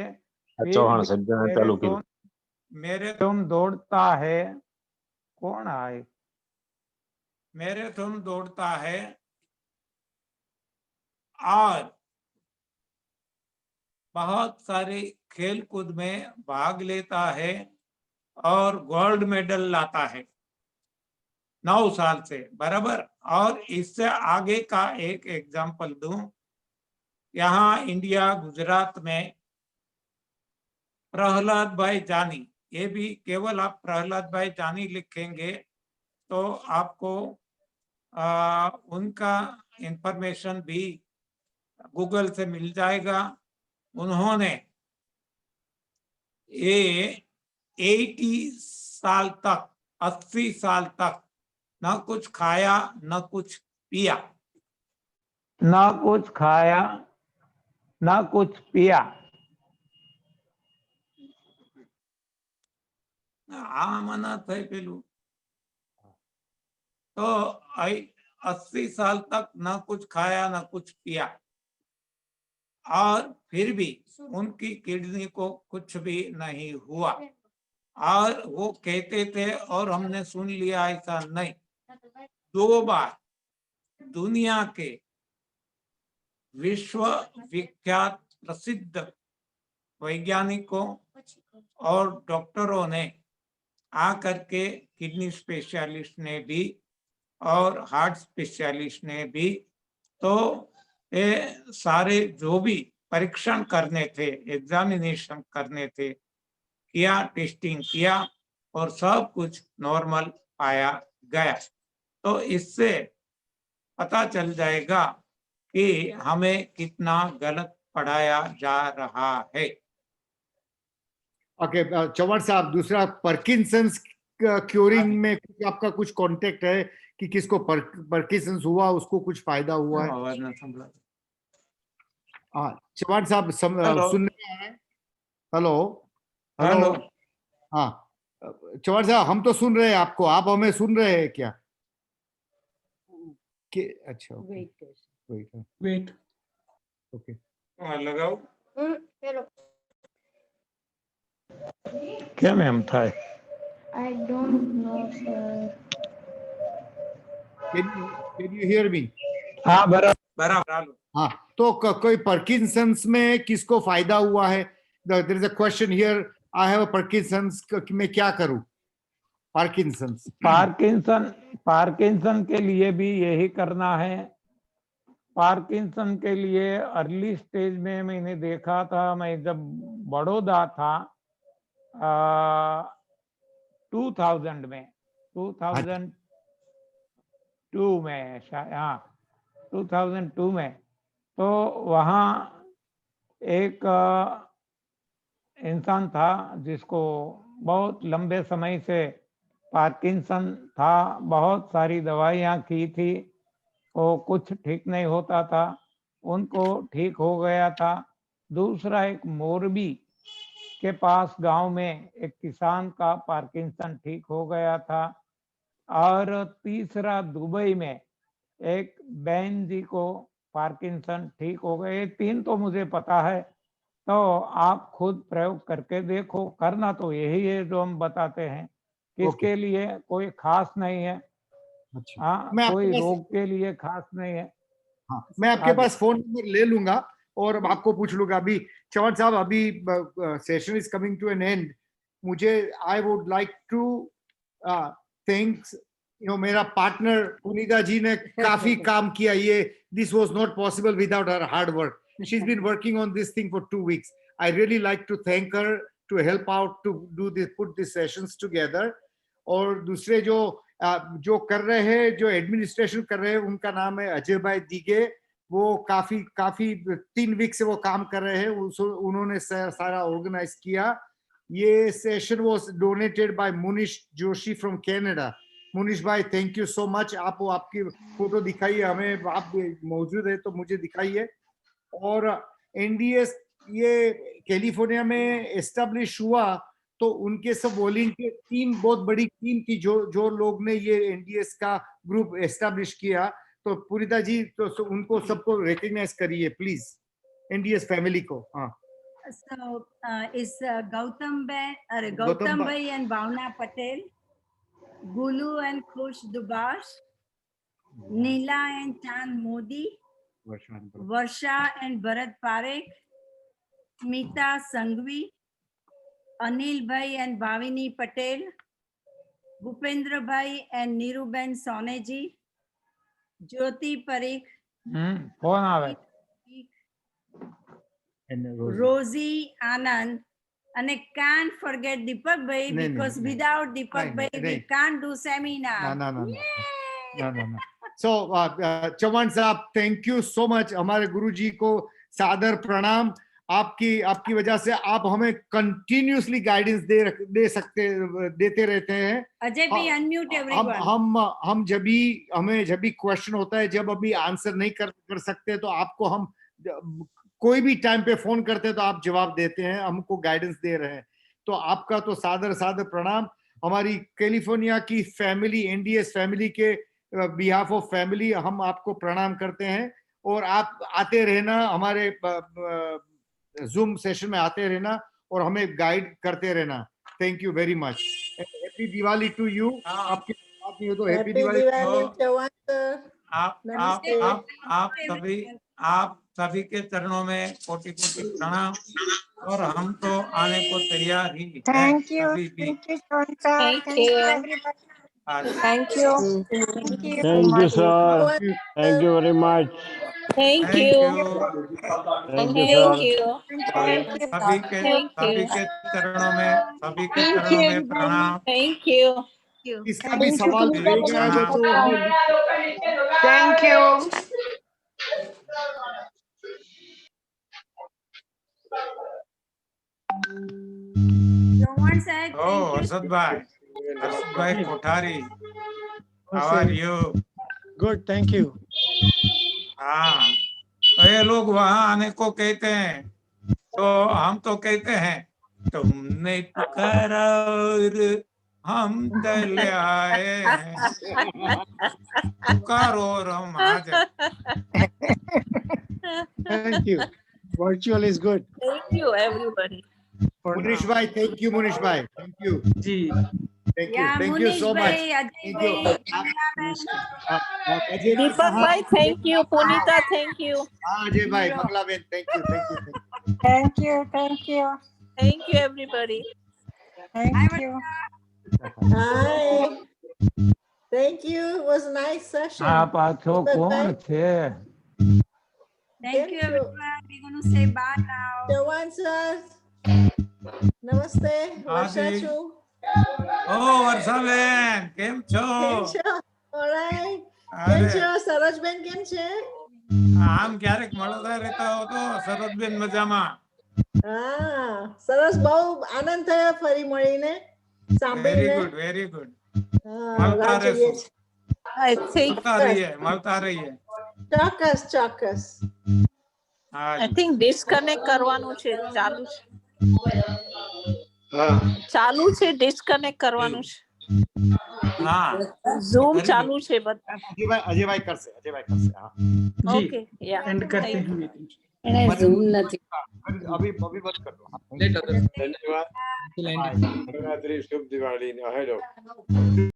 मैराथन दौड़ता है। कौन आए? मैराथन दौड़ता है और बहुत सारे खेल कूद में भाग लेता है और गोल्ड मेडल लाता है 9 साल से बराबर। और इससे आगे का एक एग्जांपल दूं, यहाँ इंडिया गुजरात में प्रहलाद भाई जानी, ये भी केवल आप प्रहलाद भाई जानी लिखेंगे तो आपको उनका इंफॉर्मेशन भी गूगल से मिल जाएगा। उन्होंने ये 80 साल तक 80 साल तक न कुछ खाया न कुछ पिया, न कुछ खाया न कुछ पिया। आ मना थे पेलू तो 80 साल तक न कुछ खाया न कुछ पिया, और फिर भी उनकी किडनी को कुछ भी नहीं हुआ। और वो कहते थे, और हमने सुन लिया ऐसा नहीं, 2 बार दुनिया के विश्व विख्यात प्रसिद्ध वैज्ञानिकों और डॉक्टरों ने आकर के, किडनी स्पेशलिस्ट ने भी और हार्ट स्पेशलिस्ट ने भी, तो ये सारे जो भी परीक्षण करने थे, एग्जामिनेशन करने थे, किया, टेस्टिंग किया और सब कुछ नॉर्मल पाया गया। तो इससे पता चल जाएगा कि हमें कितना गलत पढ़ाया जा रहा है। ओके, चौहान साहब, दूसरा पार्किंसंस क्योरिंग में कुछ आपका कुछ कांटेक्ट है कि किसको पार्किंसंस हुआ, उसको कुछ फायदा हुआ है? आवाज ना संभला। हाँ चौहान साहब, हेलो। सुन रहे हैं? Hello hello. हेलो। हाँ चौहान साहब, हम तो सुन रहे हैं आपको, आप हमें सुन रहे हैं क्या? कि अच्छा, वेट ओके। लगाओ क्या मैम था? I don't know, sir. Can you hear me? हाँ बराबर। हाँ, तो कोई पार्किंसंस में किसको फायदा हुआ है? There is a question here. I have a Parkinson's, मैं क्या करूं? पार्किंसन के लिए भी यही करना है। पार्किंसन के लिए अर्ली स्टेज में मैंने देखा था, मैं जब बड़ौदा था 2000 में, 2002 में शायद, हाँ 2002 में, तो वहाँ एक इंसान था जिसको बहुत लंबे समय से पार्किंसन था, बहुत सारी दवाइयाँ की थी, वो कुछ ठीक नहीं होता था, उनको ठीक हो गया था। दूसरा एक मोरबी के पास गांव में एक किसान का पार्किंसन ठीक हो गया था, और तीसरा दुबई में एक बहन जी को पार्किंसन ठीक हो गए। ये 3 तो मुझे पता है, तो आप खुद प्रयोग करके देखो। करना तो यही है जो हम बताते हैं, किसके लिए कोई खास नहीं है। अच्छा, हाँ, मैं कोई आपके रोग के लिए खास नहीं है। हाँ, मैं आपके पास फोन नंबर ले लूंगा और आपको पूछ लूंगा। अभी चौहान साहब, अभी session is coming to an end. मुझे I would like to thanks, मेरा पार्टनर पुनीता जी ने काफी काम किया। ये this was not possible without her hard work. She is been working on this thing for 2 weeks. I really like to thank her to help out to do this, put this sessions together. और दूसरे जो कर रहे हैं, जो administration कर रहे हैं, उनका नाम है अजय भाई दीगे। वो काफी 3 वीक से वो काम कर रहे हैं, उन्होंने सारा ऑर्गेनाइज किया। ये session was donated bye Munish Joshi from Canada. Munish भाई, थैंक यू सो मच। आप आपकी फोटो दिखाइए हमें, आप मौजूद है तो मुझे दिखाइए। और एनडीएस ये कैलिफोर्निया में एस्टेब्लिश हुआ, तो उनके सब वॉलंटियर टीम, बहुत बड़ी टीम थी, जो लोग ने ये एनडीएस का ग्रुप एस्टेब्लिश किया। तो पुनीता जी, तो उनको सबको रिकॉग्नाइज करिए प्लीज, एनडीएस फैमिली को। हाँ, So is Gautam Bhai and Bhavna Patel, Gulu and Khush Dubash, Neela and Chan Modi, Varsha and Bharat Parekh, Smita Sanghvi, Anil Bhai and Bhavini Patel, Bhupendra Bhai and Niruben Soneji, Jyoti Parikh, phone आवे, Rosie Anand, and I can't forget Deepak Bhai, because without Deepak Bhai we can't do seminar. No. सो चौहान साहब, thank you so much. हमारे गुरुजी को सादर प्रणाम. आपकी वजह से आप हमें कंटिन्यूसली गाइडेंस देते रहते हैं. अजय भी अनम्यूट एवरीवन. हम जब भी क्वेश्चन होता है, जब अभी आंसर नहीं कर सकते, तो आपको हम कोई भी टाइम पे फोन करते हैं तो आप जवाब देते हैं, हमको गाइडेंस दे रहे हैं. तो आपका तो सादर प्रणाम. हमारी कैलिफोर्निया की फैमिली, एनडीएस फैमिली के बिहाफ ऑफ फैमिली हम आपको प्रणाम करते हैं. और आप आते रहना, हमारे जूम सेशन में आते रहना और हमें गाइड करते रहना. Thank you very much. Happy Diwali to you. आपके बात नहीं हो तो हैप्पी दिवाली. आप सभी के चरणों में कोटि प्रणाम. और हम तो आने को तैयार ही हैं. Thank you. अभी भी. Thank you Sean sir. Thank Thank you you. everybody. Thank you. Thank you. Thank you, sir. Thank you very much. Thank Thank you. Thank you, Thank sir. you. Thank you. सभी के चरणों में प्रणाम. Thank you. इसका भी सवाल रहेगा तो Thank you. Someone said Oh, thank you. Arshad bhai Kothari, how are you? Good, thank you. हाँ, तो ये लोग वहाँ आने को कहते हैं, तो हम तो कहते हैं तुमने पुकारा और हम चले आए हैं. पुकारो और हम आ जाए. Thank you. Virtual is good. Thank you, everybody. Munish भाई, थैंक यू. मुनीश भाई, थैंक यू. जी. Yeah, thank you Munish so bhai, much. Ajay Thank you. bhai, Kamala ma'am. Deepak bhai, thank you. Punita, thank you. Ajay भाई, मंगला बहन, thank you. Thank you. Thank you. Thank you, everybody. Thank you. Hi. Thank you. It was a nice session. આ પાછો કોણ છે? Thank you everyone. We're going to say bye now. Jawan sir. Namaste. Varsha Adi. chu. ઓ વર્ષાબેન, કેમ છો? કેમ છો? All right. અરે, કેમ છો? સરોજબેન કેમ છે? આમ ક્યારેક મળતા રહેતા હો તો સરોજબેન મજામાં. હા, સરસ. બહુ આનંદ થયો ફરી મળીને, વેરી સાંભળીને. Good, very good. હા, મળતા રાહ જોઈએ રહેશું. છીએ. I think મળતા રહીએ. ચોક્કસ. હા I જી. think disconnect કરવાનું છે. ચાલુ છે. हाँ ચાલુ છે, disconnect કરવાનું છે. હા, Zoom very ચાલુ છે બધા. अजय भाई कर से. हाँ. जी. Okay, yeah. एंड करते Thank हैं you. मीटिंग. अभी बंद कर दो. हाँ. Let others. धन्यवाद. Land. नवरात्रि शुभ दिवाली. अहेड